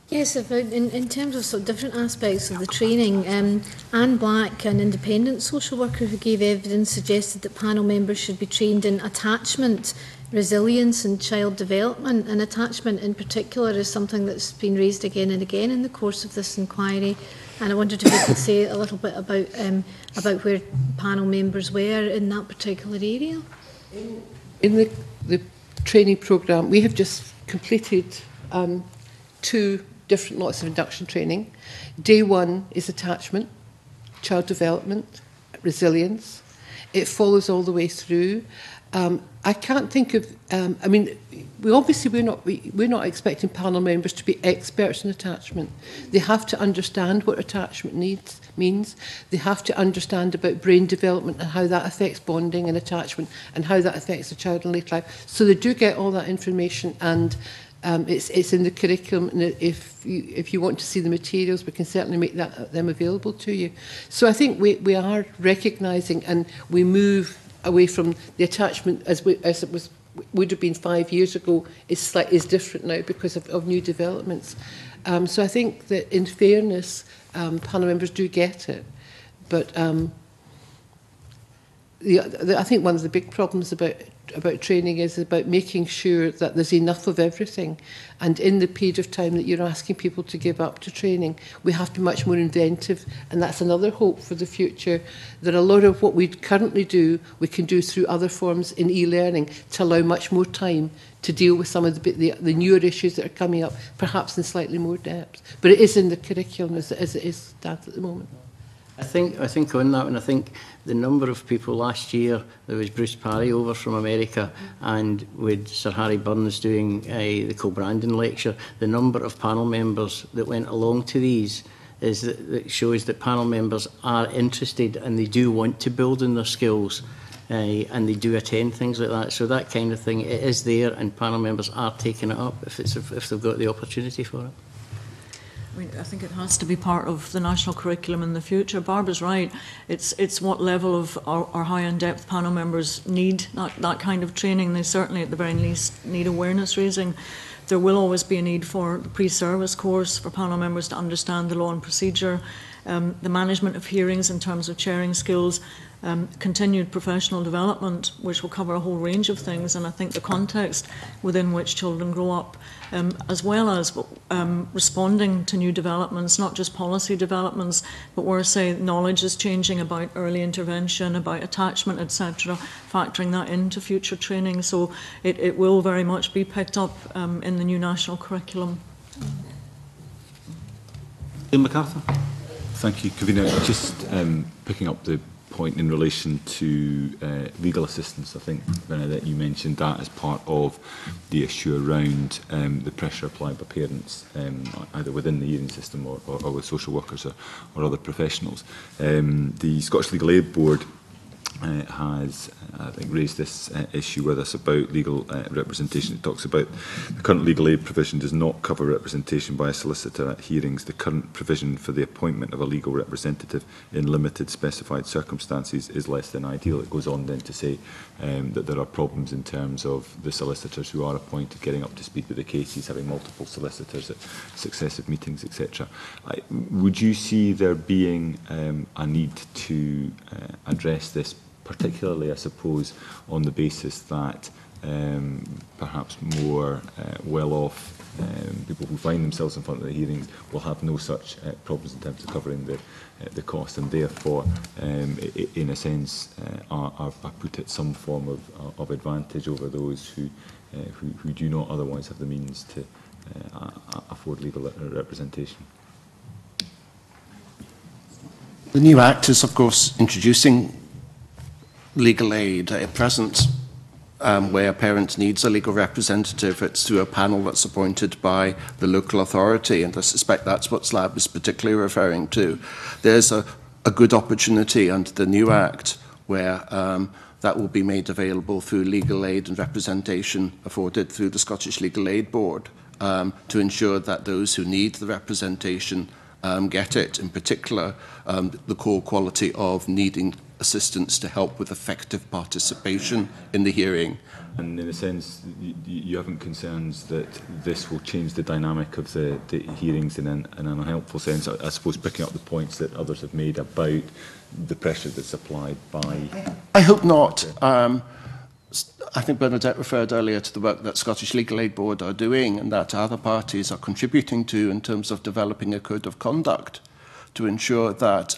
Yes, in terms of sort of different aspects of the training, Anne Black, an independent social worker who gave evidence, suggested that panel members should be trained in attachment, resilience and child development, and attachment in particular is something that's been raised again and again in the course of this inquiry, and I wondered if you could say a little bit about where panel members were in that particular area. In the training programme, we have just completed 2 different lots of induction training. Day 1 is attachment, child development, resilience. It follows all the way through. I can't think of. We're not expecting panel members to be experts in attachment. They have to understand what attachment means. They have to understand about brain development and how that affects bonding and attachment and how that affects the child in later life. So they do get all that information, and it's in the curriculum. And if you want to see the materials, we can certainly make them available to you. So I think we are recognising, and we move away from the attachment as it would have been 5 years ago is different now because of new developments. So I think that in fairness, panel members do get it, but I think one of the big problems about training is about making sure that there's enough of everything, and in the period of time that you're asking people to give up to training, we have to be much more inventive, and that's another hope for the future, that a lot of what we currently do we can do through other forms in e-learning to allow much more time to deal with some of the newer issues that are coming up, perhaps in slightly more depth, but it is in the curriculum as it is stands at the moment. I think on that one, I think the number of people last year, there was Bruce Parry over from America, and with Sir Harry Burns doing the co-branding lecture, the number of panel members that went along to these that shows that panel members are interested and they do want to build on their skills, and they do attend things like that. So that kind of thing, it is there, and panel members are taking it up if they've got the opportunity for it. I mean, I think it has to be part of the national curriculum in the future. Barbara's right. It's what level of our high in-depth panel members need that kind of training. They certainly, at the very least, need awareness raising. There will always be a need for the pre-service course for panel members to understand the law and procedure, the management of hearings in terms of chairing skills, continued professional development, which will cover a whole range of things, and I think the context within which children grow up, as well as responding to new developments, not just policy developments, but where, say, knowledge is changing about early intervention, about attachment, etc., factoring that into future training. So it will very much be picked up in the new national curriculum. Ian MacArthur. Thank you, Convener. Just picking up the point in relation to legal assistance. I think, Bernadette, you mentioned that as part of the issue around the pressure applied by parents, either within the hearing system or with social workers or other professionals. The Scottish Legal Aid Board has, I think, raised this issue with us about legal representation. It talks about the current legal aid provision does not cover representation by a solicitor at hearings. The current provision for the appointment of a legal representative in limited specified circumstances is less than ideal. It goes on then to say that there are problems in terms of the solicitors who are appointed getting up to speed with the cases, having multiple solicitors at successive meetings, etc. Would you see there being a need to address this, particularly, I suppose, on the basis that perhaps more well-off people who find themselves in front of the hearings will have no such problems in terms of covering the cost, and therefore, in a sense, are put at some form of advantage over those who do not otherwise have the means to afford legal representation? The new Act is, of course, introducing legal aid. At present, where a parent needs a legal representative, it's through a panel that's appointed by the local authority, and I suspect that's what SLAB is particularly referring to. There's a good opportunity under the new Act where that will be made available through legal aid and representation afforded through the Scottish Legal Aid Board to ensure that those who need the representation get it, in particular the core quality of needing assistance to help with effective participation in the hearing. And in a sense, you haven't concerns that this will change the dynamic of the hearings in an unhelpful sense? I suppose picking up the points that others have made about the pressure that's applied by... I hope not. I think Bernadette referred earlier to the work that Scottish Legal Aid Board are doing and that other parties are contributing to in terms of developing a code of conduct to ensure that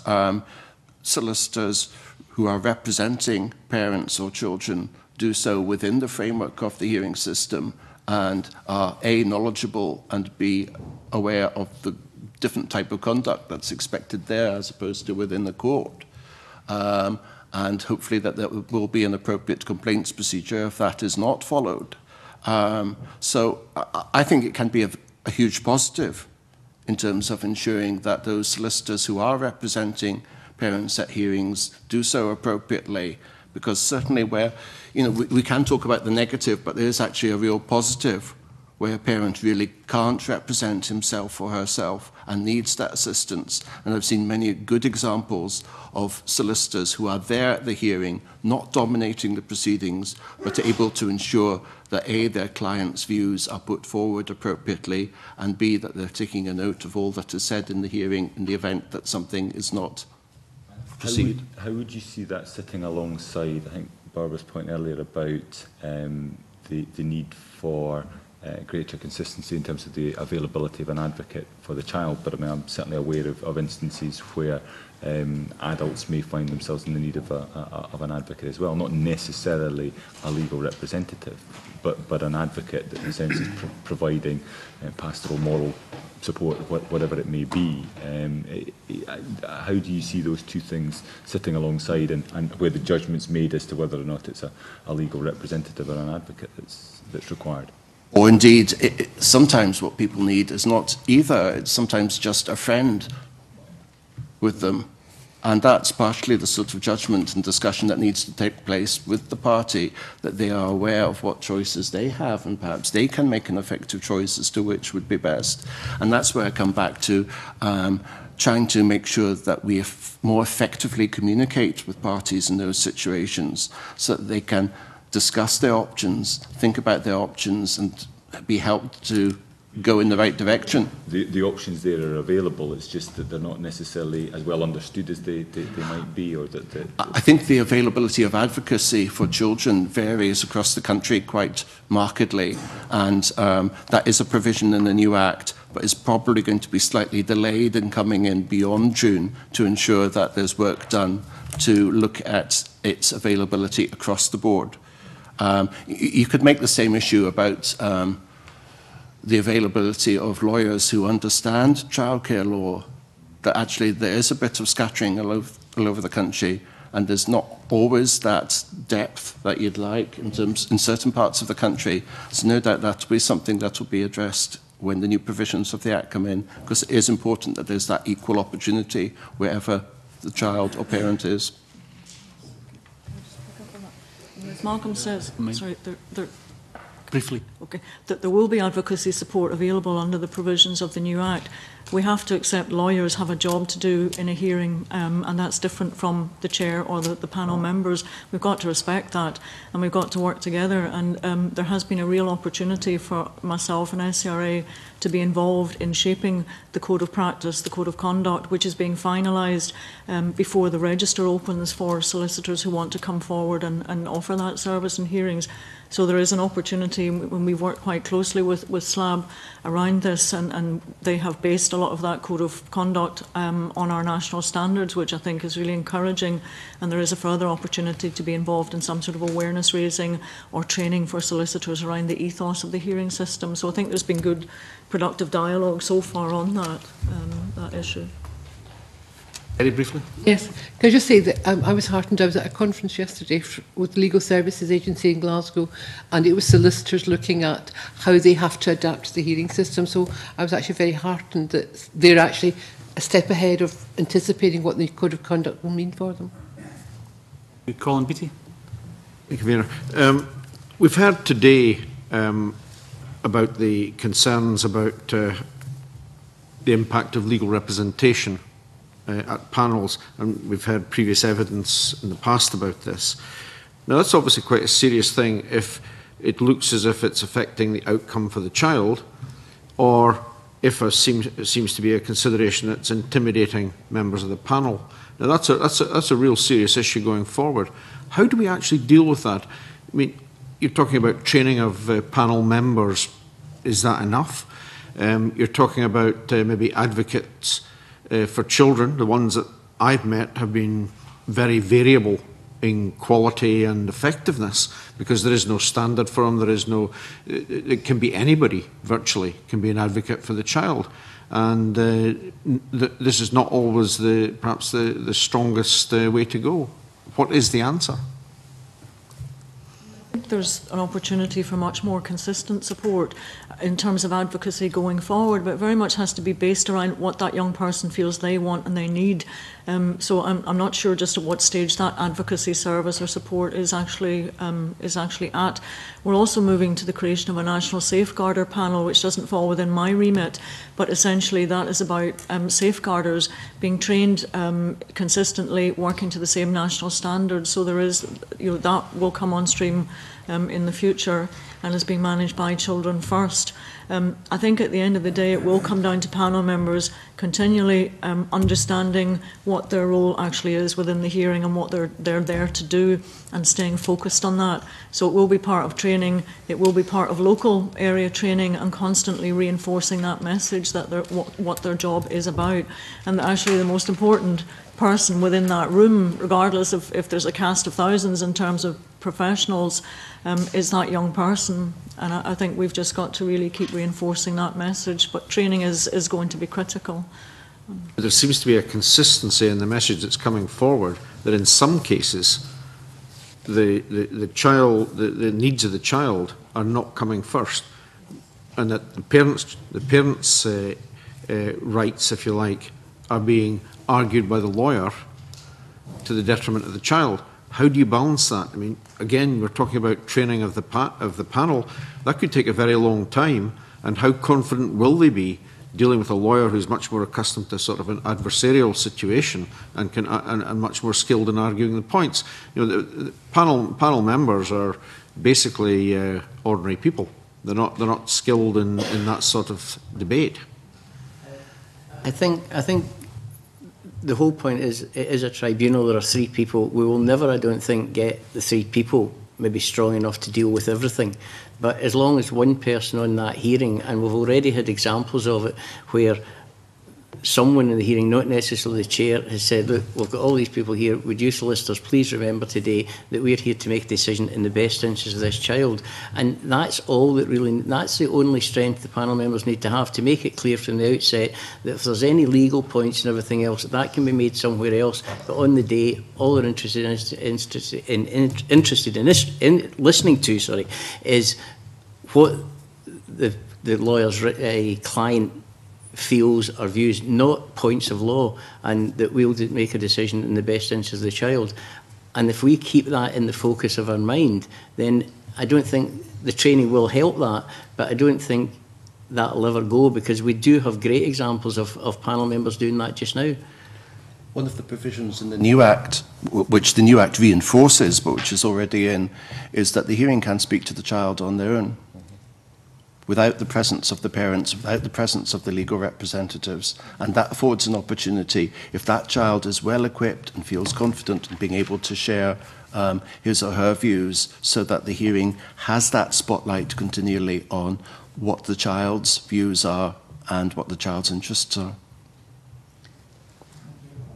solicitors who are representing parents or children do so within the framework of the hearing system and are A, knowledgeable, and B, aware of the different type of conduct that's expected there as opposed to within the court. And hopefully that there will be an appropriate complaints procedure if that is not followed. So I think it can be a huge positive in terms of ensuring that those solicitors who are representing parents at hearings do so appropriately, because certainly where, we can talk about the negative, but there is actually a real positive where a parent really can't represent himself or herself and needs that assistance. And I've seen many good examples of solicitors who are there at the hearing, not dominating the proceedings, but able to ensure that A, their clients' views are put forward appropriately, and B, that they're taking a note of all that is said in the hearing in the event that something is not proceed. How would you see that sitting alongside, I think, Barbara's point earlier about the need for greater consistency in terms of the availability of an advocate for the child? But I mean, I'm certainly aware of instances where adults may find themselves in the need of an advocate as well, not necessarily a legal representative, but an advocate that in a sense is providing pastoral moral support, whatever it may be. How do you see those two things sitting alongside, and where the judgment's made as to whether or not it's a legal representative or an advocate that's required? Or indeed, sometimes what people need is not either. It's sometimes just a friend with them And that's partially the sort of judgment and discussion that needs to take place with the party, that they are aware of what choices they have, and perhaps they can make an effective choice as to which would be best. And that's where I come back to trying to make sure that we more effectively communicate with parties in those situations so that they can discuss their options, think about their options, and be helped to go in the right direction. The options there are available, it's just that they're not necessarily as well understood as they might be. Or that I think the availability of advocacy for children varies across the country quite markedly, and that is a provision in the new Act, but is probably going to be slightly delayed in coming in beyond June to ensure that there's work done to look at its availability across the board. You could make the same issue about the availability of lawyers who understand childcare law, that actually there is a bit of scattering all over the country, and there's not always that depth that you'd like in certain parts of the country. So no doubt that will be something that will be addressed when the new provisions of the Act come in, because it is important that there's that equal opportunity wherever the child or parent is. As Malcolm says, sorry, briefly. Okay, that there will be advocacy support available under the provisions of the new Act. We have to accept lawyers have a job to do in a hearing, and that's different from the chair or the panel members. We've got to respect that, and we've got to work together. And there has been a real opportunity for myself and SCRA to be involved in shaping the code of practice, the code of conduct, which is being finalised before the register opens for solicitors who want to come forward and offer that service in hearings. So there is an opportunity when we've worked quite closely with SLAB around this, and they have based a lot of that code of conduct on our national standards, which I think is really encouraging. And there is a further opportunity to be involved in some sort of awareness raising or training for solicitors around the ethos of the hearing system. So I think there's been good, productive dialogue so far on that issue. Very briefly. Yes. Can I just say that I was heartened. I was at a conference yesterday with the Legal Services Agency in Glasgow, and it was solicitors looking at how they have to adapt to the hearing system. So I was actually very heartened that they're actually a step ahead of anticipating what the Code of Conduct will mean for them. Colin Beattie. Thank you, Vera. We've heard today about the concerns about the impact of legal representation at panels, and we've heard previous evidence in the past about this. Now, that's obviously quite a serious thing if it looks as if it's affecting the outcome for the child, or if it seems to be a consideration that's intimidating members of the panel. Now, that's a real serious issue going forward. How do we actually deal with that? I mean, you're talking about training of panel members. Is that enough? You're talking about maybe advocates for children. The ones that I've met have been very variable in quality and effectiveness because there is no standard for them. There is no. It can be anybody virtually can be an advocate for the child, and this is not always perhaps the strongest way to go. What is the answer? There's an opportunity for much more consistent support in terms of advocacy going forward, but very much has to be based around what that young person feels they want and they need. So I'm not sure just at what stage that advocacy service or support is actually at. We're also moving to the creation of a national safeguarder panel, which doesn't fall within my remit, but essentially that is about safeguarders being trained consistently, working to the same national standards. So there is, that will come on stream in the future and is being managed by Children First. I think at the end of the day it will come down to panel members continually understanding what their role actually is within the hearing and what they're there to do and staying focused on that. So it will be part of training, it will be part of local area training and constantly reinforcing that message that what their job is about, and that actually the most important person within that room, regardless of if there's a cast of thousands in terms of professionals, is that young person. And I think we've just got to really keep reinforcing that message, but training is going to be critical. There seems to be a consistency in the message that's coming forward that in some cases the needs of the child are not coming first, and that the parents' rights, if you like, are being argued by the lawyer to the detriment of the child. How do you balance that? I mean, again, we're talking about training of the panel. That could take a very long time. And how confident will they be dealing with a lawyer who's much more accustomed to sort of an adversarial situation and can and much more skilled in arguing the points? You know, the panel members are basically ordinary people. They're not skilled in that sort of debate. I think the whole point is it is a tribunal. There are 3 people. We will never, I don't think, get the 3 people maybe strong enough to deal with everything. But as long as one person on that hearing, and we've already had examples of it, where someone in the hearing, not necessarily the chair, has said, look, we've got all these people here, would you solicitors please remember today that we're here to make a decision in the best interest of this child. And that's all that really, that's the only strength the panel members need to have, to make it clear from the outset that if there's any legal points and everything else, that can be made somewhere else. But on the day, all they're interested in listening to, is what the lawyer's client feels or views, not points of law, and that we'll make a decision in the best interest of the child. And if we keep that in the focus of our mind, then I don't think the training will help that, but I don't think that'll ever go, because we do have great examples of panel members doing that just now. One of the provisions in the new Act, which the new Act reinforces, but which is already in, is that the hearing can speak to the child on their own, without the presence of the parents, without the presence of the legal representatives. And that affords an opportunity, if that child is well equipped and feels confident in being able to share his or her views, so that the hearing has that spotlight continually on what the child's views are and what the child's interests are.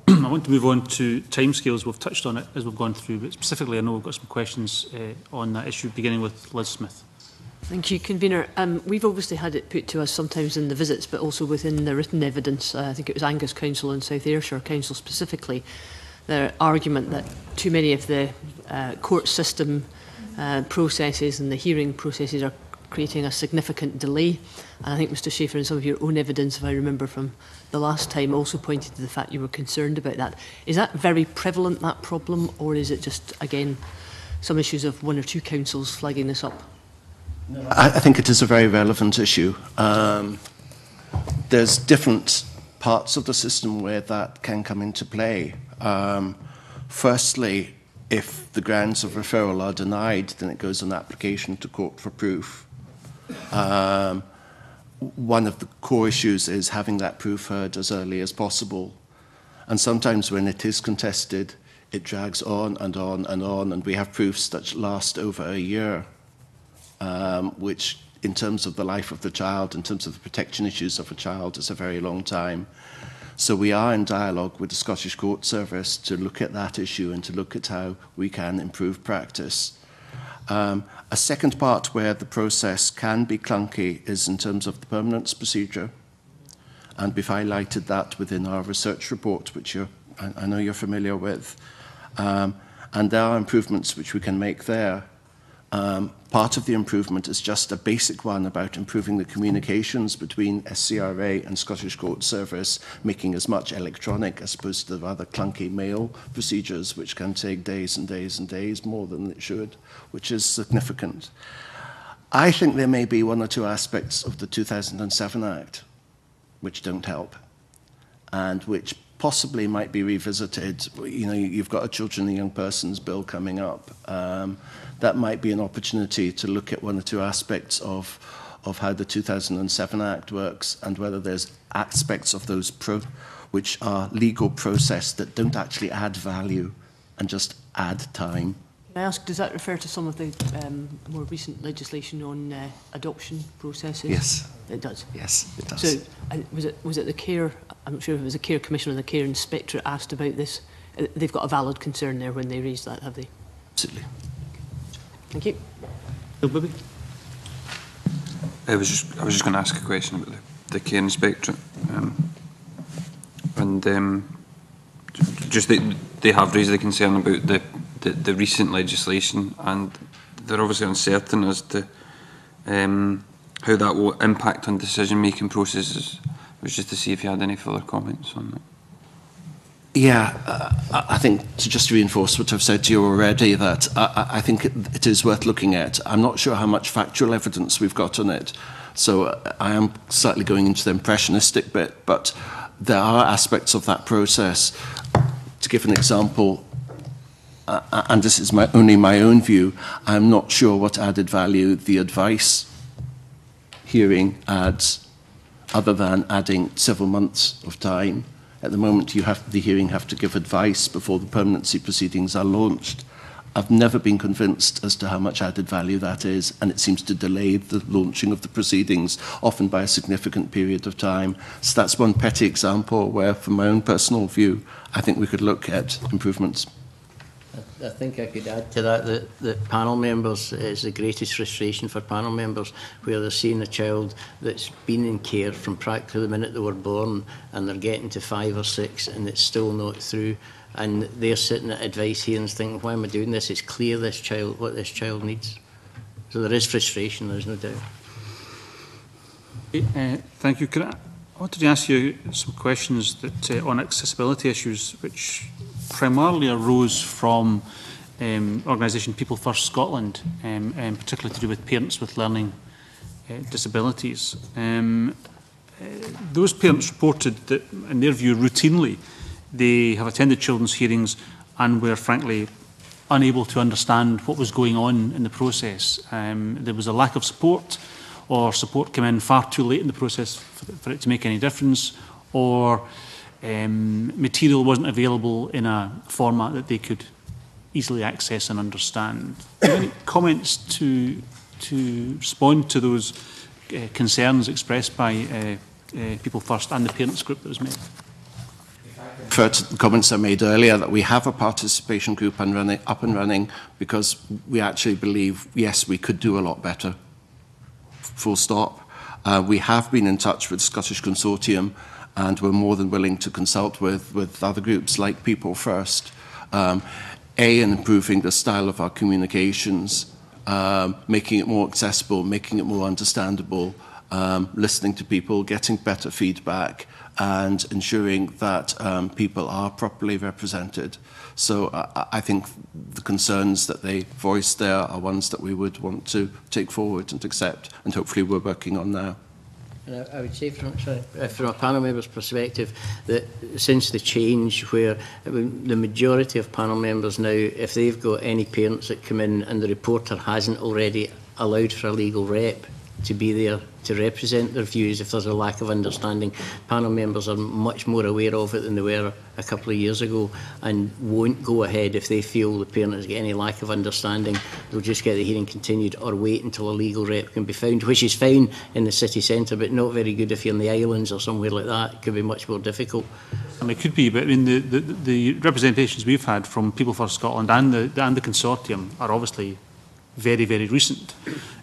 I want to move on to timescales. We've touched on it as we've gone through, but specifically I know we've got some questions on that issue, beginning with Liz Smith. Thank you, Convener. We've obviously had it put to us sometimes in the visits, but also within the written evidence. I think it was Angus Council and South Ayrshire Council specifically, their argument that too many of the court system processes and the hearing processes are creating a significant delay. And I think Mr Schaefer, in some of your own evidence, if I remember from the last time, also pointed to the fact you were concerned about that. Is that very prevalent, that problem, or is it just, again, some issues of 1 or 2 councils flagging this up? I think it is a very relevant issue. There's different parts of the system where that can come into play. Firstly, if the grounds of referral are denied, then it goes on application to court for proof. One of the core issues is having that proof heard as early as possible. And sometimes when it is contested, it drags on and on and on, and we have proofs that last over a year. Which, in terms of the life of the child, in terms of the protection issues of a child, is a very long time. So we are in dialogue with the Scottish Court Service to look at that issue and to look at how we can improve practice. A second part where the process can be clunky is in terms of the permanence procedure. And we've highlighted that within our research report, which I know you're familiar with. And there are improvements which we can make there. Part of the improvement is just a basic one about improving the communications between SCRA and Scottish Court Service, making as much electronic as opposed to the rather clunky mail procedures, which can take days and days and days more than it should, which is significant. I think there may be 1 or 2 aspects of the 2007 Act which don't help, and which possibly might be revisited. You know, you've got a Children and Young Persons Bill coming up. That might be an opportunity to look at 1 or 2 aspects of how the 2007 Act works, and whether there's aspects of those which are legal process that don't actually add value and just add time. Can I ask, does that refer to some of the more recent legislation on adoption processes? Yes. It does? Yes, it does. So was it the Care, I'm not sure if it was the Care Commissioner or the Care Inspectorate asked about this? They've got a valid concern there when they raised that, have they? Absolutely. Thank you. Bill Bibby. I was just going to ask a question about the Care Inspectorate. Just they have raised the concern about the recent legislation, and they're obviously uncertain as to how that will impact on decision-making processes. It was just to see if you had any further comments on that. Yeah, I think just to reinforce what I've said to you already, that I think it is worth looking at. I'm not sure how much factual evidence we've got on it, so I am slightly going into the impressionistic bit, but there are aspects of that process. To give an example, and this is only my own view, I'm not sure what added value the advice hearing adds, other than adding several months of time. At the moment, the hearing have to give advice before the permanency proceedings are launched. I've never been convinced as to how much added value that is, and it seems to delay the launching of the proceedings, often by a significant period of time. So that's one petty example where, from my own personal view, I think we could look at improvements. I think I could add to that panel members, is the greatest frustration for panel members, where they're seeing a child that's been in care from practically the minute they were born, and they're getting to 5 or 6 and it's still not through, and they're sitting at advice hearings thinking, why am I doing this? It's clear what this child needs. So there is frustration, there's no doubt. Thank you. I wanted to ask you some questions that on accessibility issues, which primarily arose from organisation People First Scotland, particularly to do with parents with learning disabilities. Those parents reported that, in their view, routinely, they have attended children's hearings and were frankly unable to understand what was going on in the process. There was a lack of support, or support came in far too late in the process for it to make any difference, or material wasn't available in a format that they could easily access and understand. Do you have any comments to respond to those concerns expressed by People First and the parents group that was made? Refer to the comments I made earlier, that we have a participation group up and running because we actually believe, yes, we could do a lot better. Full stop. We have been in touch with the Scottish Consortium, and we're more than willing to consult with other groups like People First, in improving the style of our communications, making it more accessible, making it more understandable, listening to people, getting better feedback, and ensuring that people are properly represented. So I think the concerns that they voiced there are ones that we would want to take forward and accept, and hopefully we're working on now. And I would say from a panel member's perspective that since the change, where the majority of panel members now, if they've got any parents that come in and the reporter hasn't already allowed for a legal rep to be there to represent their views, if there's a lack of understanding, panel members are much more aware of it than they were a couple of years ago, and won't go ahead if they feel the parent has got any lack of understanding. They'll just get the hearing continued or wait until a legal rep can be found, which is fine in the city centre, but not very good if you're in the islands or somewhere like that. It could be much more difficult. And it could be, but I mean, the representations we've had from People First Scotland and the consortium are obviously very, very recent.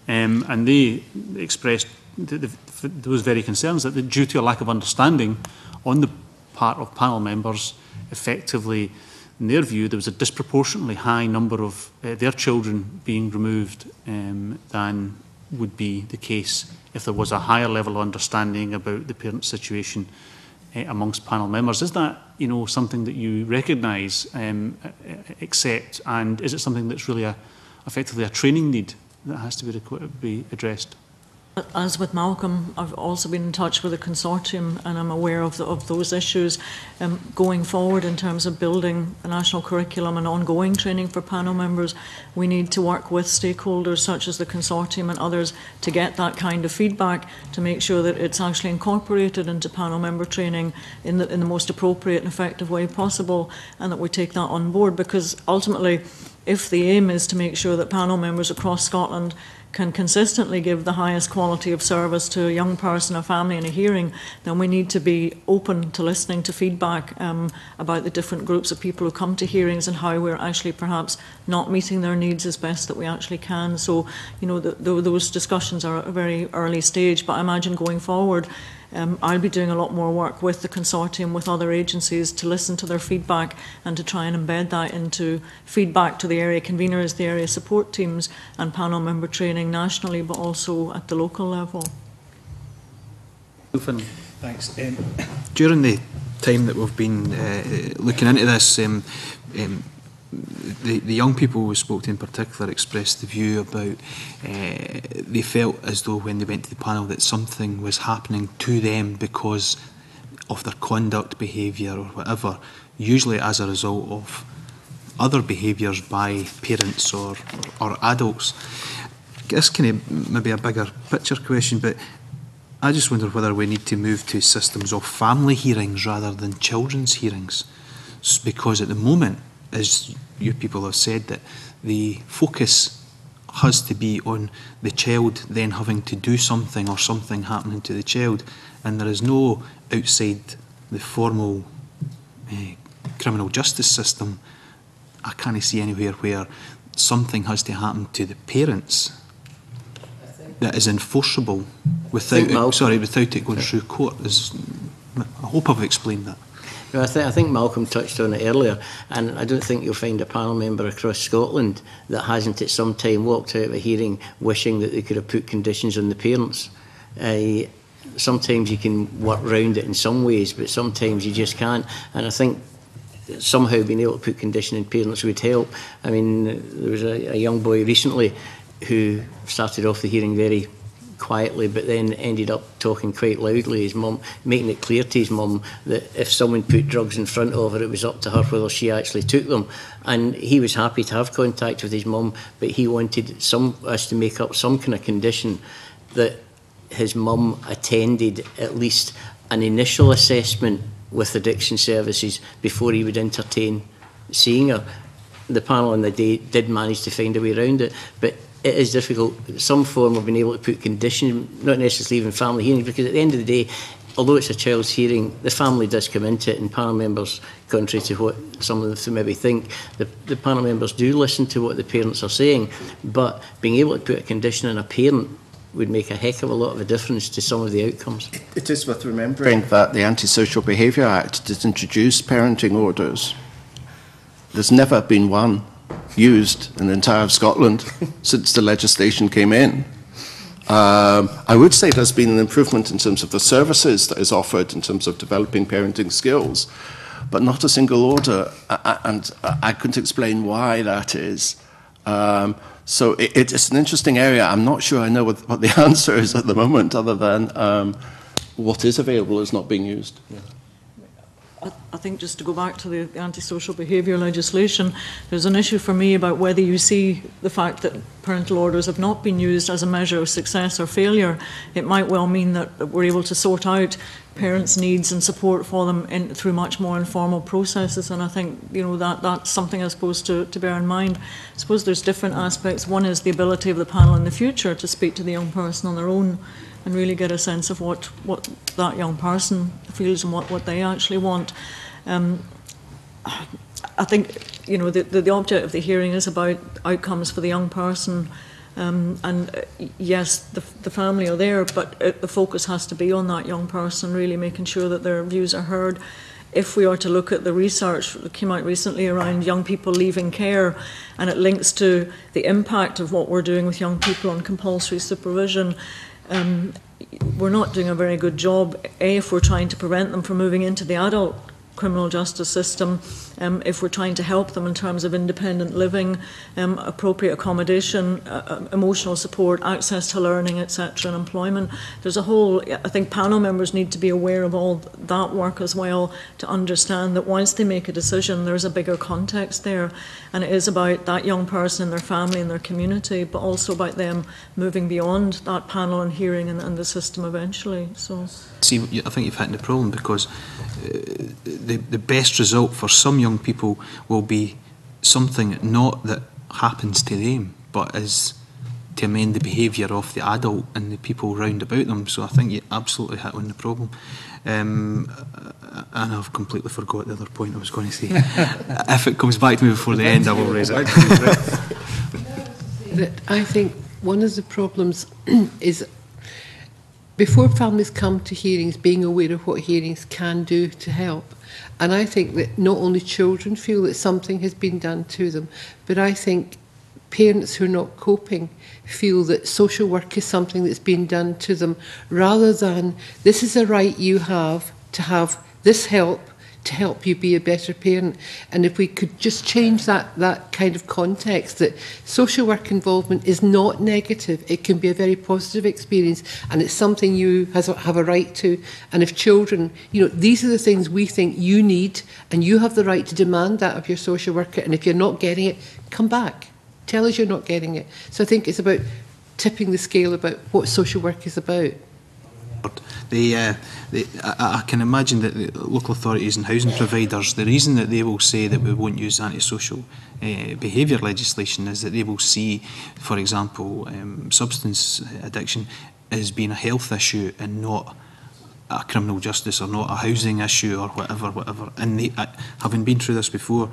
And they expressed those very concerns that due to a lack of understanding on the part of panel members, effectively, in their view, there was a disproportionately high number of their children being removed than would be the case if there was a higher level of understanding about the parent situation amongst panel members. Is that, something that you recognise, accept, and is it something that's really effectively a training need that has to be addressed? As with Malcolm, I've also been in touch with the consortium, and I'm aware of those issues. Going forward, in terms of building a national curriculum and ongoing training for panel members, we need to work with stakeholders such as the consortium and others to get that kind of feedback, to make sure that it's actually incorporated into panel member training in the most appropriate and effective way possible, and that we take that on board, because ultimately, if the aim is to make sure that panel members across Scotland can consistently give the highest quality of service to a young person, a family in a hearing, then we need to be open to listening to feedback about the different groups of people who come to hearings and how we're actually perhaps not meeting their needs as best that we actually can. So, those discussions are at a very early stage, but I imagine going forward, I'll be doing a lot more work with the consortium, with other agencies, to listen to their feedback and to try and embed that into feedback to the area conveners, the area support teams, and panel member training nationally, but also at the local level. Thanks. During the time that we've been looking into this. The young people we spoke to in particular expressed the view about they felt as though when they went to the panel that something was happening to them because of their conduct, behaviour or whatever, usually as a result of other behaviours by parents or adults. This kind of maybe a bigger picture question, but I just wonder whether we need to move to systems of family hearings rather than children's hearings, because at the moment, as you people have said, that the focus has to be on the child then having to do something or something happening to the child, and there is no outside the formal criminal justice system. I can't see anywhere where something has to happen to the parents that is enforceable without it going through court. I hope I've explained that. No, I think Malcolm touched on it earlier, and I don't think you'll find a panel member across Scotland that hasn't at some time walked out of a hearing wishing that they could have put conditions on the parents. Sometimes you can work around it in some ways, but sometimes you just can't. And I think somehow being able to put condition in parents would help. I mean, there was a young boy recently who started off the hearing very quietly, but then ended up talking quite loudly. His mum, making it clear to his mum that if someone put drugs in front of her, it was up to her whether she actually took them. And he was happy to have contact with his mum, but he wanted us to make up some kind of condition that his mum attended at least an initial assessment with addiction services before he would entertain seeing her. The panel on the day did manage to find a way around it, but it is difficult. Some form of being able to put condition, not necessarily even family hearing, because at the end of the day, although it's a child's hearing, the family does come into it, and panel members, contrary to what some of them maybe think, the panel members do listen to what the parents are saying, but being able to put a condition on a parent would make a heck of a lot of a difference to some of the outcomes. It is worth remembering that the Antisocial Behaviour Act did introduce parenting orders. There's never been one used in the entire of Scotland since the legislation came in. I would say there's been an improvement in terms of the services that is offered in terms of developing parenting skills, but not a single order, and I couldn't explain why that is. So it's an interesting area. I'm not sure I know what the answer is at the moment, other than what is available is not being used. Yeah. I think just to go back to the antisocial behaviour legislation, there's an issue for me about whether you see the fact that parental orders have not been used as a measure of success or failure. It might well mean that we're able to sort out parents' needs and support for them through much more informal processes, and I think that's something I suppose to bear in mind. I suppose there's different aspects. One is the ability of the panel in the future to speak to the young person on their own and really get a sense of what that young person feels and what they actually want. I think the object of the hearing is about outcomes for the young person, and yes, the family are there, but the focus has to be on that young person, really making sure that their views are heard. If we are to look at the research that came out recently around young people leaving care, and it links to the impact of what we're doing with young people on compulsory supervision, we're not doing a very good job, if we're trying to prevent them from moving into the adult criminal justice system, if we're trying to help them in terms of independent living, appropriate accommodation, emotional support, access to learning, etc., and employment. There's a whole, I think panel members need to be aware of all that work as well, to understand that once they make a decision, there's a bigger context there, and it is about that young person and their family and their community, but also about them moving beyond that panel and hearing and the system eventually. So, see, I think you've hit the problem, because the best result for some young people will be something not that happens to them, but is to amend the behaviour of the adult and the people round about them. So I think you absolutely hit on the problem. And I've completely forgot the other point I was going to say. If it comes back to me before the end, I will raise it. I think one of the problems is, before families come to hearings, being aware of what hearings can do to help. And I think that not only children feel that something has been done to them, but I think parents who are not coping feel that social work is something that's been done to them, rather than this is a right you have to have this help to help you be a better parent. And if we could just change that kind of context, that social work involvement is not negative, it can be a very positive experience, and it's something you have a right to. And if children, these are the things we think you need, and you have the right to demand that of your social worker, and if you're not getting it, come back. Tell us you're not getting it. So I think it's about tipping the scale about what social work is about. I can imagine that the local authorities and housing providers, the reason that they will say that we won't use antisocial behaviour legislation is that they will see, for example, substance addiction as being a health issue and not a criminal justice or not a housing issue or whatever. And they, having been through this before,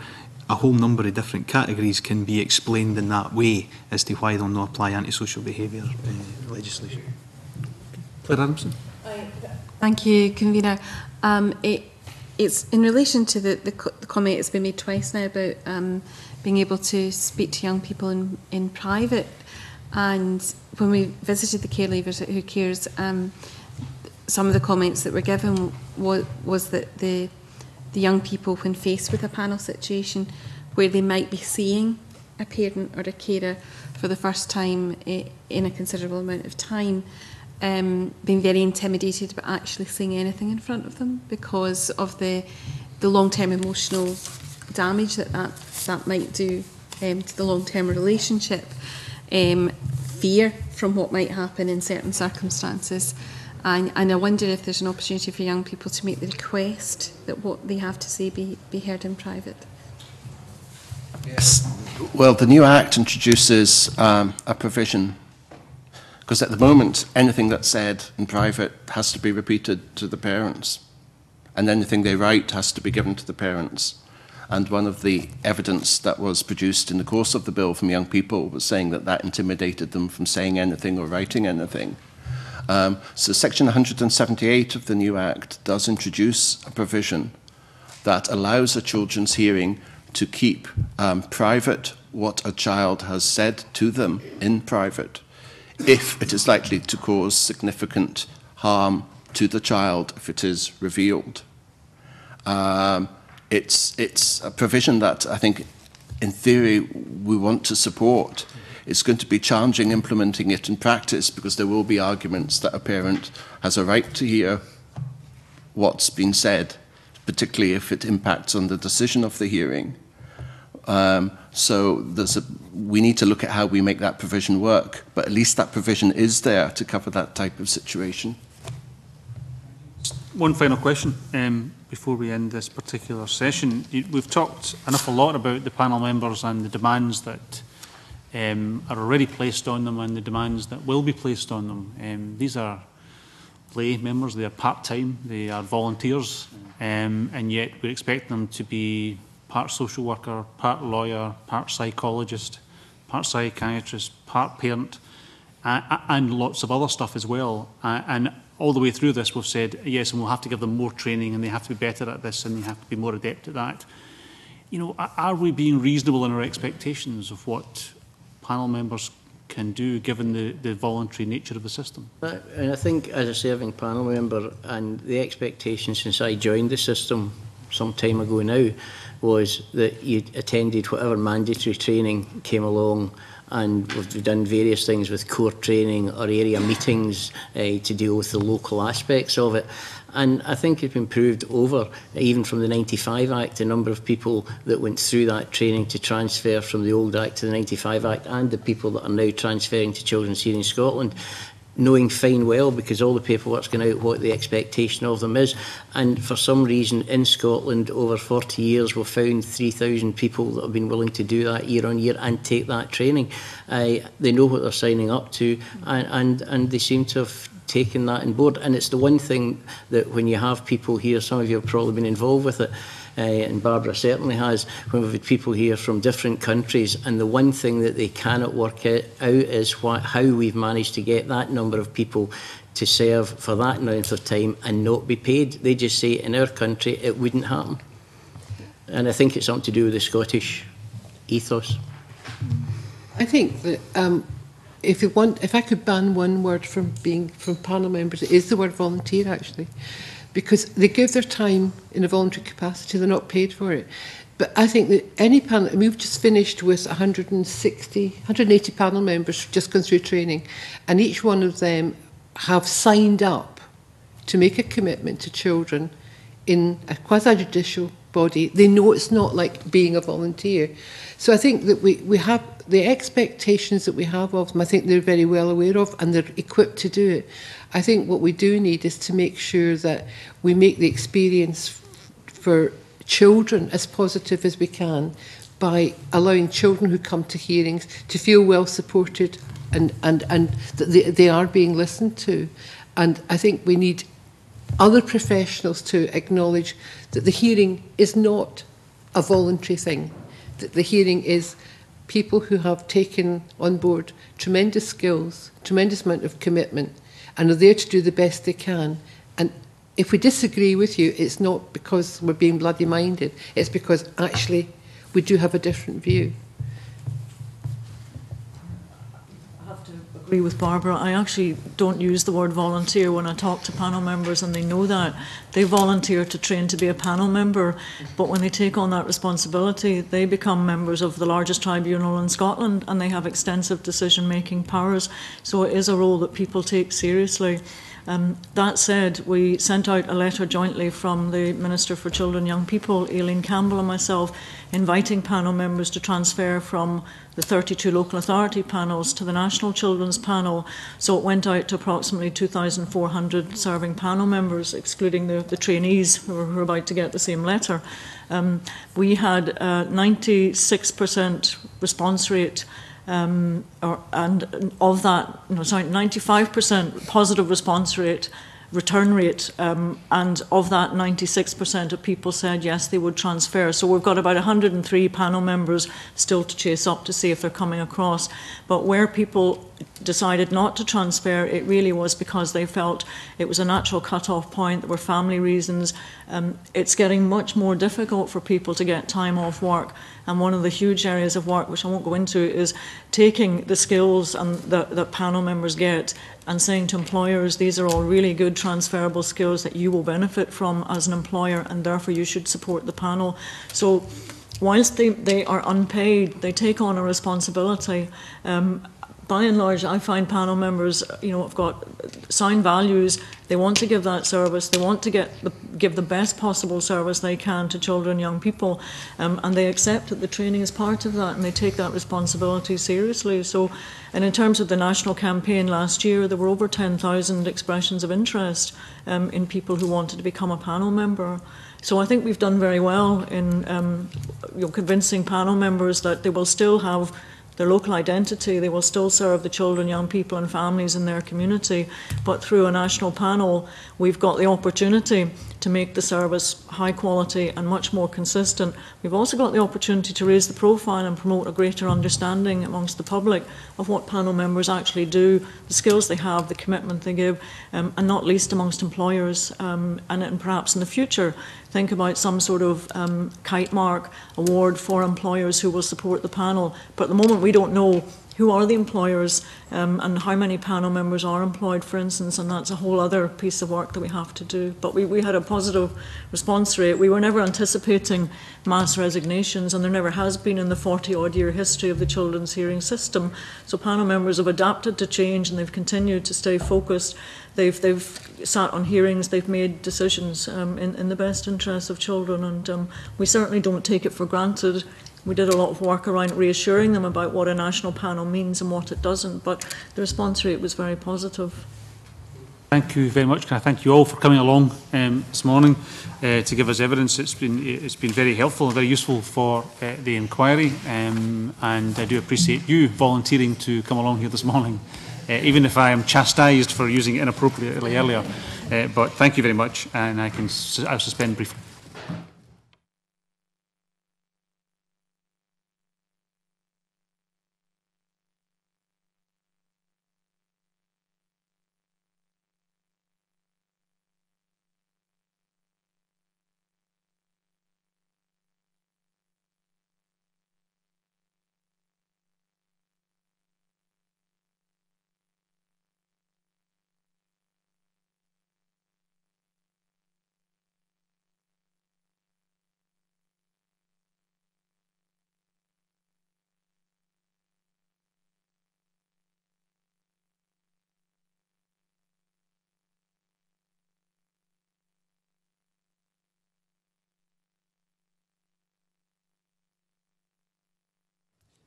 a whole number of different categories can be explained in that way as to why they'll not apply antisocial behaviour legislation. Claire Adamson. Thank you, Convener. It's in relation to the comment that's been made twice now about being able to speak to young people in private. And when we visited the care leavers at Who Cares, some of the comments that were given was that the young people, when faced with a panel situation where they might be seeing a parent or a carer for the first time in a considerable amount of time, being very intimidated about actually saying anything in front of them because of the long-term emotional damage that might do to the long-term relationship, fear from what might happen in certain circumstances. And I wonder if there's an opportunity for young people to make the request that what they have to say be heard in private. Yes. Well, the new Act introduces a provision, because at the moment, anything that's said in private has to be repeated to the parents, and anything they write has to be given to the parents. And one of the evidence that was produced in the course of the bill from young people was saying that intimidated them from saying anything or writing anything. So Section 178 of the new Act does introduce a provision that allows a children's hearing to keep private what a child has said to them in private, if it is likely to cause significant harm to the child if it is revealed. It's a provision that I think, in theory, we want to support. It's going to be challenging implementing it in practice because there will be arguments that a parent has a right to hear what's been said, particularly if it impacts on the decision of the hearing. So we need to look at how we make that provision work, but at least that provision is there to cover that type of situation. One final question before we end this particular session. We've talked an awful lot about the panel members and the demands that are already placed on them and the demands that will be placed on them. These are lay members, they are part-time, they are volunteers, and yet we expect them to be part social worker, part lawyer, part psychologist, part psychiatrist, part parent, and lots of other stuff as well. And all the way through this we've said, yes, and we'll have to give them more training and they have to be better at this and they have to be more adept at that. Are we being reasonable in our expectations of what panel members can do given the voluntary nature of the system? And I think as a serving panel member, and the expectation since I joined the system some time ago now was that you attended whatever mandatory training came along, and we've done various things with court training or area meetings to deal with the local aspects of it. And I think it's been proved over, even from the 95 Act, the number of people that went through that training to transfer from the old Act to the 95 Act, and the people that are now transferring to Children's Hearing Scotland, knowing fine well, because all the paperwork's going out, what the expectation of them is. And for some reason in Scotland over 40 years we've found 3,000 people that have been willing to do that year on year and take that training. They know what they're signing up to, and they seem to have taken that on board. And it's the one thing that when you have people here, some of you have probably been involved with it, and Barbara certainly has, when we've had people here from different countries, and the one thing that they cannot work out is how we've managed to get that number of people to serve for that length of time and not be paid. They just say in our country it wouldn't happen. And I think it's something to do with the Scottish ethos. I think that if I could ban one word from panel members, it is the word volunteer actually. because they give their time in a voluntary capacity, they're not paid for it. But I think that any panel, and we've just finished with 180 panel members just gone through training, and each one of them have signed up to make a commitment to children in a quasi-judicial body. They know it's not like being a volunteer. So I think that we have the expectations that we have of them, I think they're very well aware of, and they're equipped to do it. I think what we do need is to make sure that we make the experience for children as positive as we can by allowing children who come to hearings to feel well supported and that they are being listened to. And I think we need other professionals to acknowledge that the hearing is not a voluntary thing, that the hearing is people who have taken on board tremendous skills, tremendous amount of commitment, and are there to do the best they can. And if we disagree with you, it's not because we're being bloody-minded, it's because actually we do have a different view. Agree with Barbara. I actually don't use the word volunteer when I talk to panel members, and they know that. They volunteer to train to be a panel member, but when they take on that responsibility, they become members of the largest tribunal in Scotland, and they have extensive decision-making powers. So it is a role that people take seriously. That said, we sent out a letter jointly from the Minister for Children and Young People, Aileen Campbell, and myself, inviting panel members to transfer from the 32 local authority panels to the National Children's Panel. So it went out to approximately 2,400 serving panel members, excluding the trainees who are about to get the same letter. We had a 96% response rate, and of that, 95% positive response rate, return rate, and of that 96% of people said yes, they would transfer. So we've got about 103 panel members still to chase up to see if they're coming across. But where people decided not to transfer, it really was because they felt it was a natural cut-off point. There were family reasons. It's getting much more difficult for people to get time off work. And one of the huge areas of work, which I won't go into, is taking the skills that panel members get and saying to employers, these are all really good transferable skills that you will benefit from as an employer, and therefore you should support the panel. So whilst they are unpaid, they take on a responsibility. By and large, I find panel members, have got sound values. They want to give that service. They want to give the best possible service they can to children and young people, and they accept that the training is part of that, and they take that responsibility seriously. So, and in terms of the national campaign last year, there were over 10,000 expressions of interest in people who wanted to become a panel member. So I think we've done very well in convincing panel members that they will still have their local identity, they will still serve the children, young people and families in their community, but through a national panel we've got the opportunity to make the service high quality and much more consistent. We've also got the opportunity to raise the profile and promote a greater understanding amongst the public of what panel members actually do, the skills they have, the commitment they give, and not least amongst employers, and perhaps in the future think about some sort of kite mark award for employers who will support the panel. But at the moment we don't know who are the employers and how many panel members are employed, for instance, and that's a whole other piece of work that we have to do. But we had a positive response rate. We were never anticipating mass resignations, and there never has been in the 40-odd year history of the children's hearing system. So panel members have adapted to change, and they've continued to stay focused. They've sat on hearings, they've made decisions in the best interests of children, and we certainly don't take it for granted. We did a lot of work around reassuring them about what a national panel means and what it doesn't, but the response rate was very positive. Thank you very much. Can I thank you all for coming along this morning to give us evidence. It's been very helpful and very useful for the inquiry, and I do appreciate you volunteering to come along here this morning, even if I am chastised for using it inappropriately earlier. But thank you very much, and I'll suspend briefly.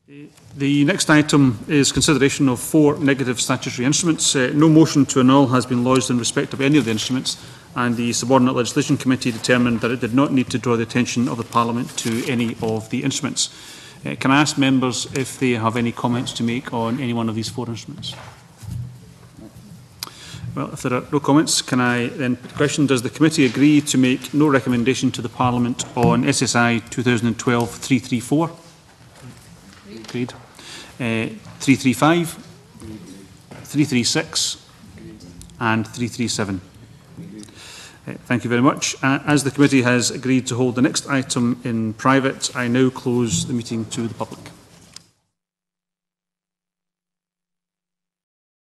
The next item is consideration of 4 negative statutory instruments. No motion to annul has been lodged in respect of any of the instruments, and the Subordinate Legislation Committee determined that it did not need to draw the attention of the Parliament to any of the instruments. Can I ask members if they have any comments to make on any one of these 4 instruments? Well, if there are no comments, can I then put the question, does the committee agree to make no recommendation to the Parliament on SSI 2012-334? Agreed. 335, 336 and 337. Thank you very much. As the committee has agreed to hold the next item in private, I now close the meeting to the public.